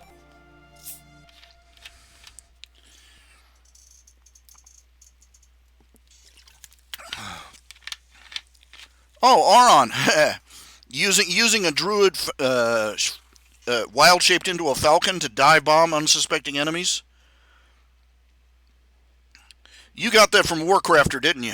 Oh, Auron, using a druid wild shaped into a falcon to dive bomb unsuspecting enemies. You got that from Warcrafter, didn't you?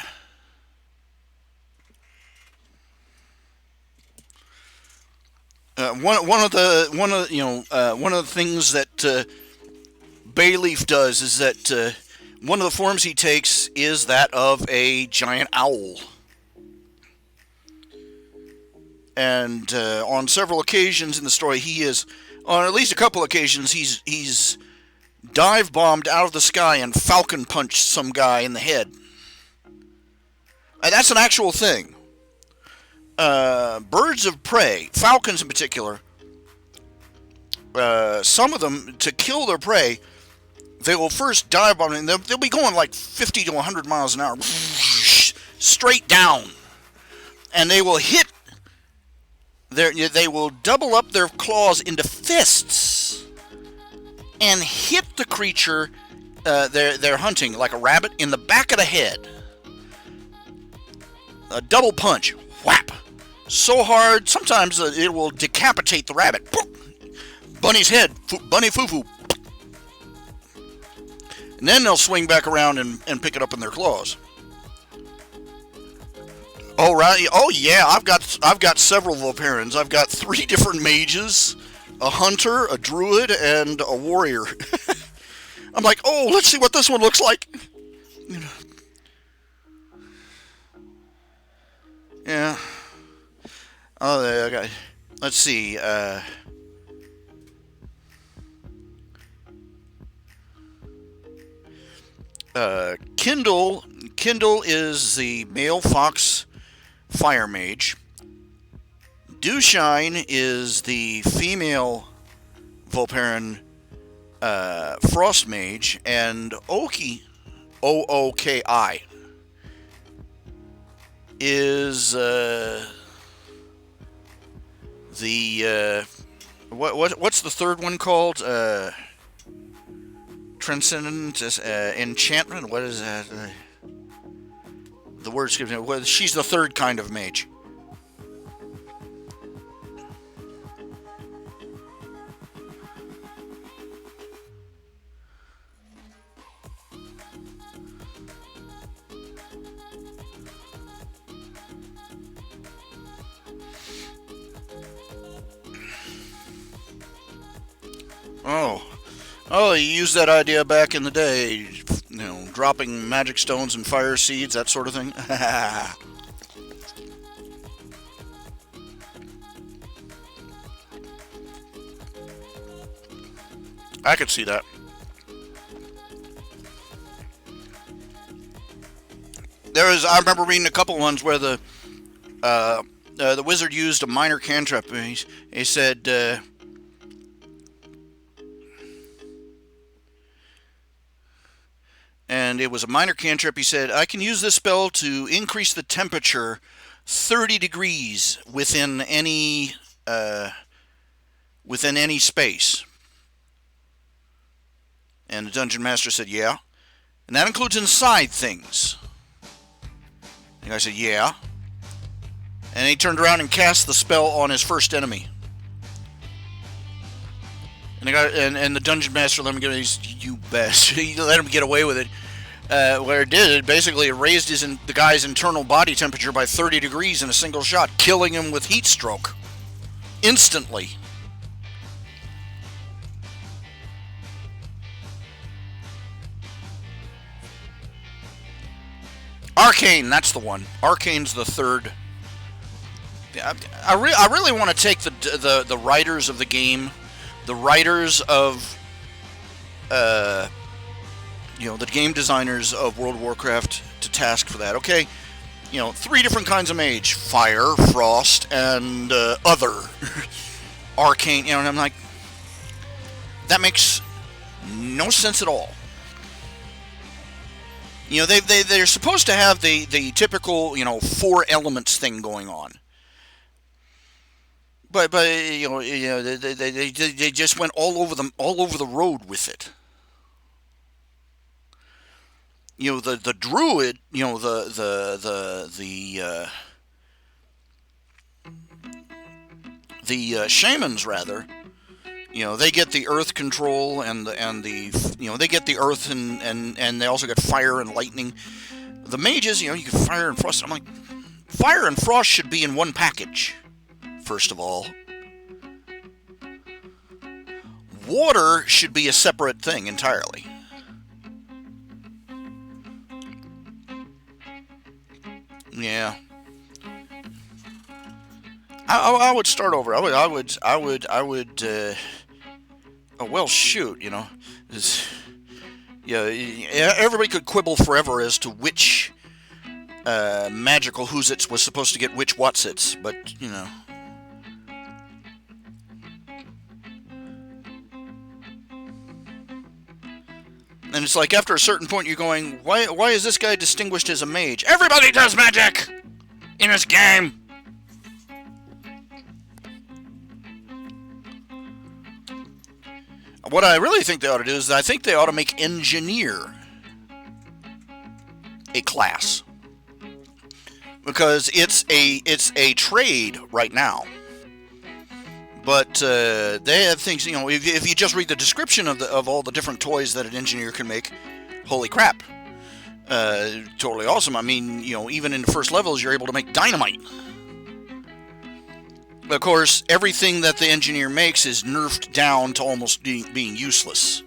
One of the things that Bayleaf does is that one of the forms he takes is that of a giant owl. And on several occasions in the story, on at least a couple occasions, he's dive bombed out of the sky and falcon punched some guy in the head. And that's an actual thing. Birds of prey, falcons in particular, some of them, to kill their prey, they will first dive bomb, and they'll be going like 50 to 100 miles an hour, straight down. And they will hit, they will double up their claws into fists and hit the creature they're hunting, like a rabbit, in the back of the head. A double punch, whap, so hard sometimes it will decapitate the rabbit. Bunny's head, bunny foo-foo. And then they'll swing back around and pick it up in their claws. Oh right, oh yeah, I've got several Volperons. I've got 3 different mages, a hunter, a druid, and a warrior. I'm like, oh, let's see what this one looks like. Yeah. Oh, okay. Let's see. Kindle is the male fox fire mage. Dewshine is the female Volperin frost mage, and Oki, Ooki, is the what's the third one called? Transcendent enchantment. What is that? The word skips me. Well, she's the third kind of mage. Oh, you used that idea back in the day, dropping magic stones and fire seeds, that sort of thing. I could see that. I remember reading a couple ones where the wizard used a minor cantrip. He said, and it was a minor cantrip. He said, I can use this spell to increase the temperature 30 degrees within any space. And the dungeon master said, yeah. And that includes inside things. And I said, yeah. And he turned around and cast the spell on his first enemy. And the dungeon master let him get away. You best. He let him get away with it. What it did, basically, it raised the guy's internal body temperature by 30 degrees in a single shot, killing him with heat stroke. Instantly. Arcane, that's the one. Arcane's the third. I really want to take the writers of the game, the writers of the game designers of World of Warcraft to task for that. Okay, 3 different kinds of mage: fire, frost, and other. Arcane. And I'm like, that makes no sense at all. They're supposed to have the typical 4 elements thing going on. But they just went all over the road with it. The druid, the shamans rather, they get the earth control and they get the earth and they also get fire and lightning. The mages, you get fire and frost. I'm like, fire and frost should be in one package. First of all, water should be a separate thing entirely. Yeah, I would start over. I would. Oh well, shoot. Everybody could quibble forever as to which magical who's-its was supposed to get which what's-its, but And it's like, after a certain point, you're going, why is this guy distinguished as a mage? Everybody does magic in this game! What I really think they ought to do is, I think they ought to make engineer a class. because it's a trade right now. But they have things, if you just read the description of all the different toys that an engineer can make, holy crap, totally awesome. I mean, even in the first levels, you're able to make dynamite. Of course, everything that the engineer makes is nerfed down to almost being useless.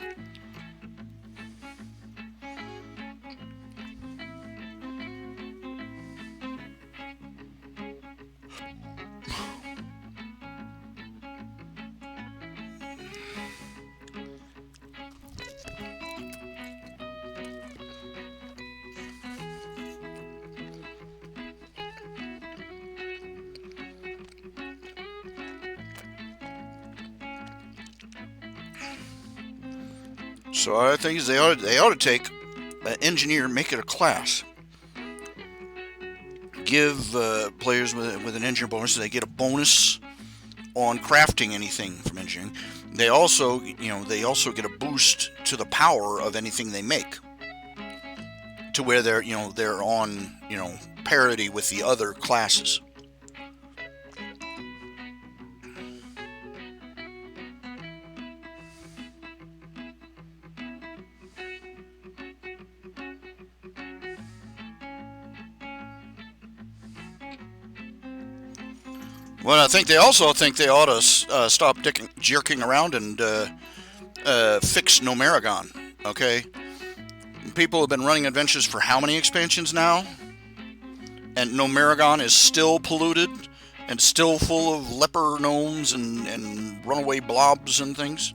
So I think they ought to take an engineer and make it a class. Give players with an engineer bonus, they get a bonus on crafting anything from engineering. They also get a boost to the power of anything they make, to where they're on parity with the other classes. Well, I think they ought to stop jerking around and fix Nomeragon. Okay, people have been running adventures for how many expansions now, and Nomeragon is still polluted and still full of leper gnomes and runaway blobs and things,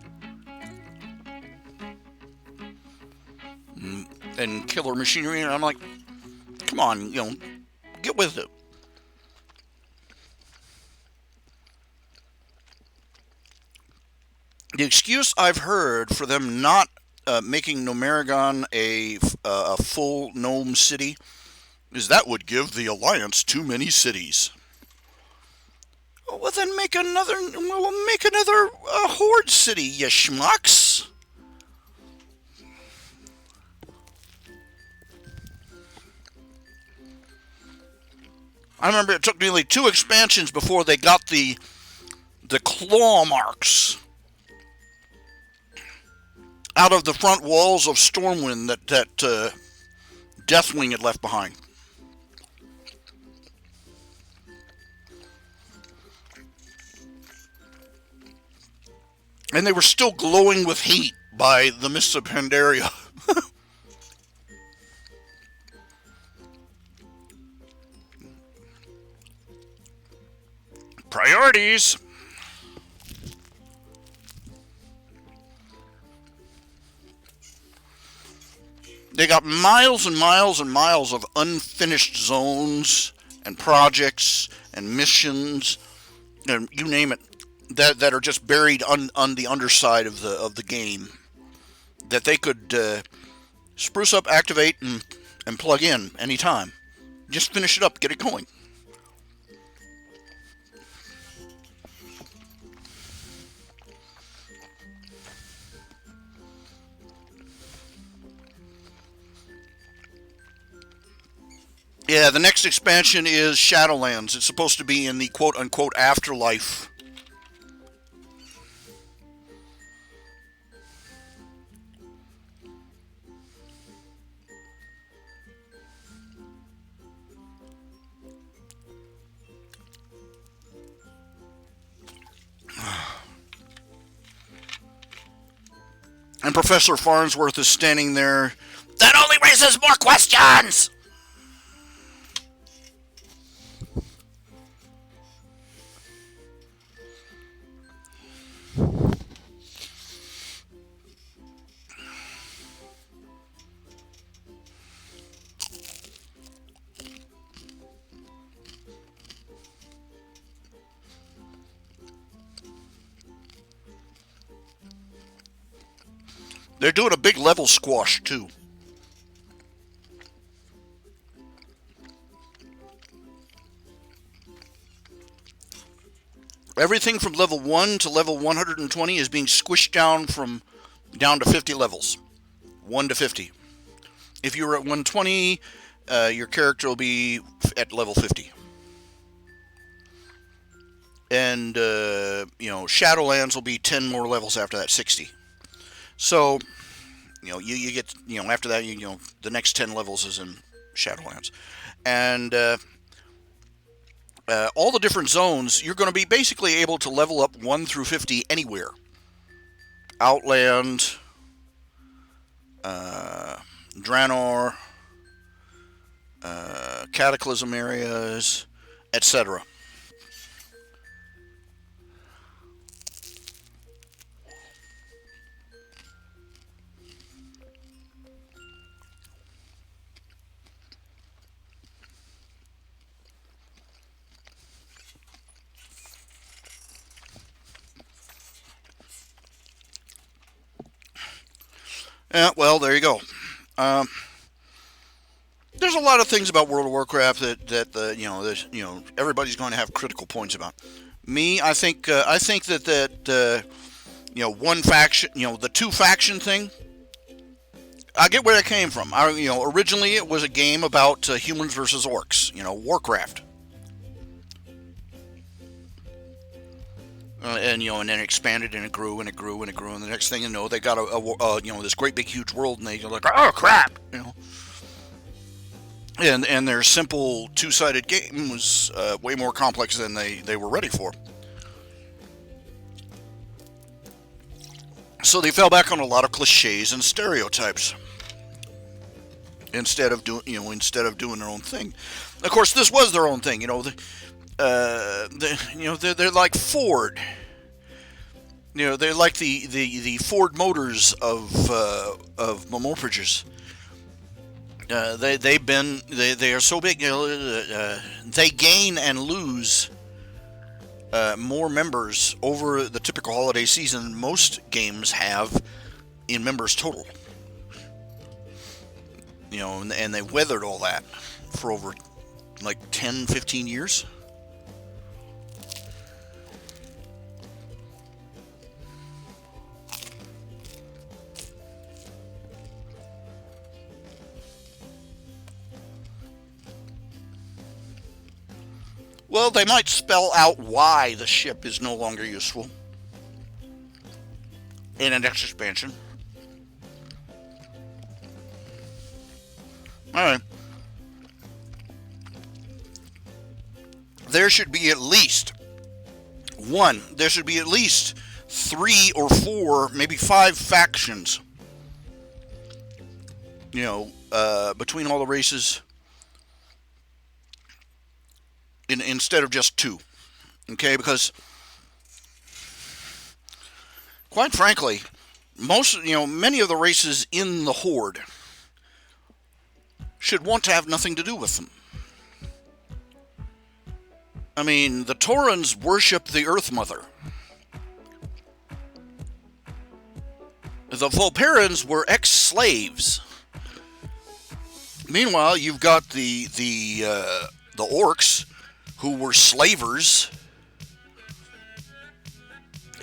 and killer machinery. And I'm like, come on, get with it. The excuse I've heard for them not making Nomeragon a full gnome city is that would give the Alliance too many cities. Well, then make another Horde city, you schmucks. I remember it took nearly 2 expansions before they got the claw marks out of the front walls of Stormwind that Deathwing had left behind. And they were still glowing with hate by the Mists of Pandaria. Priorities. They got miles and miles and miles of unfinished zones and projects and missions, and you name it, that are just buried on the underside of the game, that they could spruce up, activate, and plug in anytime. Just finish it up, get it going. Yeah, the next expansion is Shadowlands. It's supposed to be in the quote-unquote afterlife. And Professor Farnsworth is standing there. That only raises more questions! They're doing a big level squash, too. Everything from level 1 to level 120 is being squished down to 50 levels. 1 to 50. If you were at 120 your character will be at level 50. And, Shadowlands will be 10 more levels after that, 60. So, you get, after that, the next 10 levels is in Shadowlands. And all the different zones, you're going to be basically able to level up 1 through 50 anywhere. Outland, Draenor, Cataclysm areas, etc. Yeah, well, there you go. Um, there's a lot of things about World of Warcraft that everybody's going to have critical points about. Me, I think that one faction, the two faction thing. I get where that came from. Originally it was a game about humans versus orcs. Warcraft. And then it expanded and it grew and it grew and it grew, and the next thing you know, they got this great big huge world, and they're like, oh crap, and their simple two-sided game was way more complex than they were ready for. So they fell back on a lot of cliches and stereotypes instead of doing their own thing. Of course, this was their own thing. They're like Ford. They're like the Ford Motors of morphages. They are so big. They gain and lose more members over the typical holiday season than most games have in members total. And they weathered all that for over like 10, 15 years. Well, they might spell out why the ship is no longer useful in an next expansion. Alright. There should be at least three or four, maybe five factions, between all the races, instead of just two. Okay, because quite frankly, many of the races in the Horde should want to have nothing to do with them. I mean, the Taurans worship the Earth Mother. The Vulperans were ex-slaves. Meanwhile, you've got the orcs, who were slavers,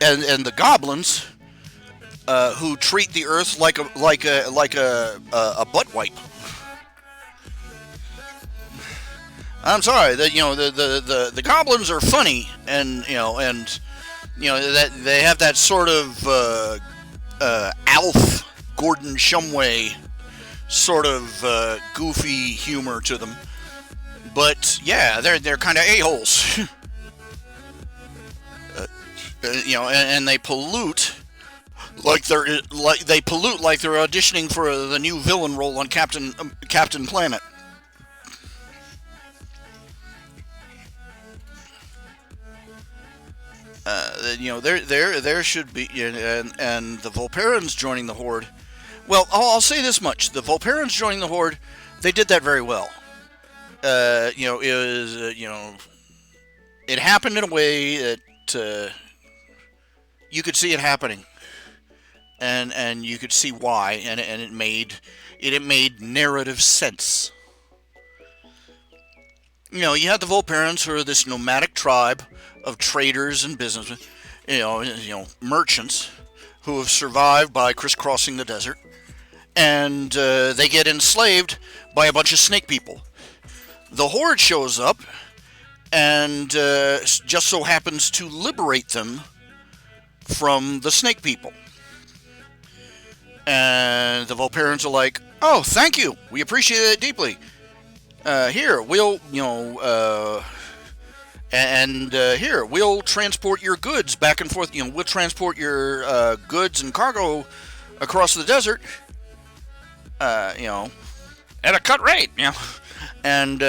and the goblins, who treat the earth like a butt wipe. I'm sorry, the goblins are funny, and that they have that sort of Alf Gordon Shumway sort of goofy humor to them. But yeah, they're kind of a-holes. And they pollute like they're auditioning for the new villain role on Captain Planet. There should be, and the Vulperans joining the Horde. Well, I'll say this much: the Vulperans joining the Horde, they did that very well. It happened in a way that you could see it happening, and you could see why, and it made narrative sense. You had the Vulperans, who are this nomadic tribe of traders and businessmen, merchants, who have survived by crisscrossing the desert, and they get enslaved by a bunch of snake people. The Horde shows up and just so happens to liberate them from the snake people. And the Volperans are like, "Oh, thank you. We appreciate it deeply. Here, we'll, here, we'll transport your goods back and forth. We'll transport your goods and cargo across the desert. At a cut rate. And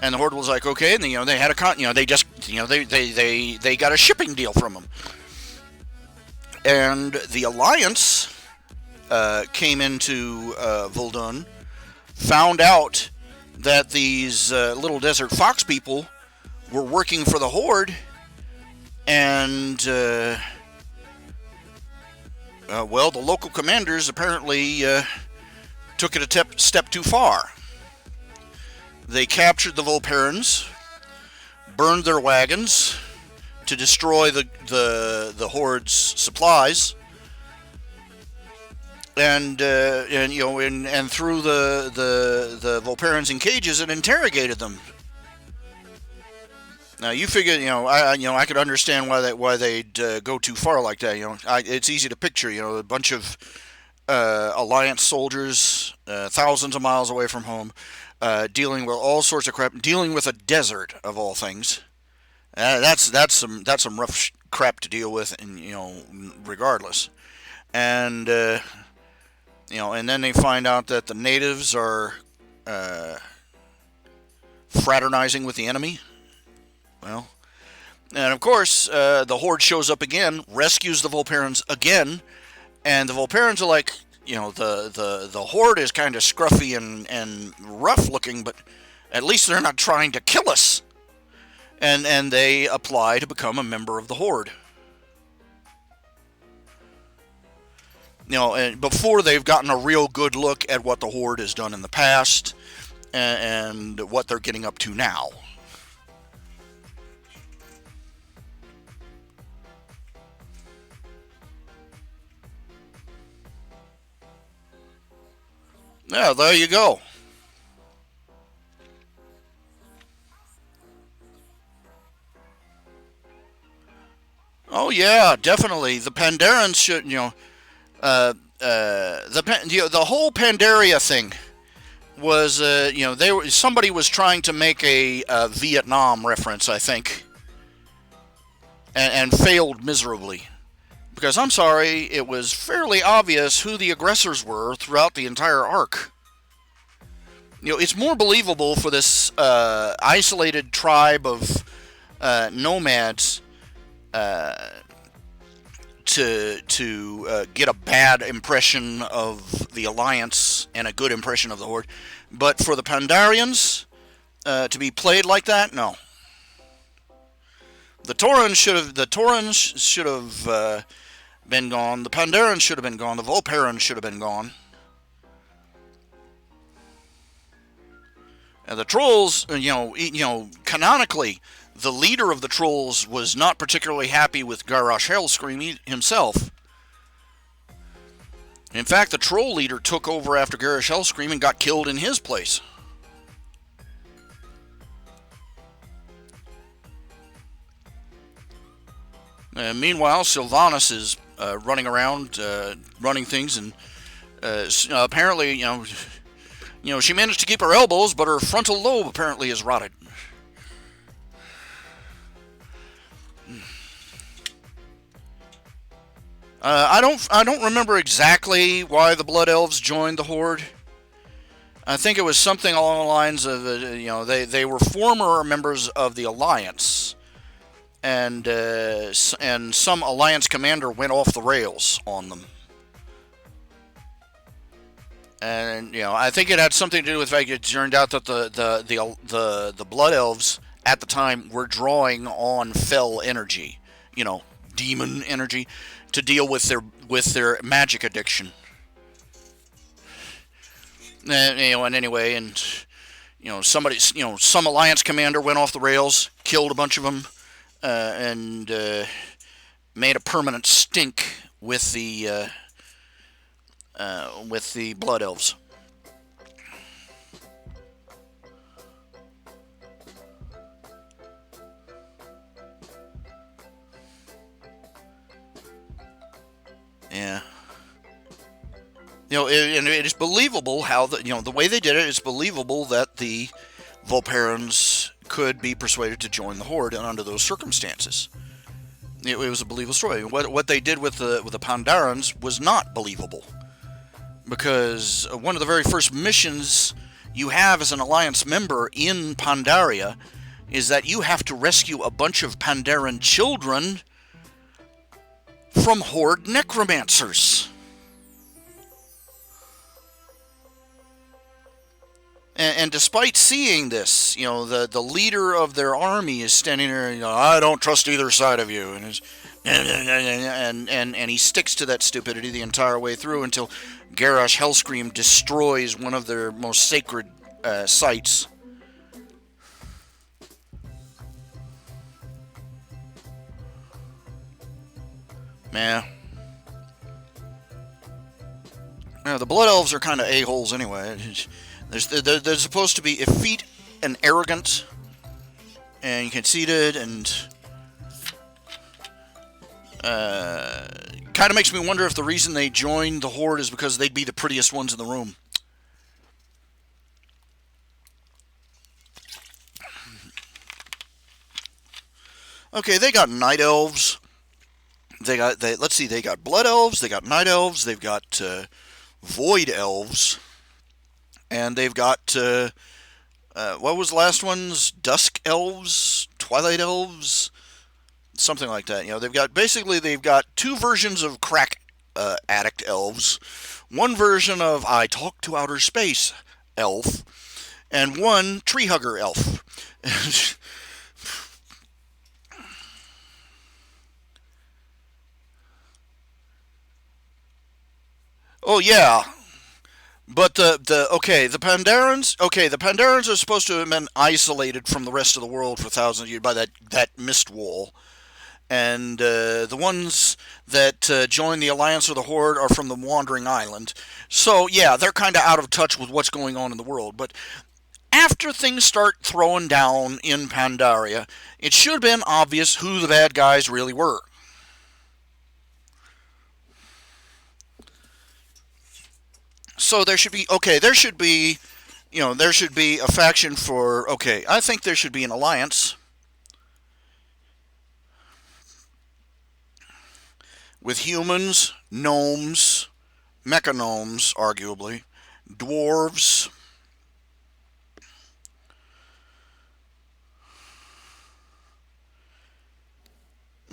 and the Horde was like, okay, and they had they just, they got a shipping deal from them. And the Alliance came into Vuldun, found out that these little desert fox people were working for the Horde, and the local commanders apparently took it a step too far. They captured the Volperans, burned their wagons to destroy the Horde's supplies, and threw the Volperans in cages and interrogated them. Now you figure, I could understand why they'd go too far like that. It's easy to picture, a bunch of Alliance soldiers, thousands of miles away from home, dealing with all sorts of crap, dealing with a desert of all things. That's some rough crap to deal with, and regardless. And and then they find out that the natives are fraternizing with the enemy. Well, and of course, the Horde shows up again, rescues the Volperans again, and the Volperans are like, the Horde is kind of scruffy and rough looking, but at least they're not trying to kill us. And they apply to become a member of the Horde. And before they've gotten a real good look at what the Horde has done in the past and what they're getting up to now. Yeah, there you go. Oh yeah, definitely. The Pandarans should, the whole Pandaria thing was, somebody was trying to make a Vietnam reference, I think, and failed miserably. Because I'm sorry, it was fairly obvious who the aggressors were throughout the entire arc. It's more believable for this isolated tribe of nomads to get a bad impression of the Alliance and a good impression of the Horde, but for the Pandarians to be played like that, no. The Taurans should have been gone. The Pandaren should have been gone. The Volperans should have been gone. And the Trolls, canonically, the leader of the Trolls was not particularly happy with Garrosh Hellscream himself. In fact, the Troll leader took over after Garrosh Hellscream and got killed in his place. Meanwhile, Sylvanas is running around, running things, and apparently, she managed to keep her elbows, but her frontal lobe apparently is rotted. I don't remember exactly why the Blood Elves joined the Horde. I think it was something along the lines of, they were former members of the Alliance, and some Alliance commander went off the rails on them. And I think it had something to do with the fact it turned out that the Blood Elves at the time were drawing on fell energy, demon energy, to deal with their magic addiction. And anyway, some Alliance commander went off the rails, killed a bunch of them, and made a permanent stink with the with the Blood Elves. Yeah. And it is believable how the way they did it is believable that the Volperans could be persuaded to join the Horde under those circumstances. It was a believable story. What they did with the Pandarans was not believable, because one of the very first missions you have as an Alliance member in Pandaria is that you have to rescue a bunch of Pandaran children from Horde necromancers. And despite seeing this, the leader of their army is standing there, I don't trust either side of you, and he sticks to that stupidity the entire way through until Garrosh Hellscream destroys one of their most sacred sites. Yeah. The Blood Elves are kind of a-holes anyway. They're supposed to be effete and arrogant and conceited, and kind of makes me wonder if the reason they joined the Horde is because they'd be the prettiest ones in the room. Okay, they got Night Elves. Let's see, they got Blood Elves, they got Night Elves, they've got Void Elves. And they've got, what was the last one's? Dusk Elves? Twilight Elves? Something like that. They've got two versions of Crack Addict Elves. One version of I Talk to Outer Space Elf. And one Tree Hugger Elf. Oh, yeah. But the Pandarans are supposed to have been isolated from the rest of the world for thousands of years by that mist wall, and the ones that join the Alliance or the Horde are from the Wandering Island. So yeah, they're kind of out of touch with what's going on in the world. But after things start throwing down in Pandaria, it should have been obvious who the bad guys really were. So there should be a faction for, I think there should be an alliance with humans, gnomes, mechagnomes, arguably, dwarves,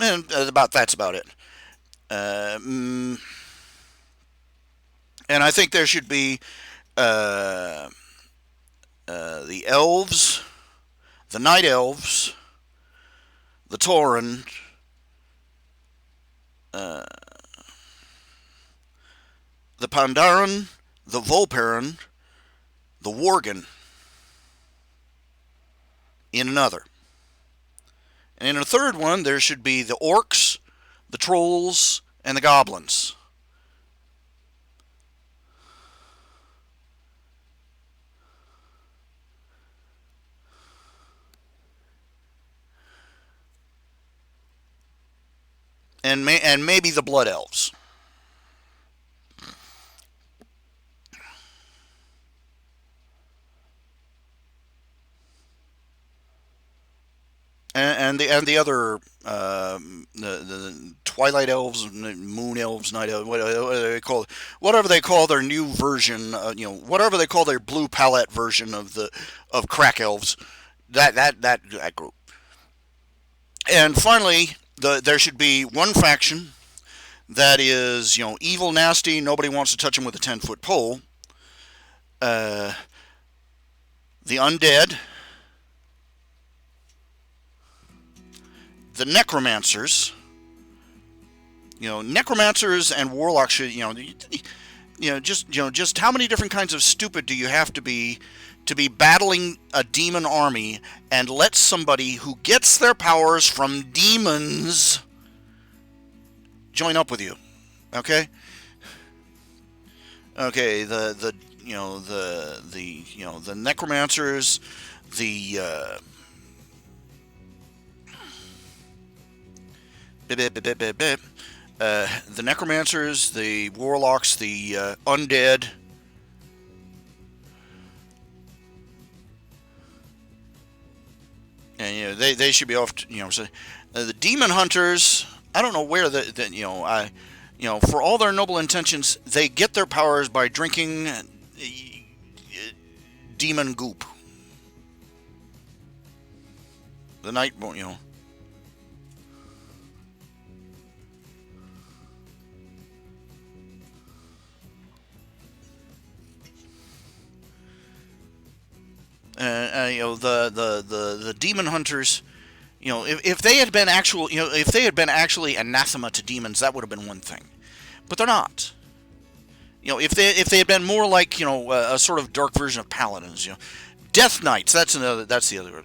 and that's about it. And I think there should be the elves, the night elves, the Tauren, the Pandaran, the Volparan, the Worgen in another. And in a third one, there should be the orcs, the trolls, and the goblins. And maybe the Blood Elves. And the other the Twilight Elves, Moon Elves, Night Elves, whatever they call their new version, whatever they call their blue palette version of Crack Elves, that group. And finally, there should be one faction that is, evil, nasty, nobody wants to touch them with a 10-foot pole. The undead, the necromancers. Necromancers and warlocks should, just how many different kinds of stupid do you have to be battling a demon army and let somebody who gets their powers from demons join up with you? Okay? Okay, the the necromancers, the bip, bip, bip, bip, bip, the necromancers, the warlocks, the undead, and they should be off. So, the demon hunters. I don't know where for all their noble intentions, they get their powers by drinking demon goop. The night, the demon hunters. If they had been if they had been actually anathema to demons, that would have been one thing. But they're not. If they had been more like a sort of dark version of paladins, Death Knights. That's the other.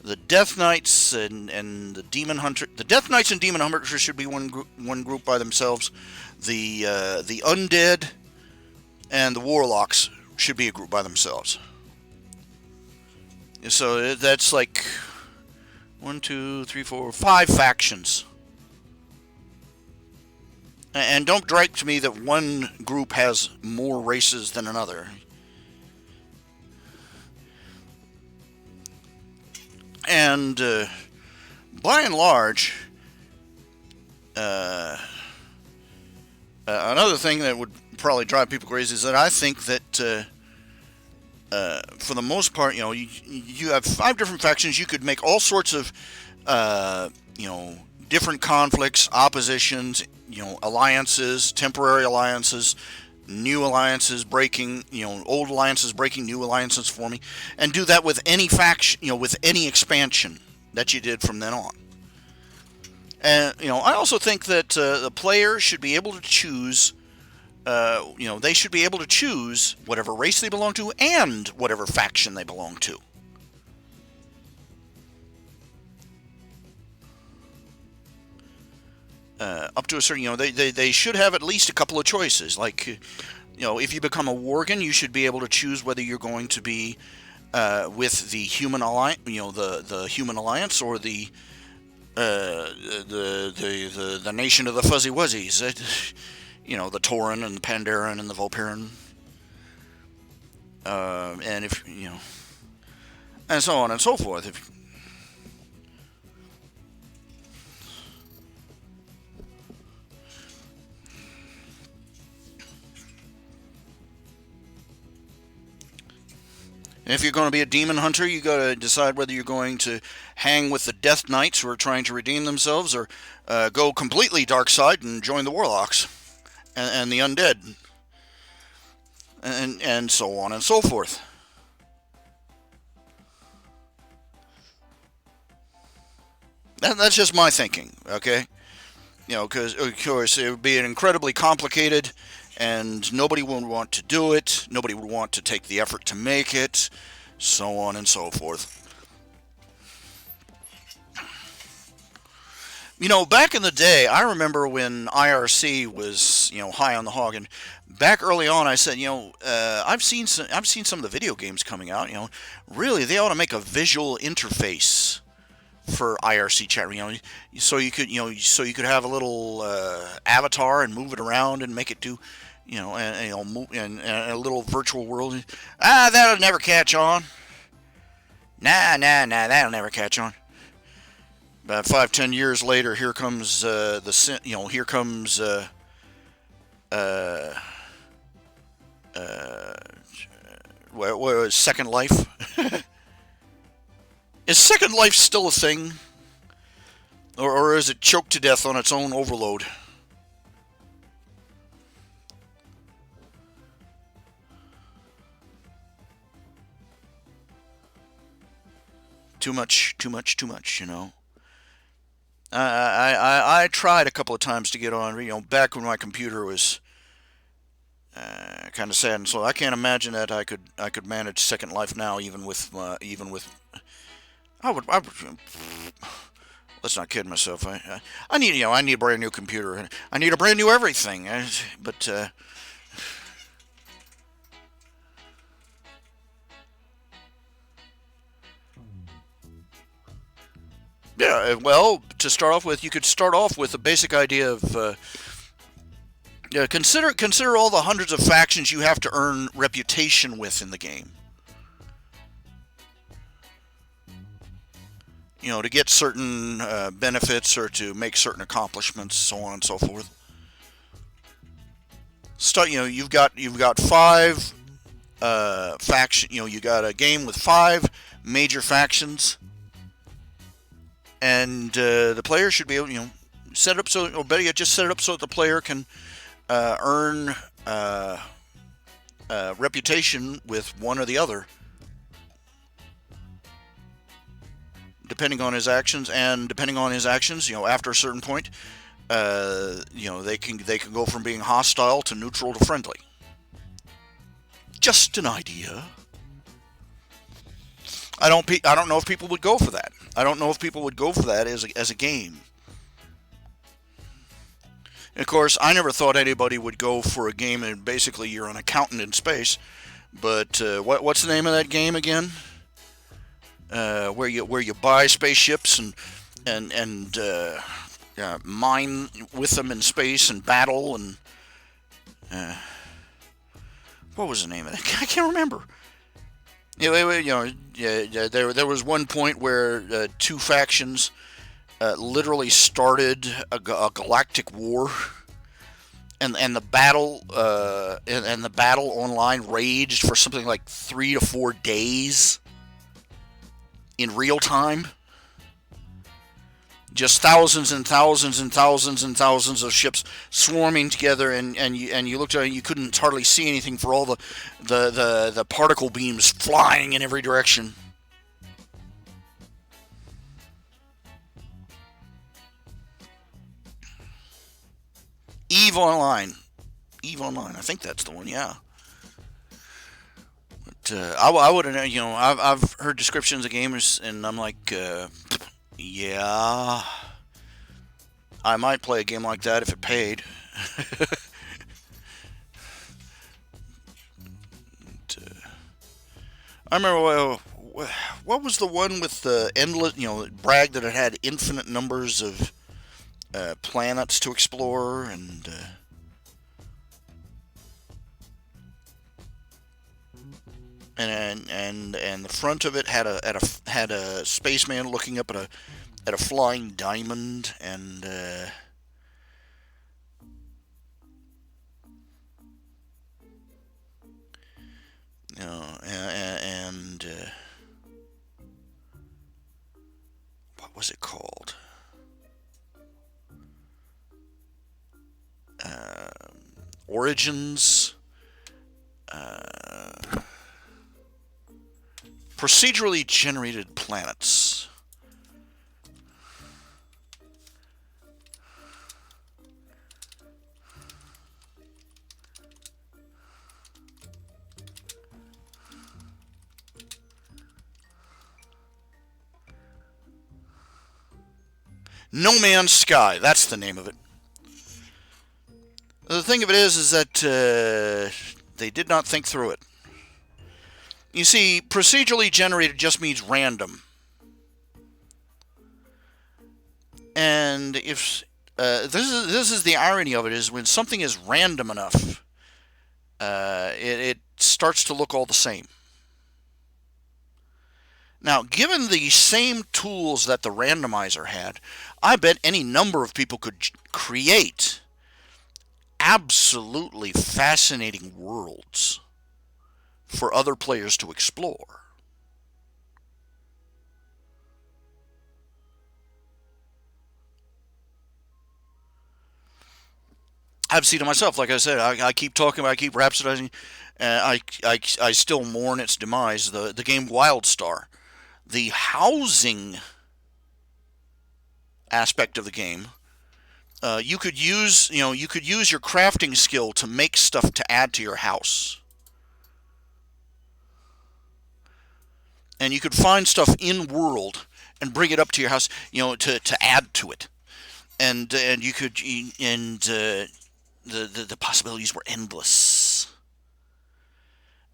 The Death Knights and the Demon Hunter. The Death Knights and Demon Hunters should be one group by themselves. The Undead and the Warlocks should be a group by themselves. So that's like 1, 2, 3, 4, 5 factions. And don't drag to me that one group has more races than another. And by and large, another thing that would probably drive people crazy is that I think that for the most part, you have 5 different factions. You could make all sorts of, different conflicts, oppositions, alliances, temporary alliances, new alliances breaking, old alliances breaking, new alliances forming, and do that with any faction, with any expansion that you did from then on. And I also think that the player should be able to choose. They should be able to choose whatever race they belong to and whatever faction they belong to. Up to a certain, they should have at least a couple of choices. Like, if you become a worgen, you should be able to choose whether you're going to be with the human alliance, the human alliance, or the nation of the fuzzy wuzzies. The Tauren and the Pandaren and the Volparen, and and so on and so forth. If you're going to be a demon hunter, you got to decide whether you're going to hang with the Death Knights who are trying to redeem themselves, or go completely dark side and join the Warlocks and the Undead, and so on and so forth. That's just my thinking, okay? Because of course it would be incredibly complicated, and nobody would want to do it. Nobody would want to take the effort to make it, so on and so forth. Back in the day, I remember when IRC was, high on the hog, and back early on, I said, I've seen some of the video games coming out. Really, they ought to make a visual interface for IRC chat. So you could have a little avatar and move it around and make it do, and a little virtual world. That'll never catch on. Nah, that'll never catch on. About 5-10 years later, here comes here comes what Second Life. Is Second Life still a thing, or is it choked to death on its own overload? Too much, too much, too much. I tried a couple of times to get on. Back when my computer was kind of sad and slow. I can't imagine that I could manage Second Life now, even with. I would. Let's not kid myself. I need a brand new computer. I need a brand new everything. But Yeah, well, to start off with, you could start off with a basic idea of yeah, consider all the hundreds of factions you have to earn reputation with in the game. To get certain benefits or to make certain accomplishments, so on and so forth. Start. You've got five faction. You got a game with five major factions, and the player should be able, set it up so, or better yet, just set it up so that the player can earn reputation with one or the other, depending on his actions, and depending on his actions, after a certain point, they can go from being hostile to neutral to friendly. Just an idea. I don't know if people would go for that. I don't know if people would go for that as a game. And of course, I never thought anybody would go for a game and basically you're an accountant in space. But what's the name of that game again? Where you buy spaceships and mine with them in space and battle and what was the name of that? I can't remember. There was one point where two factions literally started a galactic war, and the battle and the battle online raged for something like 3 to 4 days in real time. Just thousands and thousands and thousands and thousands of ships swarming together, and you looked at it, you couldn't hardly see anything for all the particle beams flying in every direction. Eve Online. Eve Online. I think that's the one. Yeah. But I wouldn't. I've heard descriptions of gamers, and I'm like, yeah, I might play a game like that if it paid. But, I remember what was the one with the endless. It bragged that it had infinite numbers of planets to explore, and the front of it had a spaceman looking up at a flying diamond, and what was it called? Origins. Procedurally generated planets. No Man's Sky. That's the name of it. The thing of it is that they did not think through it. You see, procedurally generated just means random. And if this is the irony of it, is when something is random enough, it starts to look all the same. Now, given the same tools that the randomizer had, I bet any number of people could create absolutely fascinating worlds for other players to explore. I've seen it myself. Like I said, I keep talking about, I keep rhapsodizing, and I still mourn its demise. The game WildStar, the housing aspect of the game, you could use your crafting skill to make stuff to add to your house, and you could find stuff in world and bring it up to your house, to add to it, and you could the possibilities were endless.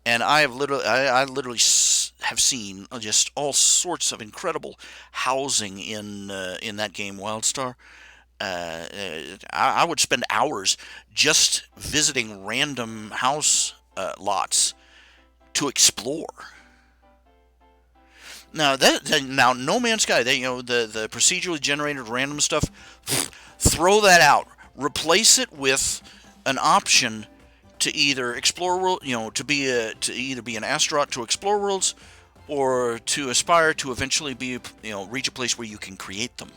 And I literally have seen just all sorts of incredible housing in that game, WildStar. I would spend hours just visiting random house lots to explore. Now, No Man's Sky, the procedurally generated random stuff, throw that out. Replace it with an option to either explore world, to either be an astronaut to explore worlds, or to aspire to eventually be, reach a place where you can create them.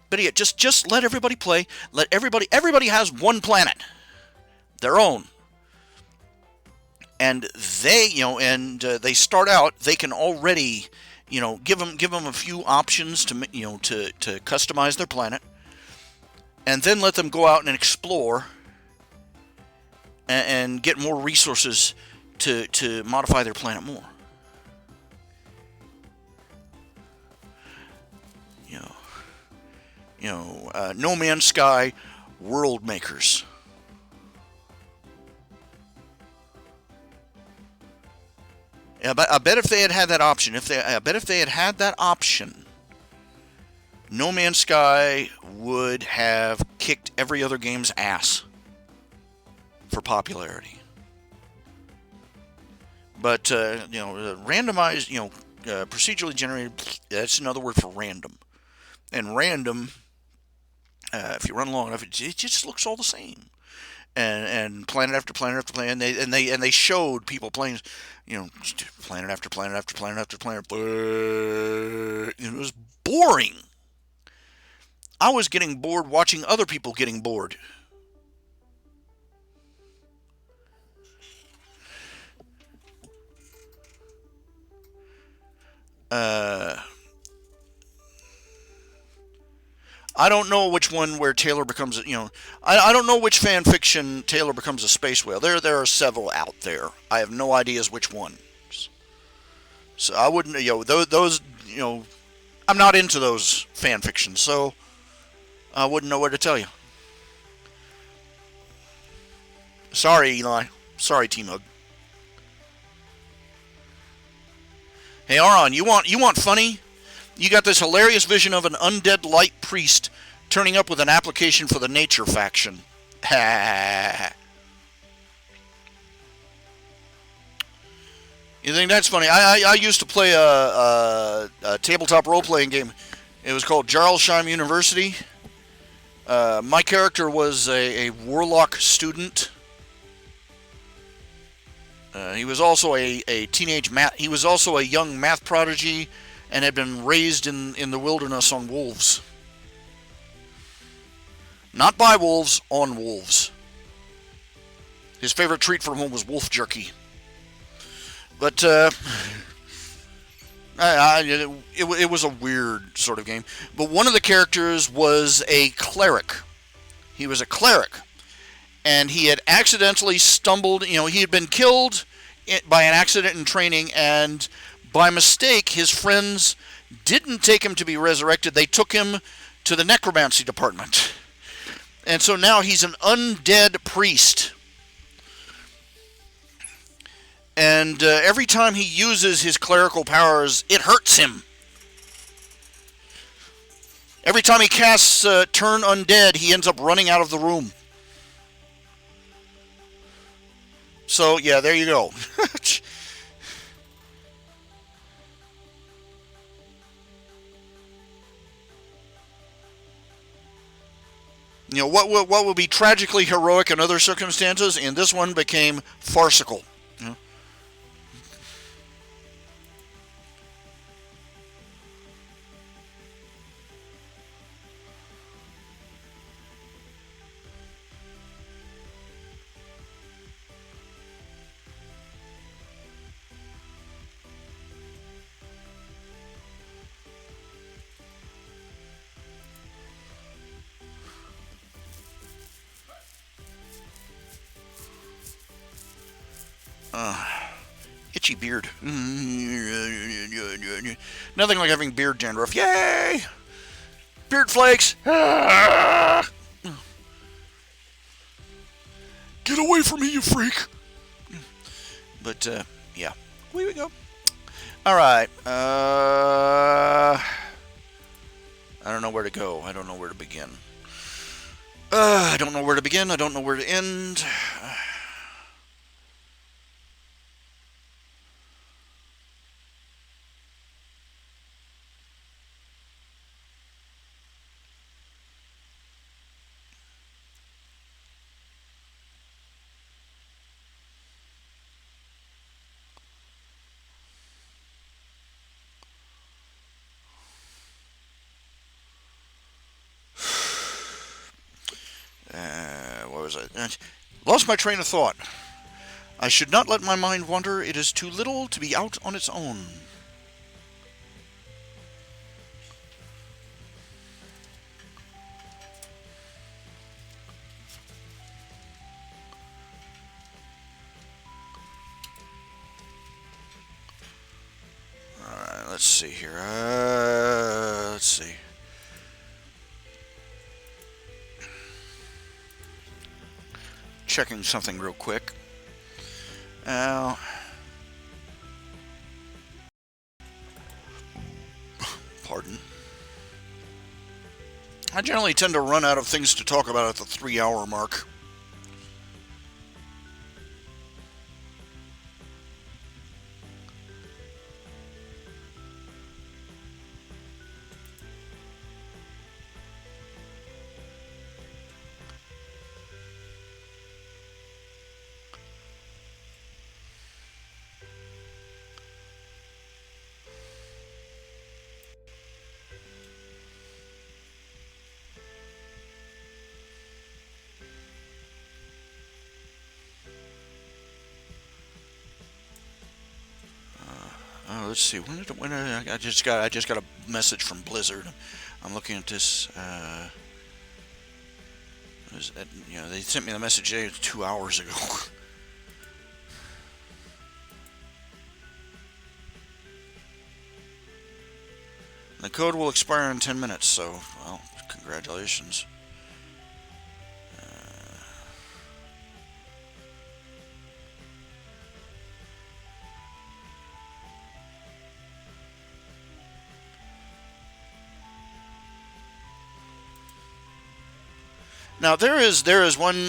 But yeah, just let everybody play. Everybody has one planet, their own. And they start out. They can already, give them a few options to customize their planet, and then let them go out and explore and get more resources to modify their planet more. No Man's Sky world makers. I bet if they had that option, No Man's Sky would have kicked every other game's ass for popularity. But randomized, procedurally generated, that's another word for random. And random, if you run long enough, it just looks all the same. And planet after planet after planet, and they showed people playing, planet after planet after planet after planet. It was boring. I was getting bored watching other people getting bored. I don't know which one where Taylor becomes, I don't know which fan fiction Taylor becomes a space whale. There are several out there. I have no ideas which ones. So I wouldn't, those, I'm not into those fan fictions, so I wouldn't know what to tell you. Sorry, Eli. Sorry, T-Mug. Hey, Aron, you want funny? You got this hilarious vision of an undead light priest turning up with an application for the nature faction. You think that's funny? I used to play a tabletop role-playing game. It was called Jarlsheim University. My character was a warlock student. He was also a teenage math. He was also a young math prodigy, and had been raised in the wilderness on wolves. Not by wolves, on wolves. His favorite treat from home was wolf jerky. But it was a weird sort of game. But one of the characters was a cleric. He was a cleric. And he had accidentally stumbled, he had been killed by an accident in training, and by mistake, his friends didn't take him to be resurrected. They took him to the necromancy department. And so now he's an undead priest. And every time he uses his clerical powers, it hurts him. Every time he casts Turn Undead, he ends up running out of the room. So, yeah, there you go. What would be tragically heroic in other circumstances, in this one became farcical. Itchy beard. Nothing like having beard dandruff. Yay! Beard flakes! Get Get away from me, you freak! But, yeah. Away we go. Alright, I don't know where to go. I don't know where to begin. I don't know where to begin. I don't know where to end. What was I? Lost my train of thought. I should not let my mind wander. It is too little to be out on its own. Alright, let's see here. Let's see. Checking something real quick. Now, pardon. I generally tend to run out of things to talk about at the 3-hour mark. Let's see. I just got a message from Blizzard. I'm looking at this. They sent me the message 2 hours ago. The code will expire in 10 minutes. So, well, congratulations. Now there is one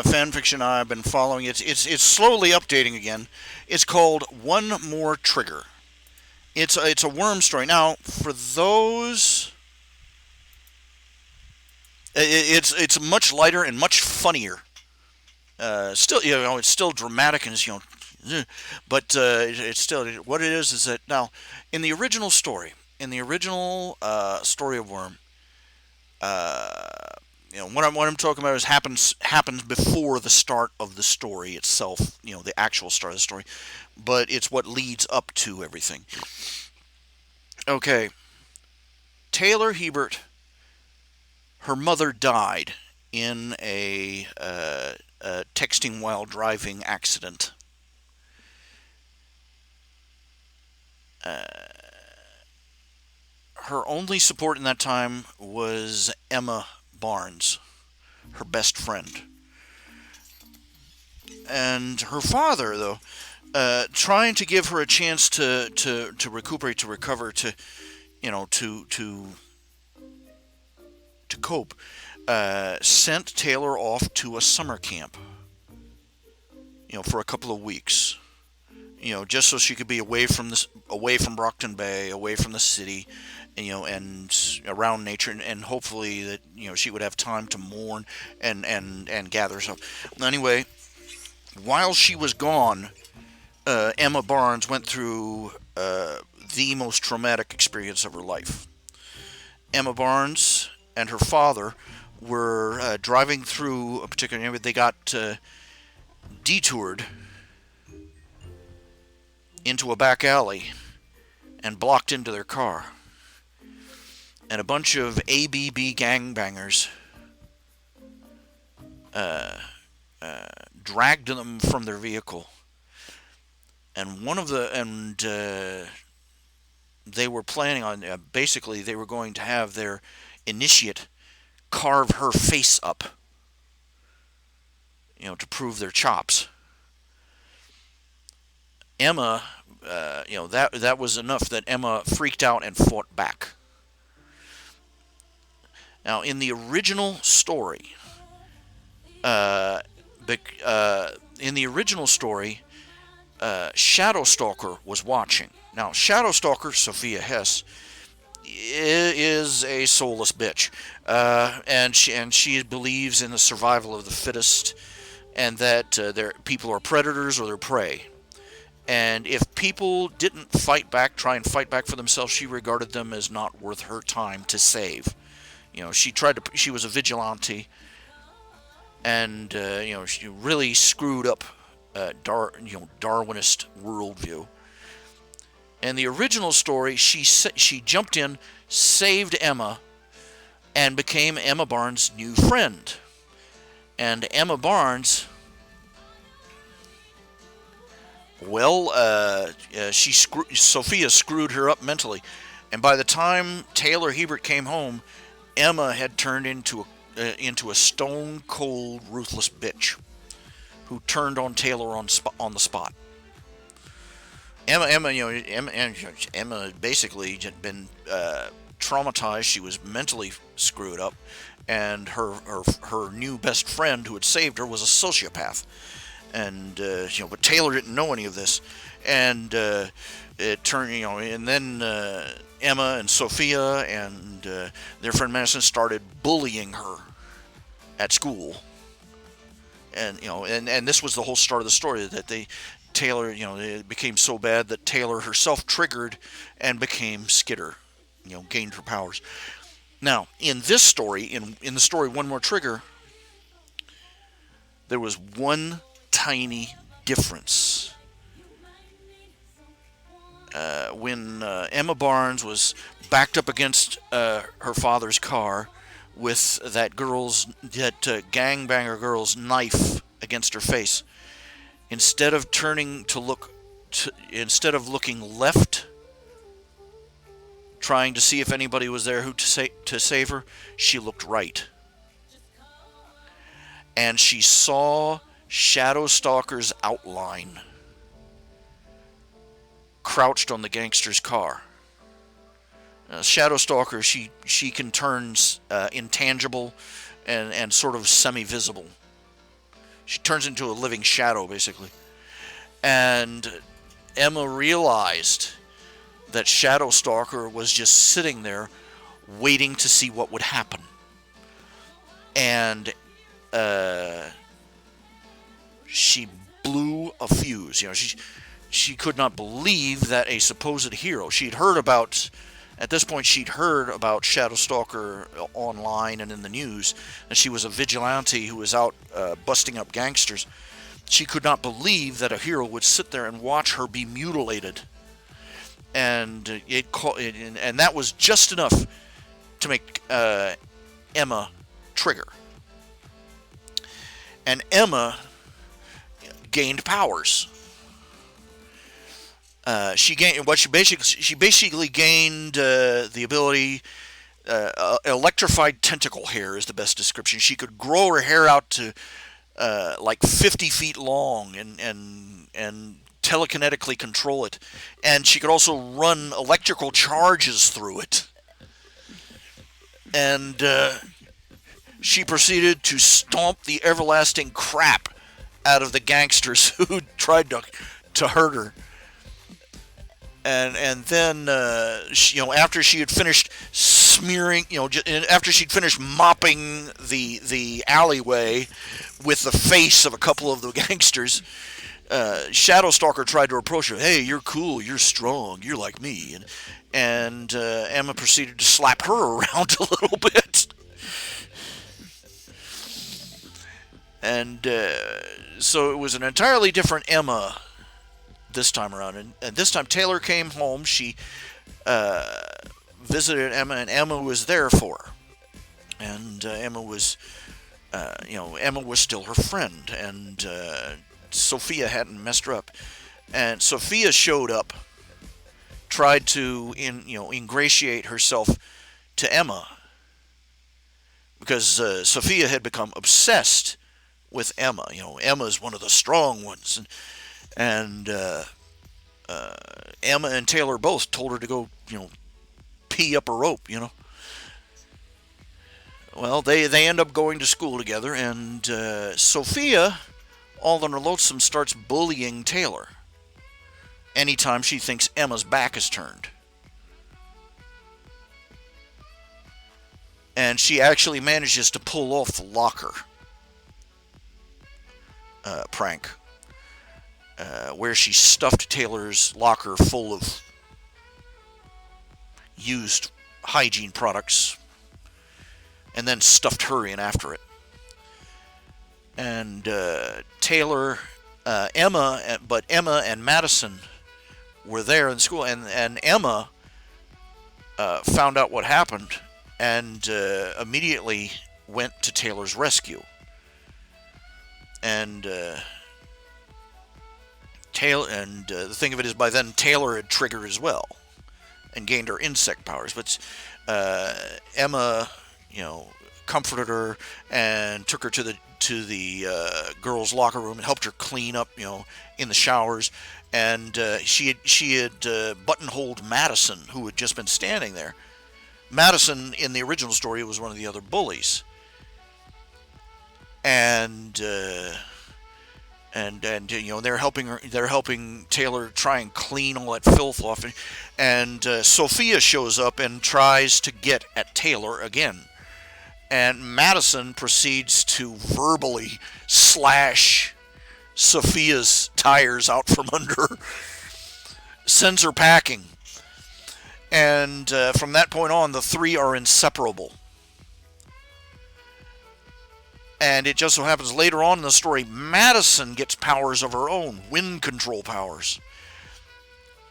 fan fiction I've been following. It's slowly updating again. It's called One More Trigger. It's a worm story. Now for those, it's much lighter and much funnier. Still, it's still dramatic and but it's still what it is that now in the original story, story of Worm. What I'm talking about is happens before the start of the story itself. The actual start of the story, but it's what leads up to everything. Okay, Taylor Hebert. Her mother died in a texting while driving accident. Her only support in that time was Emma Barnes, her best friend. And her father, though, trying to give her a chance to recuperate, to recover, to cope, sent Taylor off to a summer camp, for a couple of weeks, just so she could be away from Brockton Bay, away from the city, and around nature, and hopefully that she would have time to mourn and gather herself. Anyway, while she was gone, Emma Barnes went through the most traumatic experience of her life. Emma Barnes and her father were driving through a particular neighborhood. They got detoured into a back alley and blocked into their car. And a bunch of ABB gangbangers dragged them from their vehicle. And they were planning on basically they were going to have their initiate carve her face up, to prove their chops. Emma, that was enough that Emma freaked out and fought back. Now, in the original story, uh, in the original story, Shadowstalker was watching. Now, Shadowstalker, Sophia Hess, is a soulless bitch, and she believes in the survival of the fittest, and that people are predators or they're prey. And if people didn't try and fight back for themselves, she regarded them as not worth her time to save. She was a vigilante, and she really screwed up Darwinist worldview. In the original story, she jumped in, saved Emma, and became Emma Barnes' new friend. And Emma Barnes, Sophia screwed her up mentally. And by the time Taylor Hebert came home, Emma had turned into a stone-cold, ruthless bitch who turned on Taylor on the spot. Emma basically had been traumatized. She was mentally screwed up, and her new best friend who had saved her was a sociopath. And but Taylor didn't know any of this, and it turned, and then Emma and Sophia and their friend Madison started bullying her at school. And and this was the whole start of the story, that Taylor, it became so bad that Taylor herself triggered and became Skitter, gained her powers. Now, in this story, in the story One More Trigger, there was one tiny difference. When Emma Barnes was backed up against her father's car with that gangbanger girl's knife against her face, instead of looking left, trying to see if anybody was there to save her, she looked right. And she saw Shadowstalker's outline crouched on the gangster's car. Shadowstalker, she can turn intangible and sort of semi-visible. She turns into a living shadow, basically. And Emma realized that Shadowstalker was just sitting there waiting to see what would happen. And she blew a fuse. She could not believe that a supposed hero, at this point she'd heard about Shadowstalker online and in the news, and she was a vigilante who was out busting up gangsters. She could not believe that a hero would sit there and watch her be mutilated. And and that was just enough to make Emma trigger. And Emma gained powers. She basically gained the ability. Electrified tentacle hair is the best description. She could grow her hair out to like 50 feet long and telekinetically control it, and she could also run electrical charges through it. And she proceeded to stomp the everlasting crap out of the gangsters who tried to hurt her. And then after she had finished smearing, after she'd finished mopping the alleyway with the face of a couple of the gangsters, Shadowstalker tried to approach her. Hey, you're cool, you're strong, you're like me, and Emma proceeded to slap her around a little bit. And so it was an entirely different Emma this time around. And this time Taylor came home. She visited Emma, and Emma was there for her. And Emma was still her friend. And Sophia hadn't messed her up. And Sophia showed up, tried to ingratiate herself to Emma, because Sophia had become obsessed with Emma. Emma's one of the strong ones, and Emma and Taylor both told her to go, pee up a rope. Well, they end up going to school together, and Sophia, all on her lonesome, starts bullying Taylor anytime she thinks Emma's back is turned. And she actually manages to pull off the locker prank, where she stuffed Taylor's locker full of used hygiene products and then stuffed her in after it. And Taylor, Emma and Madison were there in school, and Emma found out what happened and immediately went to Taylor's rescue. And the thing of it is, by then Taylor had triggered as well and gained her insect powers. But Emma, comforted her and took her to the girls' locker room and helped her clean up, in the showers. And she had buttonholed Madison, who had just been standing there. Madison, in the original story, was one of the other bullies, and they're helping her. They're helping Taylor try and clean all that filth off. And Sophia shows up and tries to get at Taylor again. And Madison proceeds to verbally slash Sophia's tires out from under her, sends her packing. And from that point on, the three are inseparable. And it just so happens later on in the story, Madison gets powers of her own, wind control powers.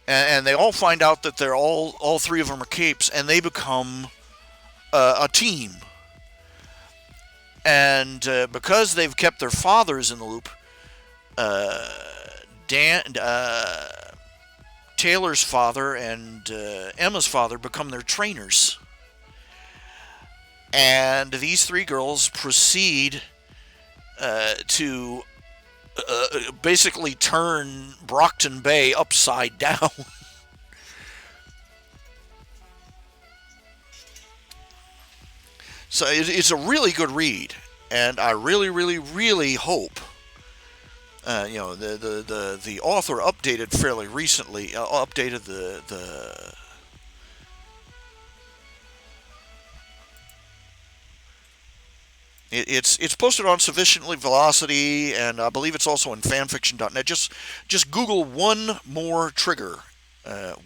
And they all find out that they're all three of them are capes, and they become a team. And because they've kept their fathers in the loop, Taylor's father and Emma's father become their trainers. And these three girls proceed to basically turn Brockton Bay upside down. So it's a really good read, and I really, really, really hope. The author updated fairly recently. Updated the It's posted on Sufficiently Velocity, and I believe it's also in fanfiction.net. Just Google One More Trigger,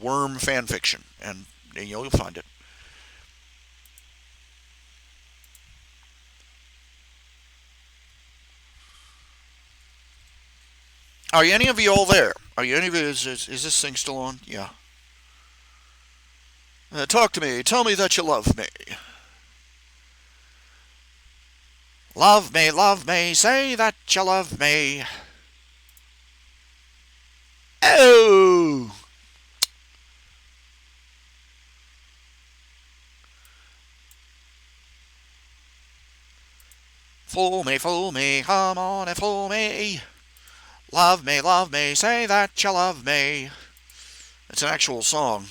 worm fanfiction, and you'll find it. Are any of you all there? Are you any of you? Is this thing still on? Yeah. Talk to me. Tell me that you love me. Love me, say that you love me. Oh! Fool me, come on and fool me. Love me, say that you love me. It's an actual song,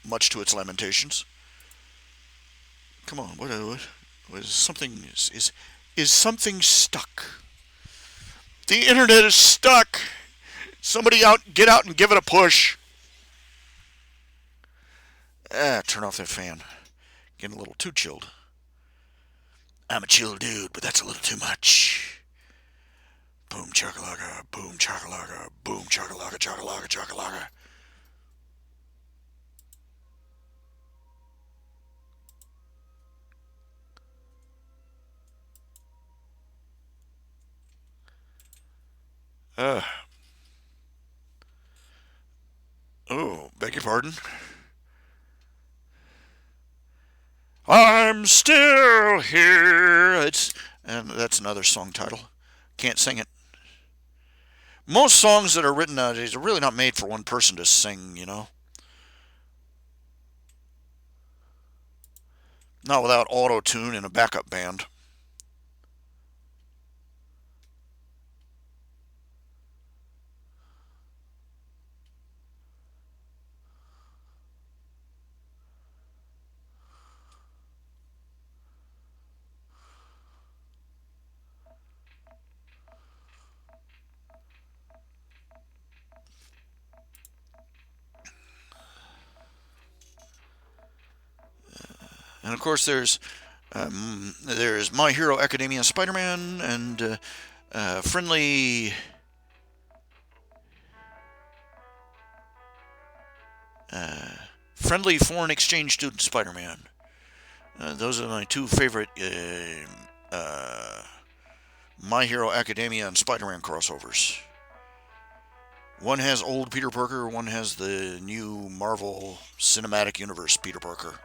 much to its lamentations. Come on, what is something is something stuck? The internet is stuck. Somebody get out and give it a push. Turn off that fan. Getting a little too chilled. I'm a chill dude, but that's a little too much. Boom chakalaka, boom chakalaka, boom chakalaka, chakalaka, chakalaka. Beg your pardon. I'm still here. And that's another song title. Can't sing it. Most songs that are written nowadays are really not made for one person to sing, Not without auto-tune and a backup band. And of course, there's My Hero Academia Spider-Man and friendly uh, friendly foreign exchange student Spider-Man. Those are my two favorite My Hero Academia and Spider-Man crossovers. One has old Peter Parker, one has the new Marvel Cinematic Universe Peter Parker.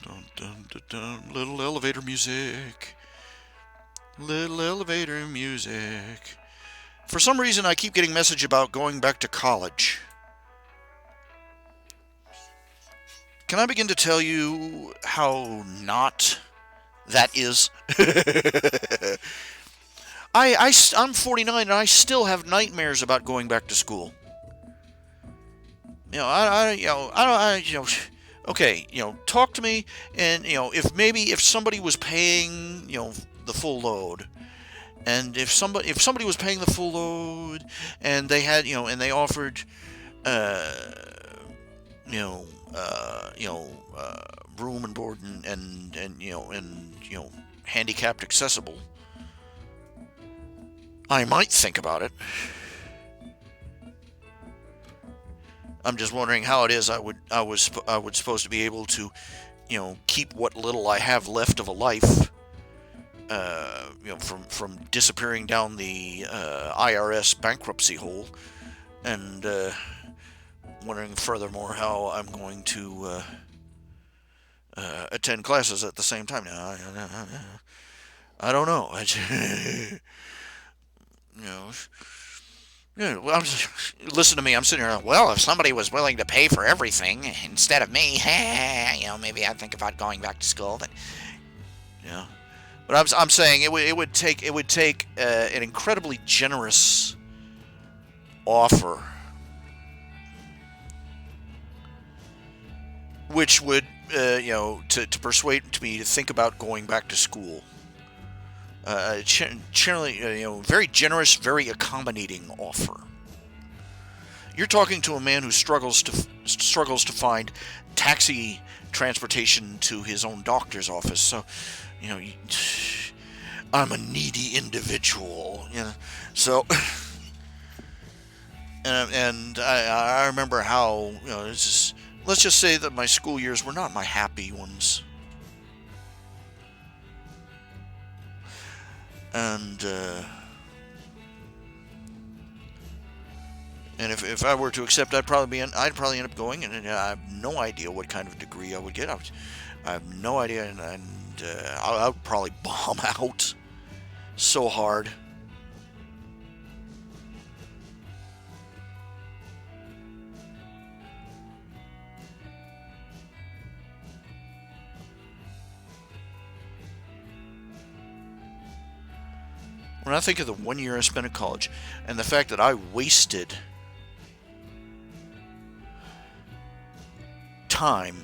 Dun, dun, dun, dun. Little elevator music. Little elevator music. For some reason, I keep getting message about going back to college. Can I begin to tell you how not that is? I'm 49 and I still have nightmares about going back to school. Okay, talk to me, and if somebody was paying, the full load, and if somebody was paying the full load, and they had, and they offered, uh, you know, room and board and handicapped accessible, I might think about it. I'm just wondering how it is. I was supposed to be able to, keep what little I have left of a life, from disappearing down the IRS bankruptcy hole, and wondering furthermore how I'm going to attend classes at the same time. Now, I don't know. you know. Yeah, well, listen to me. I'm sitting here. Well, if somebody was willing to pay for everything instead of me, maybe I'd think about going back to school. But yeah, but I'm saying it would take an incredibly generous offer, which would to persuade me to think about going back to school. Generally, very generous, very accommodating offer. You're talking to a man who struggles to find taxi transportation to his own doctor's office. So, I'm a needy individual. So, and I remember how let's just say that my school years were not my happy ones. And if I were to accept, I'd probably end up going, and I have no idea what kind of degree I would get. I have no idea, and I would probably bomb out so hard. When I think of the 1 year I spent at college, and the fact that I wasted time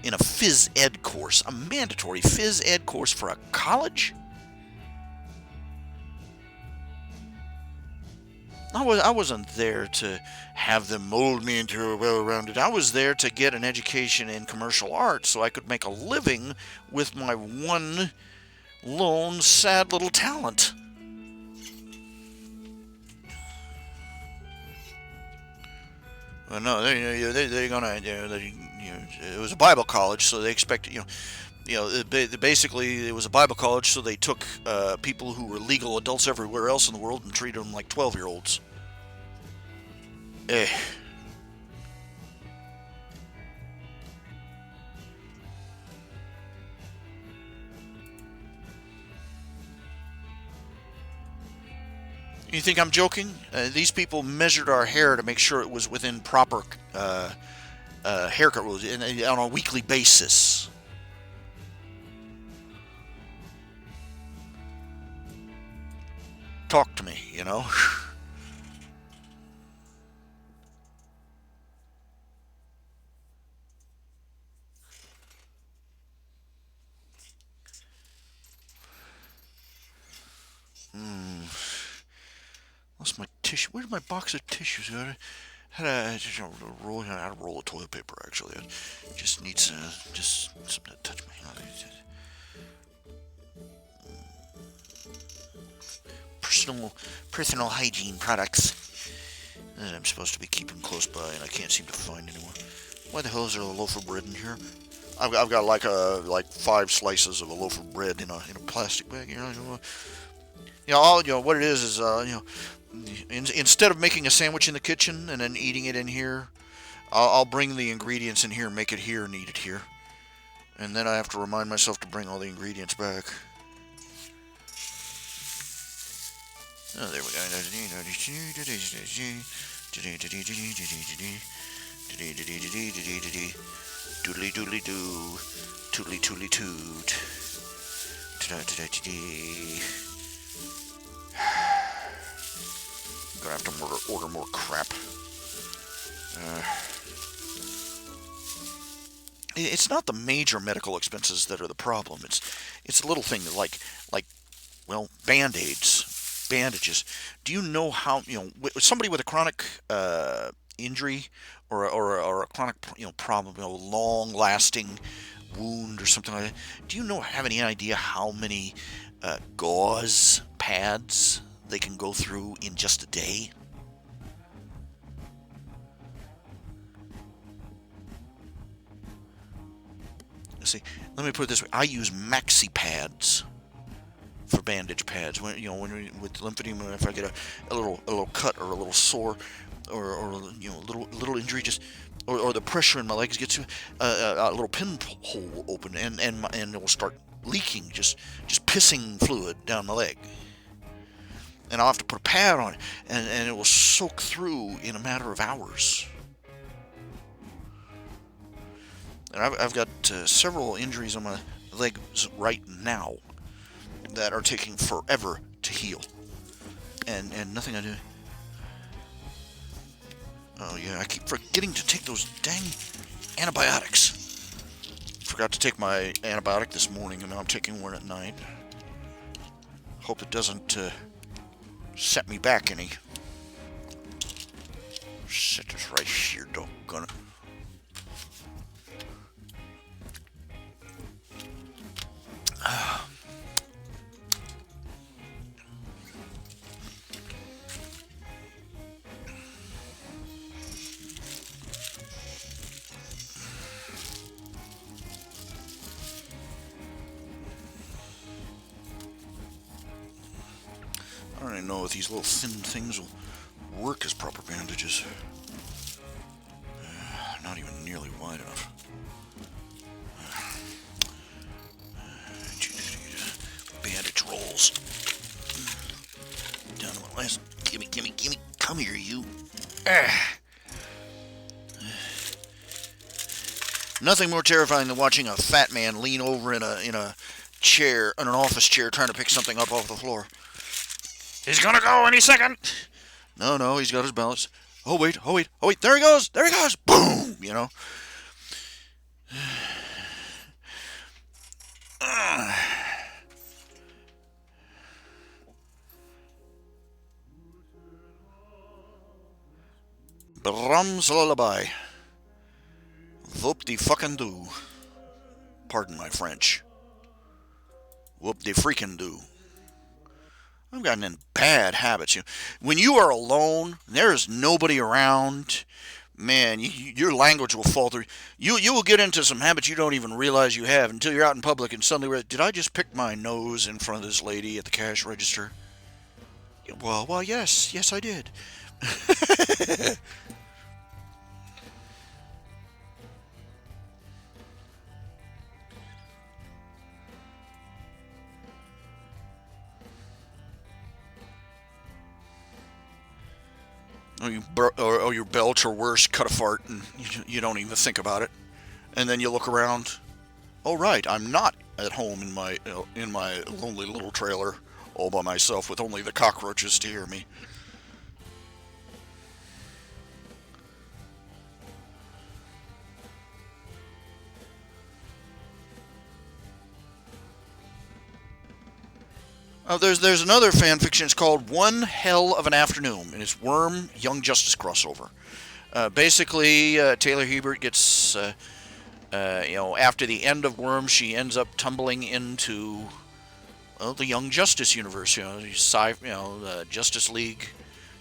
in a phys ed course, a mandatory phys ed course for a college, I wasn't there to have them mold me into a well-rounded. I was there to get an education in commercial arts so I could make a living with my one lone, sad little talent. Well, no, they're gonna. It was a Bible college, so they expected. Basically, it was a Bible college, so they took people who were legal adults everywhere else in the world and treated them like 12-year-olds. Eh. You think I'm joking? These people measured our hair to make sure it was within proper haircut rules on a weekly basis. talk to me, you know. Hmm. Lost my tissue. Where's my box of tissues? I had a roll of toilet paper actually. It just needs just something to touch my hand. Personal personal hygiene products that I'm supposed to be keeping close by, and I can't seem to find anymore. Why the hell is there a loaf of bread in here? I've got like 5 slices of a loaf of bread in a plastic bag. What it is instead of making a sandwich in the kitchen and then eating it in here, I'll bring the ingredients in here, make it here, and eat it here, and then I have to remind myself to bring all the ingredients back. Oh, there we go. Doodly doodly doo, toodly toodly toot. I'm gonna have to order more crap. It's not the major medical expenses that are the problem. It's a little thing like band-aids, bandages. Do you know how somebody with a chronic injury or a chronic problem, long-lasting wound or something like that? Do you have any idea how many gauze pads they can go through in just a day? See, let me put it this way: I use maxi pads for bandage pads. When with lymphedema, if I get a little cut or a little sore or little injury, or the pressure in my legs gets a little pinhole open and it will start leaking, just pissing fluid down my leg, and I'll have to put a pad on it, and it will soak through in a matter of hours. And I've got several injuries on my legs right now that are taking forever to heal, and nothing I do. Oh yeah, I keep forgetting to take those dang antibiotics. Forgot to take my antibiotic this morning, and now I'm taking one at night. Hope it doesn't set me back any. Set this right here, doggone it. I don't even know if these little thin things will work as proper bandages. Not even nearly wide enough. Bandage rolls. Down to my last. Gimme. Come here, you. Nothing more terrifying than watching a fat man lean over in a chair, in an office chair, trying to pick something up off the floor. He's gonna go any second. No, he's got his balance. Oh wait, there he goes. Boom, Brahms lullaby. Whoop de fucking do. Pardon my French. Whoop de freaking do. I've gotten in bad habits. When you are alone, there's nobody around, man, your language will fall through. You will get into some habits you don't even realize you have until you're out in public and suddenly, did I just pick my nose in front of this lady at the cash register? Well, yes, I did. Or you belch or worse, cut a fart, and you don't even think about it. And then you look around. Oh right, I'm not at home in my lonely little trailer all by myself with only the cockroaches to hear me. There's another fan fiction. It's called One Hell of an Afternoon, and it's Worm Young Justice crossover. Basically, Taylor Hebert gets, after the end of Worm, she ends up tumbling into the Young Justice universe. The Justice League,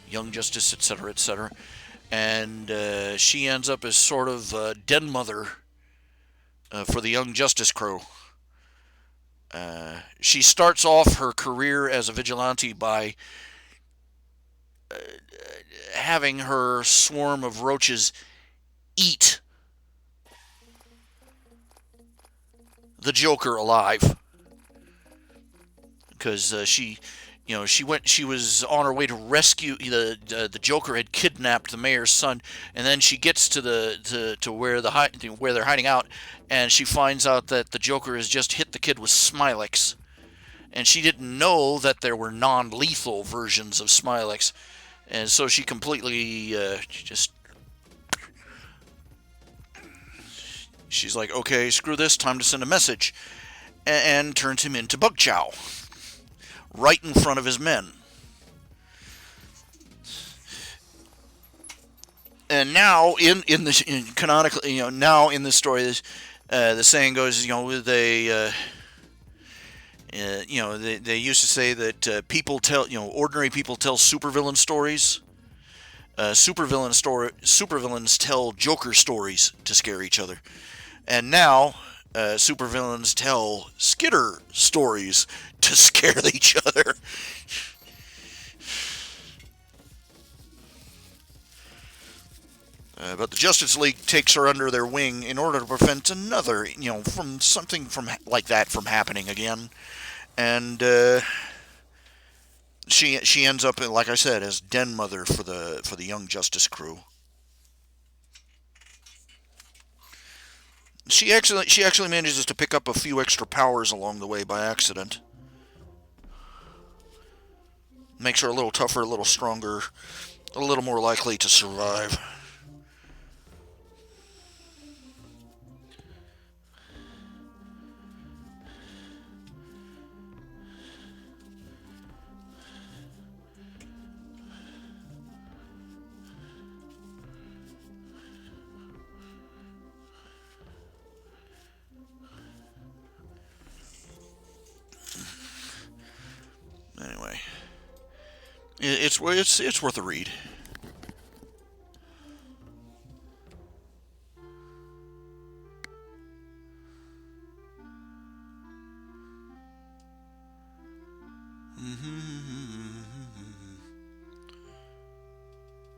Young Justice, etc., etc. And she ends up as sort of den mother for the Young Justice crew. She starts off her career as a vigilante by having her swarm of roaches eat the Joker alive, because she was on her way to rescue the Joker had kidnapped the mayor's son, and then she gets to where they're hiding out, and she finds out that the Joker has just hit the kid with Smilex, and she didn't know that there were non-lethal versions of Smilex, and so she completely she's like, okay, screw this, time to send a message, and turns him into Bug Chow right in front of his men. And now canonically, now in this story, the saying goes, they used to say that people tell, ordinary people tell supervillain stories. Supervillains tell Joker stories to scare each other, and now supervillains tell Skitter stories to scare each other. But the Justice League takes her under their wing in order to prevent another, from something like that from happening again. And she ends up, like I said, as den mother for the Young Justice crew. She actually manages to pick up a few extra powers along the way by accident. Makes her a little tougher, a little stronger, a little more likely to survive. Anyway, it's worth a read.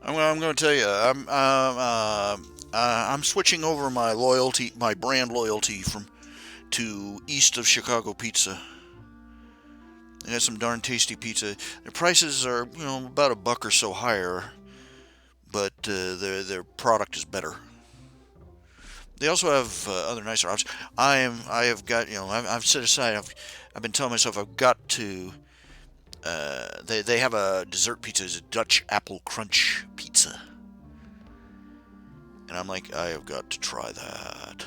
I'm going to tell you, I'm switching over my brand loyalty to East of Chicago Pizza. They got some darn tasty pizza. Their prices are, about $1 or so higher, but their product is better. They also have other nicer options. I've set aside. I've been telling myself I've got to. They have a dessert pizza. It's a Dutch apple crunch pizza, and I'm like, I have got to try that.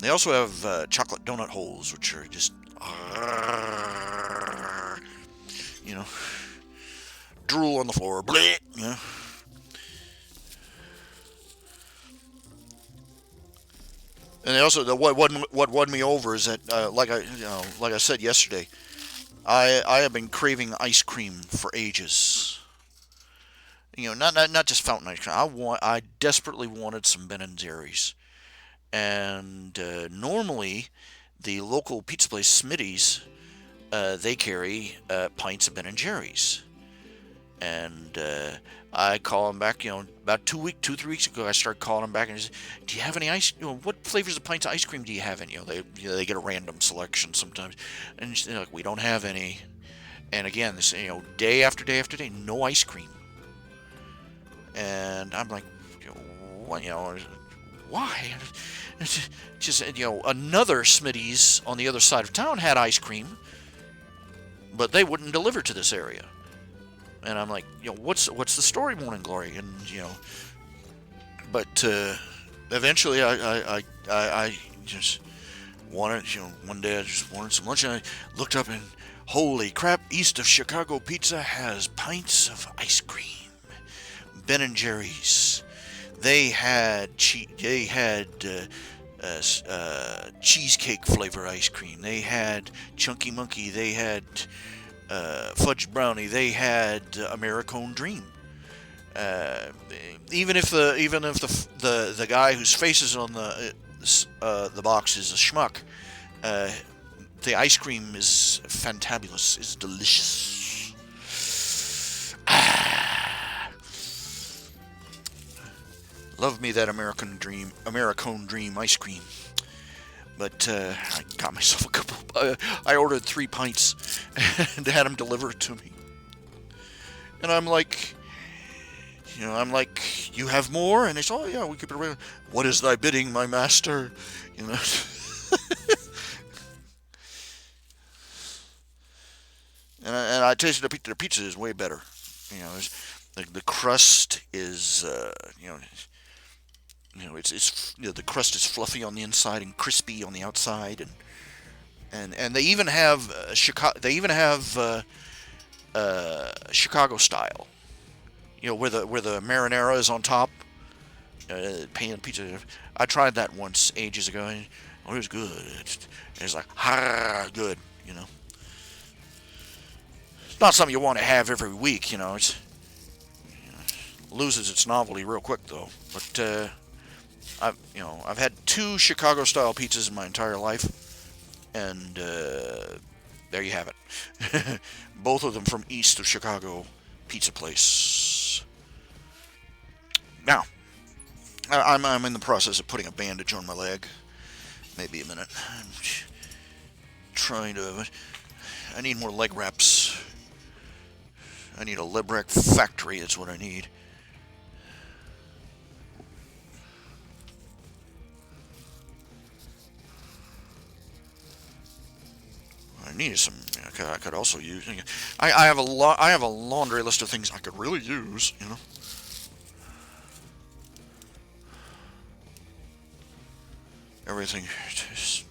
They also have chocolate donut holes, which are just, drool on the floor, bleh, And they also, what won me over is that, like I said yesterday, I have been craving ice cream for ages. Not just fountain ice cream. I desperately wanted some Ben and Jerry's, and normally the local pizza place Smitty's, they carry pints of Ben and Jerry's, and I call them back. About 3 weeks ago, I started calling them back and I said, "Do you have any ice? What flavors of pints of ice cream do you have?" And they get a random selection sometimes, and they're like, "We don't have any." And again, this day after day after day, no ice cream. And I'm like, why? Just another Smitty's on the other side of town had ice cream, but they wouldn't deliver to this area. And I'm like, what's the story, Morning Glory? And but eventually I just wanted, one day I just wanted some lunch, and I looked up and holy crap, east of Chicago Pizza has pints of ice cream. Ben and Jerry's. They had cheesecake flavor ice cream. They had Chunky Monkey. They had fudge brownie. They had Americone Dream. Even if the guy whose face is on the box is a schmuck, the ice cream is fantabulous. It's delicious. Love me that Americone Dream ice cream. But I got myself a couple. I ordered 3 pints and had them delivered to me. And I'm like, you have more? And they say, oh yeah, we keep it around. What is thy bidding, my master? And I tasted their pizza is way better. The crust is, it's the crust is fluffy on the inside and crispy on the outside, and they even have Chicago. They even have Chicago style. Where the marinara is on top. Pan pizza. I tried that once ages ago. And, it was good. It's like good. It's not something you want to have every week. It's loses its novelty real quick though. But I've had 2 Chicago style pizzas in my entire life, and there you have it. Both of them from east of Chicago pizza place. Now, I'm in the process of putting a bandage on my leg. Maybe a minute. I'm trying to. I need more leg wraps. I need a leg wrap factory. That's what I need. I needed some. I could also use. I have a laundry list of things I could really use. Everything. Just,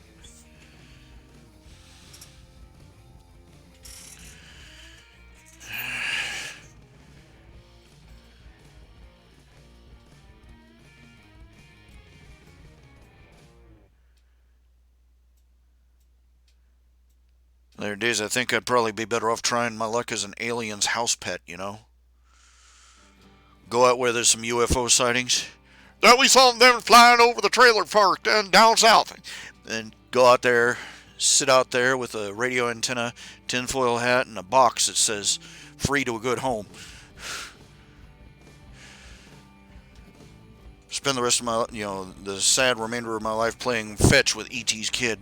there are days I think I'd probably be better off trying my luck as an alien's house pet. Go out where there's some UFO sightings. That we saw them flying over the trailer park down south. And go out there, sit out there with a radio antenna, tinfoil hat, and a box that says "Free to a Good Home." Spend the rest of my, the sad remainder of my life playing fetch with E.T.'s kid.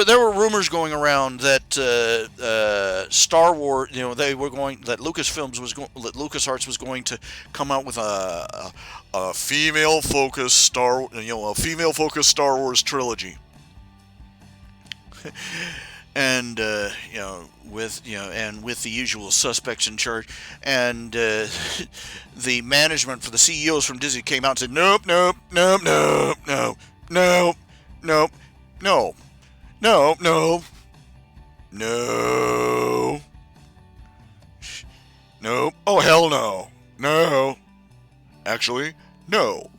There were rumors going around that Star Wars, that LucasArts was going to come out with a female focused Star Wars trilogy, and with the usual suspects in charge, and the management for the CEOs from Disney came out and said nope, nope, nope, nope, nope, nope, nope, no. No, no, no, nope. Oh, hell no. No. Actually, no.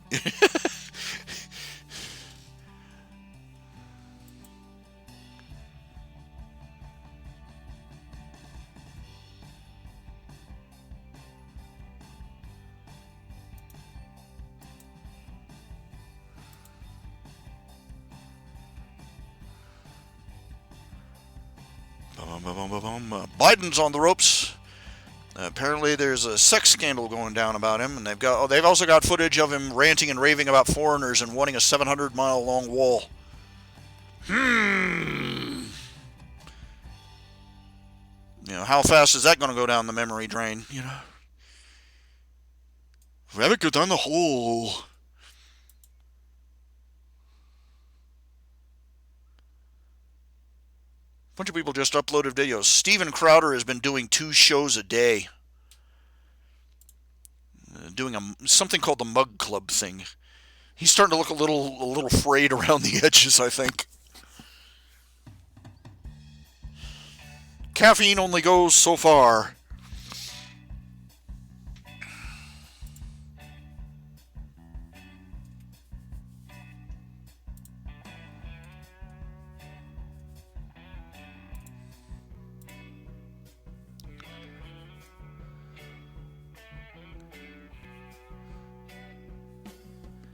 Biden's on the ropes. Apparently, there's a sex scandal going down about him, and they've also got footage of him ranting and raving about foreigners and wanting a 700-mile-long wall. How fast is that going to go down the memory drain? Rather go down the hole. A bunch of people just uploaded videos. Steven Crowder has been doing 2 shows a day. Doing something called the Mug Club thing. He's starting to look a little frayed around the edges, I think. Caffeine only goes so far.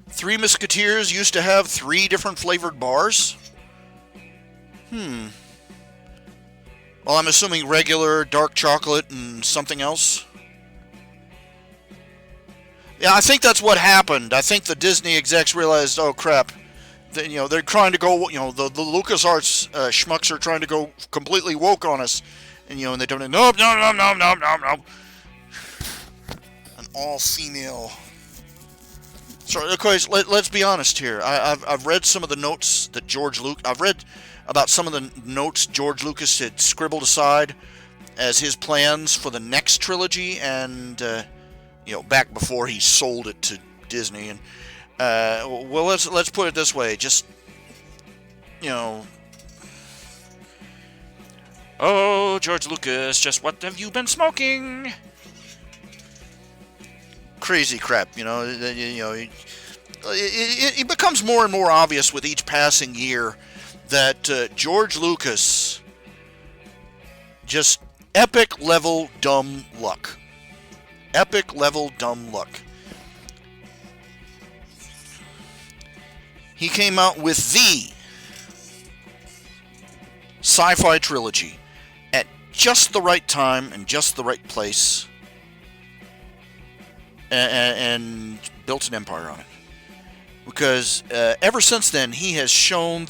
Three Musketeers used to have 3 different flavored bars? Well, I'm assuming regular, dark chocolate, and something else. Yeah, I think that's what happened. I think the Disney execs realized, oh crap, they're trying to go, the LucasArts schmucks are trying to go completely woke on us, and they don't. No. An all-female. So, of course, let's be honest here. I've read some of the notes that I've read about some of the notes George Lucas had scribbled aside as his plans for the next trilogy, and back before he sold it to Disney. And well, let's put it this way, just oh, George Lucas, just what have you been smoking? Crazy crap, it becomes more and more obvious with each passing year that George Lucas, just epic level dumb luck. Epic level dumb luck. He came out with the sci-fi trilogy at just the right time and just the right place, and built an empire on it. Because ever since then, he has shown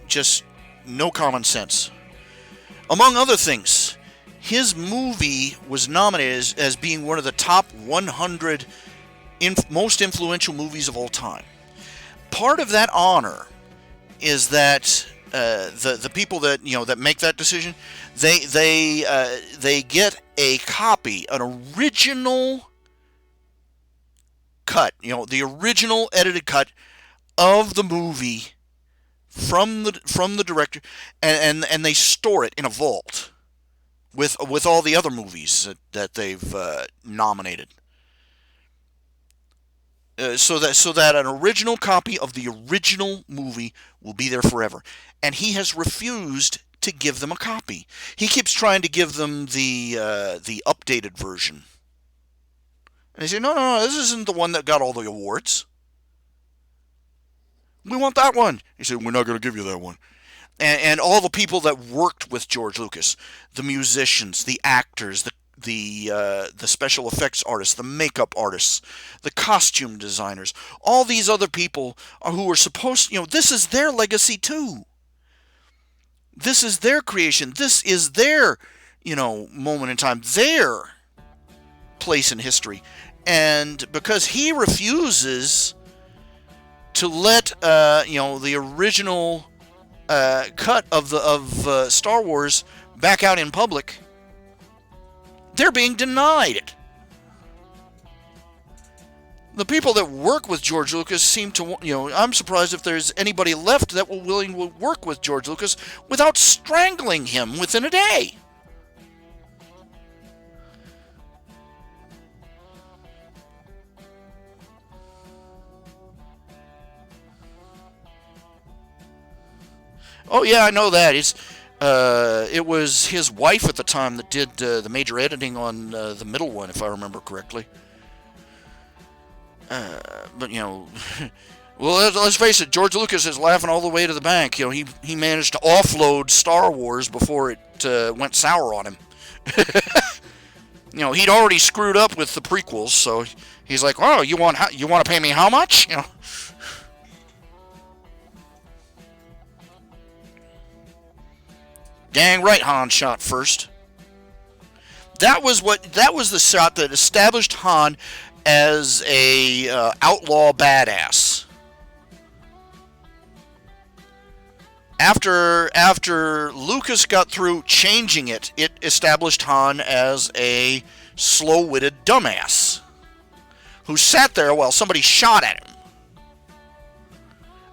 just no common sense. Among other things, his movie was nominated as being one of the top 100 most influential movies of all time. Part of that honor is that the people that make that decision, they get a copy, an original cut, the original edited cut of the movie from the director, and they store it in a vault with all the other movies that they've nominated. So that an original copy of the original movie will be there forever. And he has refused to give them a copy. He keeps trying to give them the updated version. And they say, no, this isn't the one that got all the awards. We want that one. He said, we're not going to give you that one. And all the people that worked with George Lucas, the musicians, the actors, the special effects artists, the makeup artists, the costume designers, all these other people who are supposed, this is their legacy too. This is their creation. This is their, moment in time, their place in history. And because he refuses to let, the original cut of Star Wars back out in public, they're being denied it. The people that work with George Lucas seem to, I'm surprised if there's anybody left that will willing to work with George Lucas without strangling him within a day. Oh yeah, I know that. It was his wife at the time that did the major editing on the middle one, if I remember correctly. But Well, let's face it. George Lucas is laughing all the way to the bank. He managed to offload Star Wars before it went sour on him. He'd already screwed up with the prequels, so he's like, "Oh, you want to pay me how much?" Dang right, Han shot first. That was the shot that established Han as a outlaw badass. After Lucas got through changing it, it established Han as a slow-witted dumbass who sat there while somebody shot at him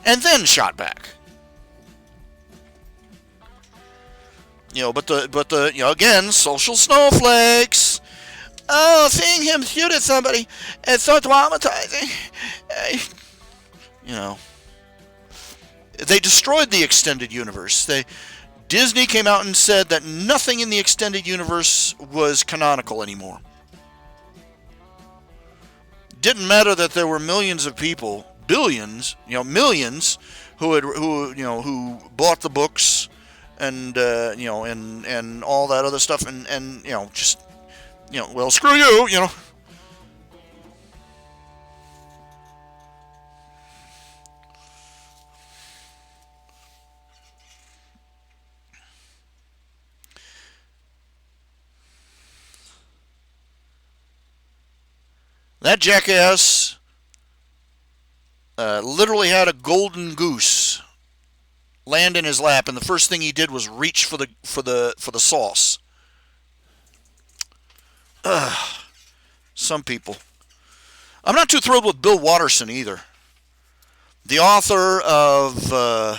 and then shot back. But the again, social snowflakes. Oh, seeing him shoot at somebody, it's so traumatizing. You know, they destroyed the extended universe. Disney came out and said that nothing in the extended universe was canonical anymore. Didn't matter that there were millions of people, billions, millions, who bought the books and and all that other stuff, and just well, screw you. That jackass literally had a golden goose land in his lap, and the first thing he did was reach for the sauce. Ugh, some people. I'm not too thrilled with Bill Watterson either, the author of uh,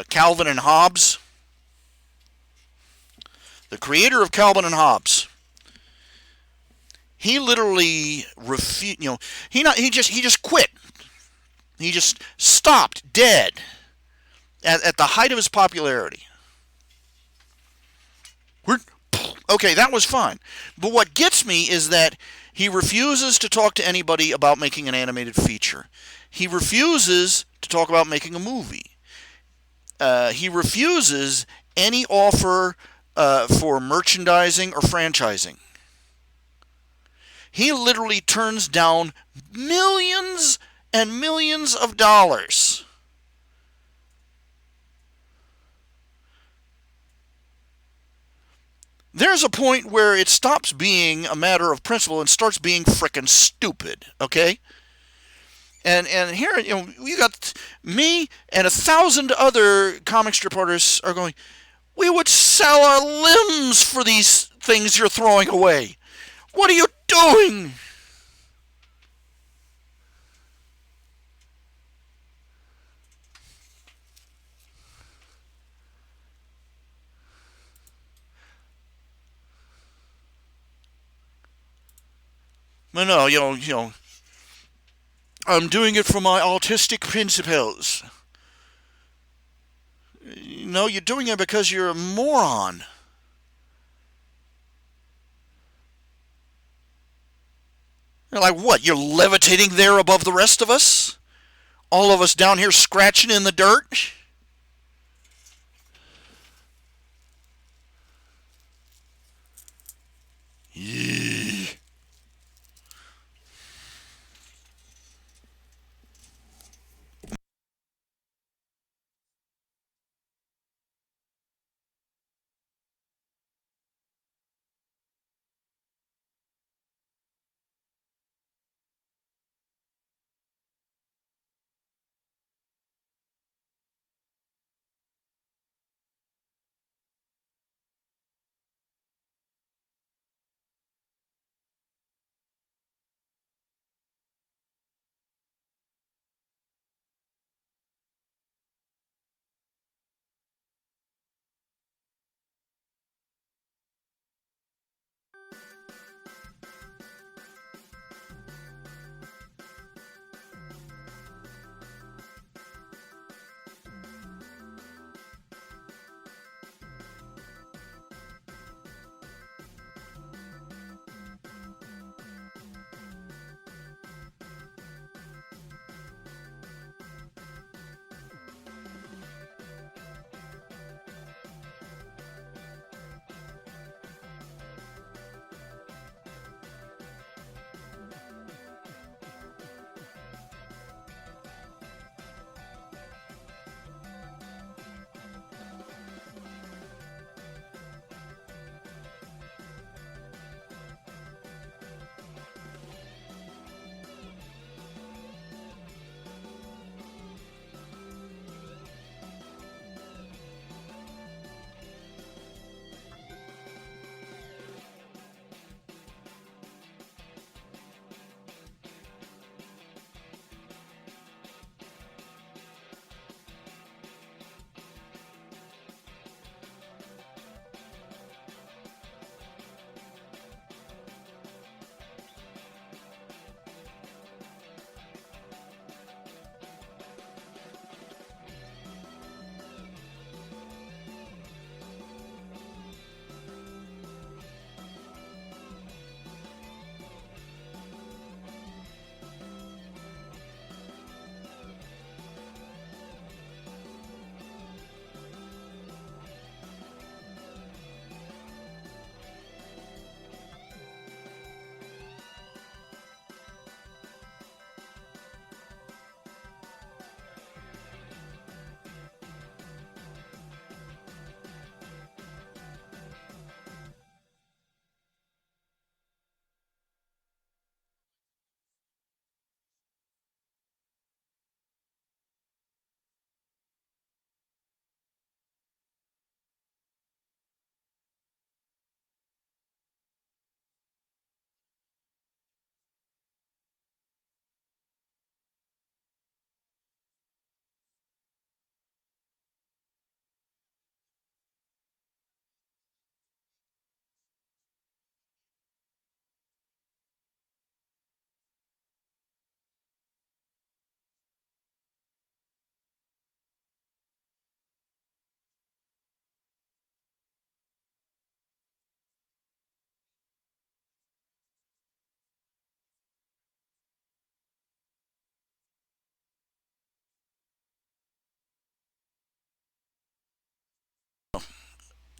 Calvin and Hobbes, the creator of Calvin and Hobbes. He literally refused. He just quit. He just stopped dead at the height of his popularity. Okay, that was fine. But what gets me is that he refuses to talk to anybody about making an animated feature. He refuses to talk about making a movie. He refuses any offer for merchandising or franchising. He literally turns down millions and millions of dollars. There's a point where it stops being a matter of principle and starts being frickin' stupid, okay? And here, you got me and 1,000 other comic strip artists are going, we would sell our limbs for these things you're throwing away. What are you doing? No, I'm doing it for my artistic principles. No, you're doing it because you're a moron. You're like, what? You're levitating there above the rest of us? All of us down here scratching in the dirt? Yeah.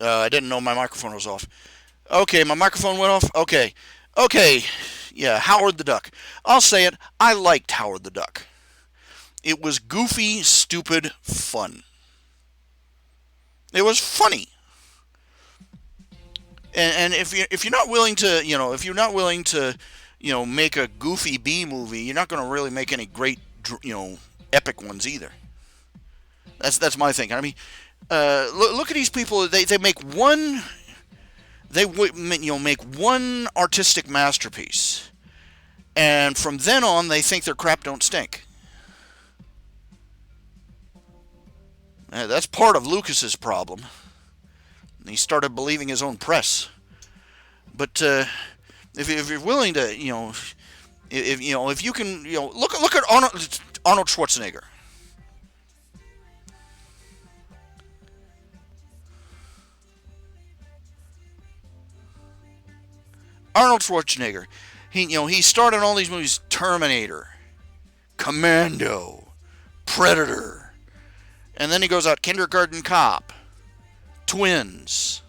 I didn't know my microphone was off. Okay, my microphone went off. Okay. Okay. Yeah, Howard the Duck. I'll say it. I liked Howard the Duck. It was goofy, stupid, fun. It was funny. And if you're not willing to, if you're not willing to, make a goofy B movie, you're not going to really make any great, epic ones either. That's my thinking. I mean, look at these people. They make one. They make one artistic masterpiece, and from then on, they think their crap don't stink. That's part of Lucas's problem. He started believing his own press. But if you're willing to, if you can, look at Arnold Schwarzenegger. Arnold Schwarzenegger. He started all these movies: Terminator, Commando, Predator, and then he goes out Kindergarten Cop, Twins,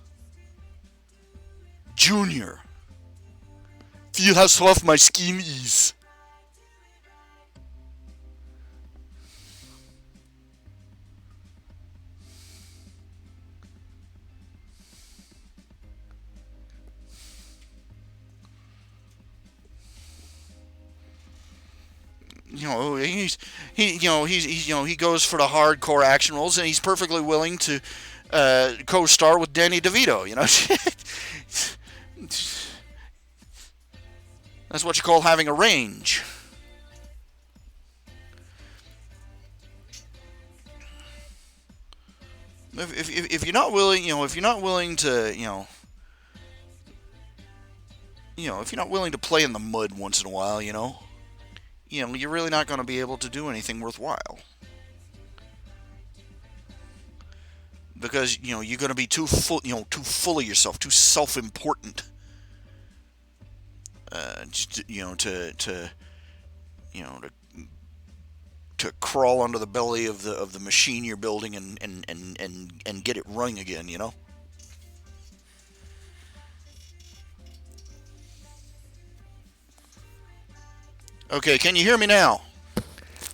Junior. Feel how soft my skin is. He goes for the hardcore action roles, and he's perfectly willing to co-star with Danny DeVito. That's what you call having a range. If you're not willing, if you're not willing to, if you're not willing to play in the mud once in a while, you're really not going to be able to do anything worthwhile. Because you're going to be too full, too full of yourself, too self-important. To crawl under the belly of the machine you're building and get it running again. Okay, can you hear me now?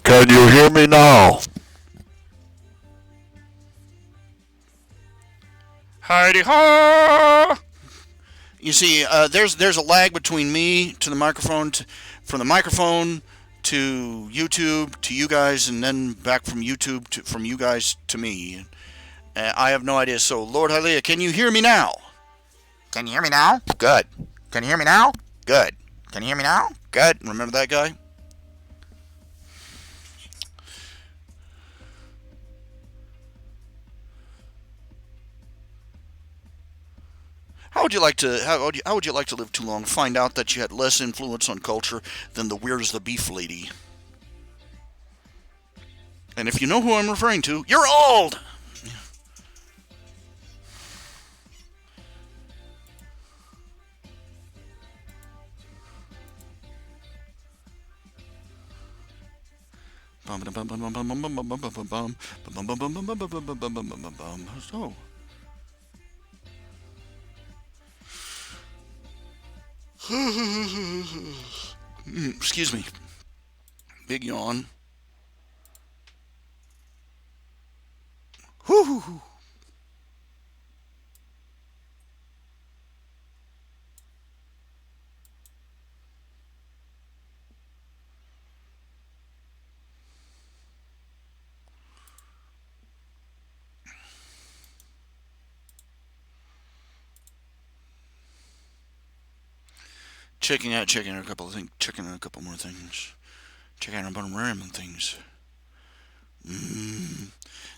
Can you hear me now? Heidi ho! You see, there's a lag between me to the microphone, from the microphone to YouTube to you guys, and then back from YouTube from you guys to me. I have no idea. So, Lord Hallelujah, can you hear me now? Can you hear me now? Good. Can you hear me now? Good. Can you hear me now? Good. Remember that guy? How would you like to how would you like to live too long? Find out that you had less influence on culture than the Where's the Beef lady. And if you know who I'm referring to, you're old. So. Excuse me. Big yawn. Whoo. Checking out a couple of things. Checking out a couple more things. Checking out a bunch of random things.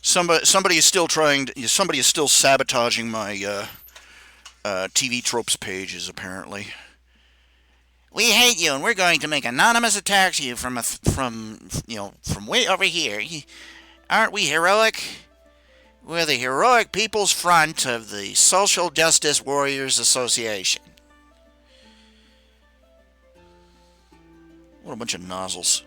Somebody is still trying. Somebody is still sabotaging my TV tropes pages. Apparently, we hate you, and we're going to make anonymous attacks you from way over here. Aren't we heroic? We're the heroic People's Front of the Social Justice Warriors Association. What a bunch of nozzles.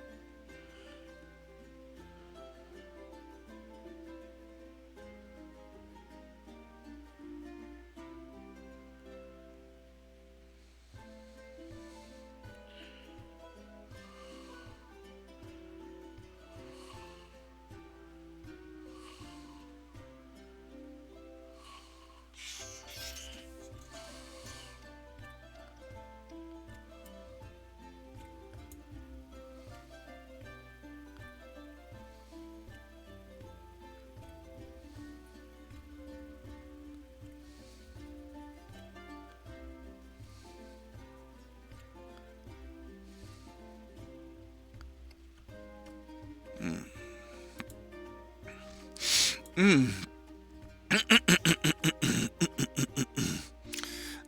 Mm.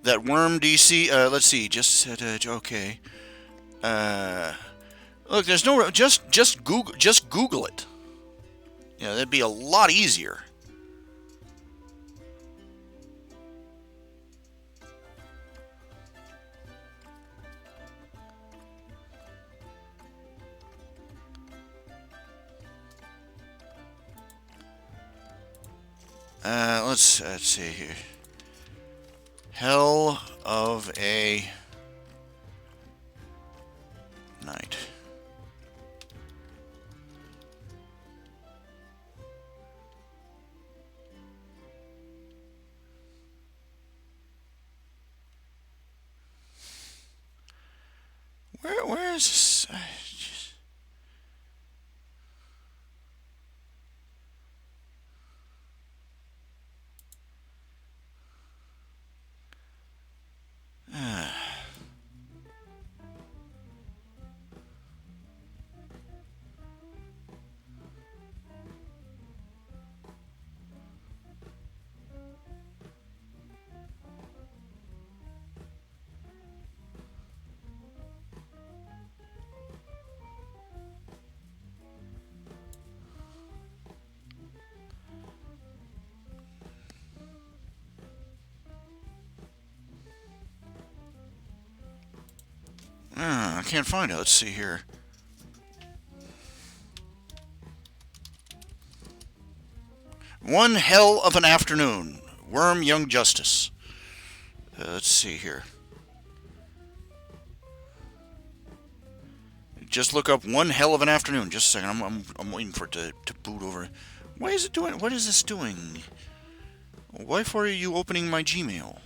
That worm DC. Let's see. Just said okay. Uh, Look, there's no just Google it. Yeah, that'd be a lot easier. Let's see here. Hell of a night. Where is this? I can't find it. Let's see here. One hell of an afternoon. Worm Young Justice. Let's see here. Just look up one hell of an afternoon. Just a second. I'm waiting for it to boot over. Why is it doing? What is this doing? Why for are you opening my Gmail?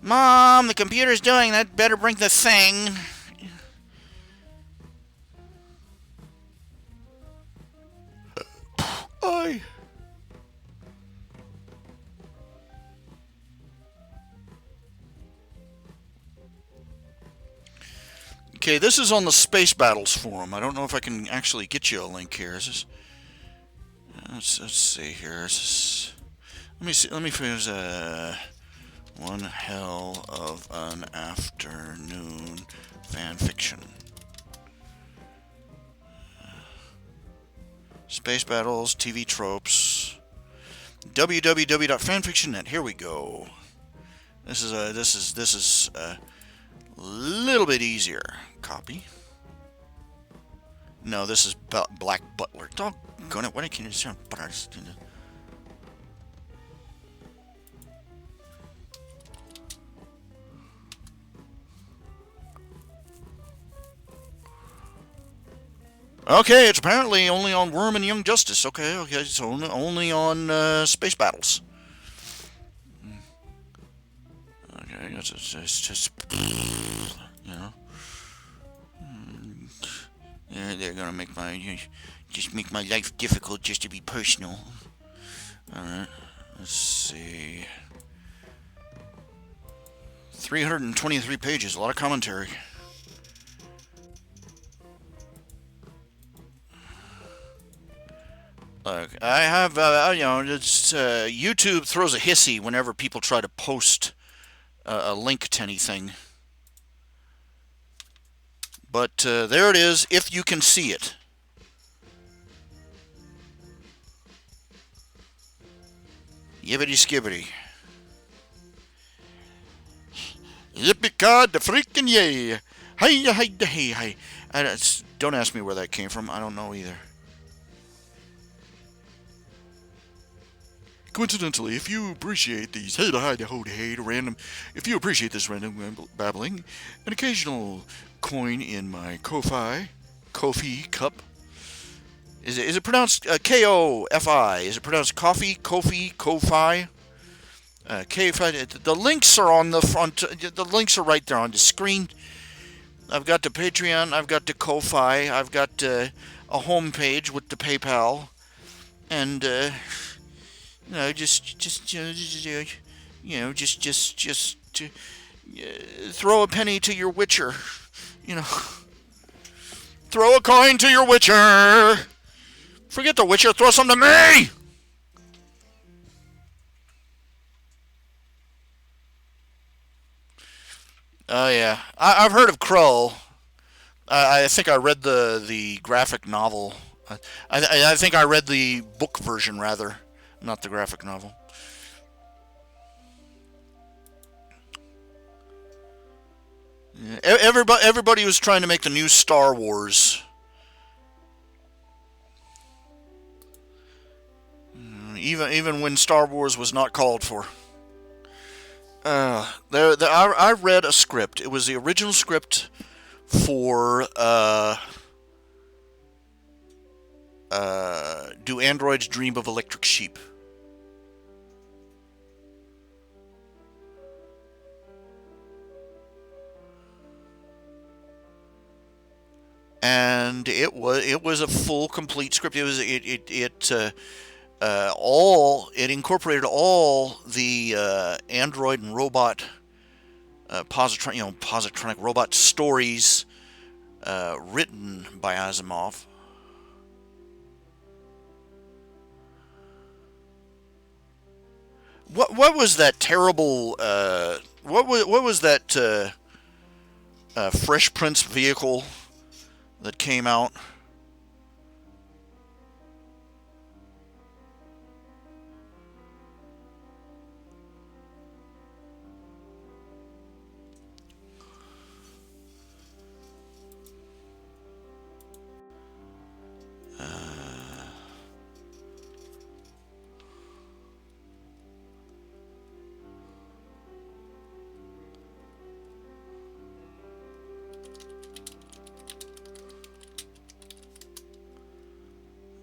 Mom, the computer's doing that. Better bring the thing. I. Okay, this is on the Space Battles forum. I don't know if I can actually get you a link here. Is this? Let's see here. Is this, let me see. Let me finish. One hell of an afternoon fan fiction. Space Battles, TV tropes. www.fanfiction.net. Here we go. This is a little bit easier. Copy. No, this is Black Butler. Doggone it! Why can't you sound butter? Okay, it's apparently only on Worm and Young Justice. Okay, it's only on Space Battles. Okay, it's just, you know. Yeah, they're gonna make my life difficult just to be personal. Alright, let's see. 323 pages, a lot of commentary. Look, I have, YouTube throws a hissy whenever people try to post a link to anything. But there it is, if you can see it. Yibbity skibbity. Yippee-cod the freaking yay! Hey, hey, hey, hey. Don't ask me where that came from. I don't know either. Coincidentally, if you appreciate these if you appreciate this random babbling, an occasional coin in my Ko-Fi cup. Is it pronounced K-O-F-I? Is it pronounced coffee, Ko-Fi, Ko-Fi? K-Fi. The links are on the front. The links are right there on the screen. I've got the Patreon. I've got the Ko-Fi. I've got a home page with the PayPal, and throw a penny to your Witcher. Throw a coin to your Witcher. Forget the Witcher. Throw some to me. Oh yeah, I've heard of Krull. I think I read the graphic novel. I think I read the book version rather, not the graphic novel. Yeah, everybody was trying to make the new Star Wars. Even when Star Wars was not called for. I read a script. It was the original script for Do Androids Dream of Electric Sheep? And it was a full complete script. It incorporated all the android and robot positronic robot stories written by Asimov. What was that terrible? What was that Fresh Prince vehicle that came out?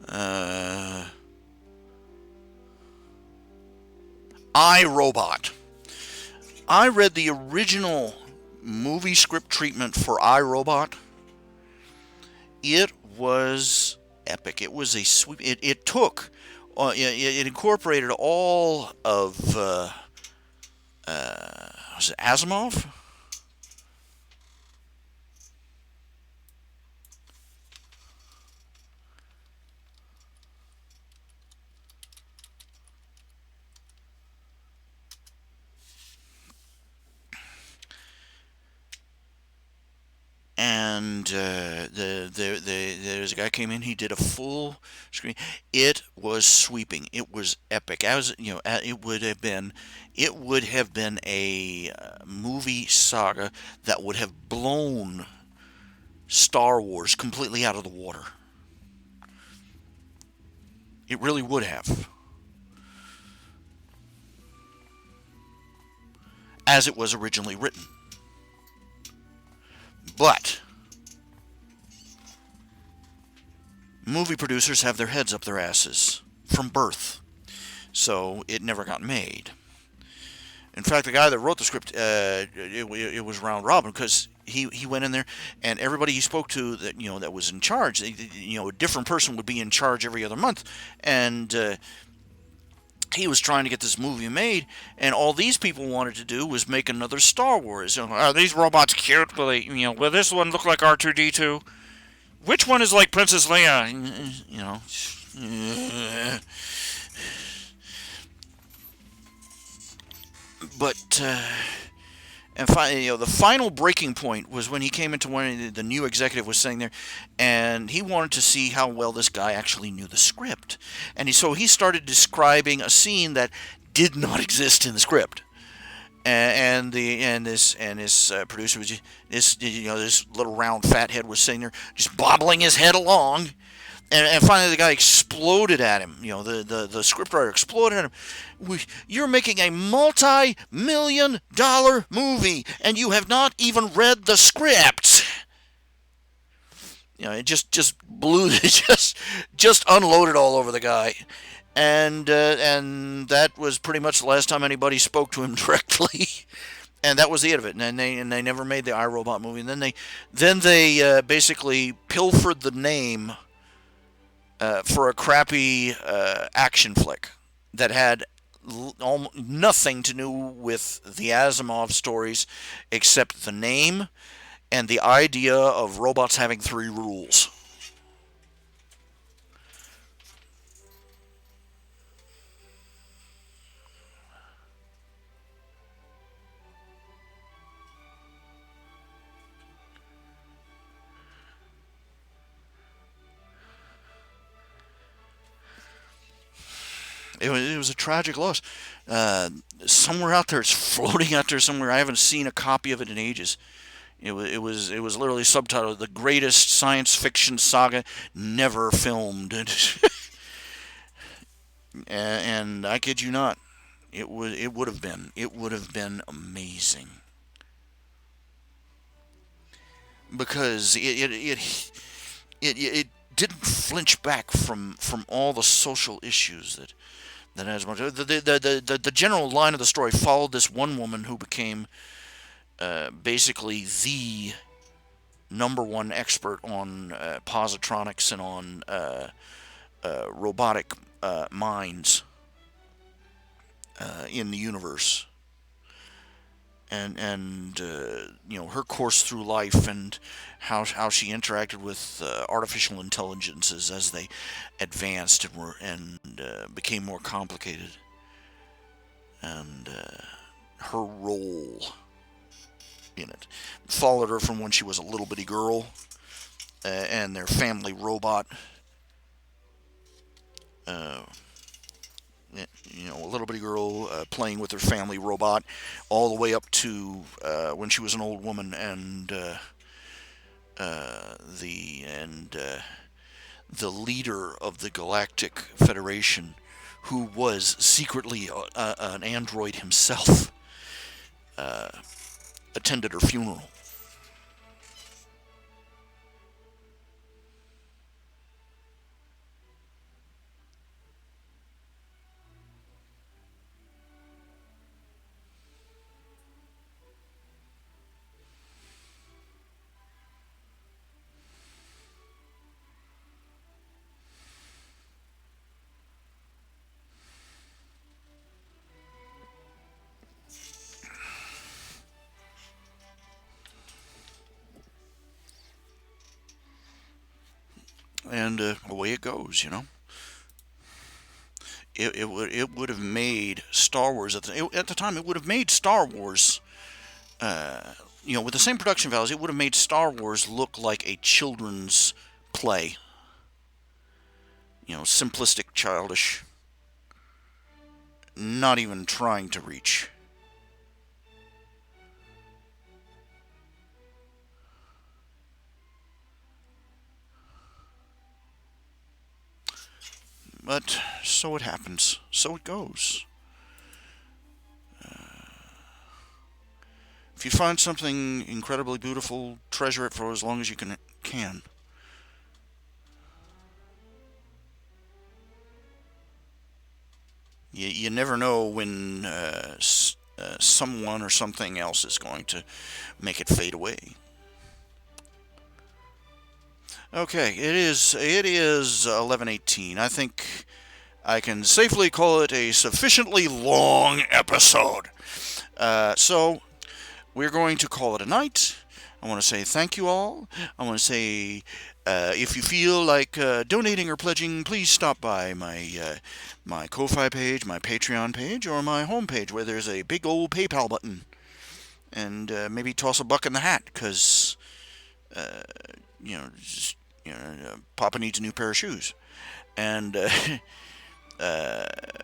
Uh, I Robot. I read the original movie script treatment for iRobot. It was epic. It was a sweep. It took, it incorporated all of, was it Asimov? And there's a guy came in. He did a full screen. It was sweeping. It was epic. As you know, it would have been a movie saga that would have blown Star Wars completely out of the water. It really would have, as it was originally written. But movie producers have their heads up their asses from birth, so it never got made. In fact, the guy that wrote the script, it was round robin because he went in there and everybody he spoke to that was in charge, a different person would be in charge every other month, and he was trying to get this movie made, and all these people wanted to do was make another Star Wars. Are these robots cute? Will this one look like R2D2? Which one is like Princess Leia? But and finally, the final breaking point was when he came into one of the new executive was sitting there, and he wanted to see how well this guy actually knew the script, and so he started describing a scene that did not exist in the script, and this producer was this little round fat head was sitting there just bobbling his head along. And finally, the guy exploded at him. The scriptwriter exploded at him. You're making a multi-million-dollar movie, and you have not even read the script. It just blew, just unloaded all over the guy, and that was pretty much the last time anybody spoke to him directly. And that was the end of it. And they never made the iRobot movie. And then they basically pilfered the name. For a crappy action flick that had nothing to do with the Asimov stories except the name and the idea of robots having three rules. It was a tragic loss. Uh, Somewhere out there, it's floating out there somewhere. I haven't seen a copy of it in ages. It was literally subtitled "The Greatest Science Fiction Saga Never Filmed," and I kid you not, it would have been amazing because it didn't flinch back from all the social issues that has much. The general line of the story followed this one woman who became basically the number one expert on positronics and on robotic minds in the universe. And her course through life and how she interacted with artificial intelligences as they advanced and became more complicated, and her role in it followed her from when she was a little bitty girl, and their family robot. Uh, a little bitty girl playing with her family robot, all the way up to when she was an old woman, and the leader of the Galactic Federation, who was secretly an android himself, uh, attended her funeral. And away it goes. It would have made Star Wars at the time. It would have made Star Wars, with the same production values. It would have made Star Wars look like a children's play. Simplistic, childish, not even trying to reach. But so it happens. So it goes. If you find something incredibly beautiful, treasure it for as long as you can. You never know when someone or something else is going to make it fade away. Okay, it is 11:18. I think I can safely call it a sufficiently long episode. So we're going to call it a night. I want to say thank you all. I want to say if you feel like donating or pledging, please stop by my Ko-Fi page, my Patreon page, or my homepage where there's a big old PayPal button, and maybe toss a buck in the hat because uh, just, Papa needs a new pair of shoes, and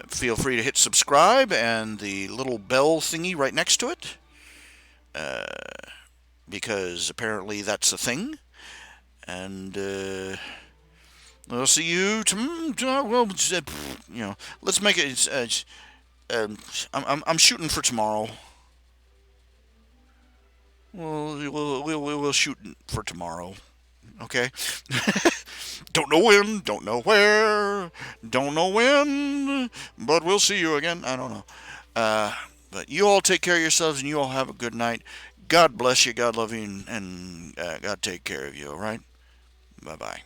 feel free to hit subscribe and the little bell thingy right next to it. Uh, because apparently that's a thing. And I'll see you tomorrow. Well, let's make it. I'm shooting for tomorrow. We'll shoot for tomorrow. Okay. Don't know when, don't know where, don't know when, but we'll see you again. I don't know. But you all take care of yourselves, and you all have a good night. God bless you, God love you, and God take care of you, all right? Bye-bye.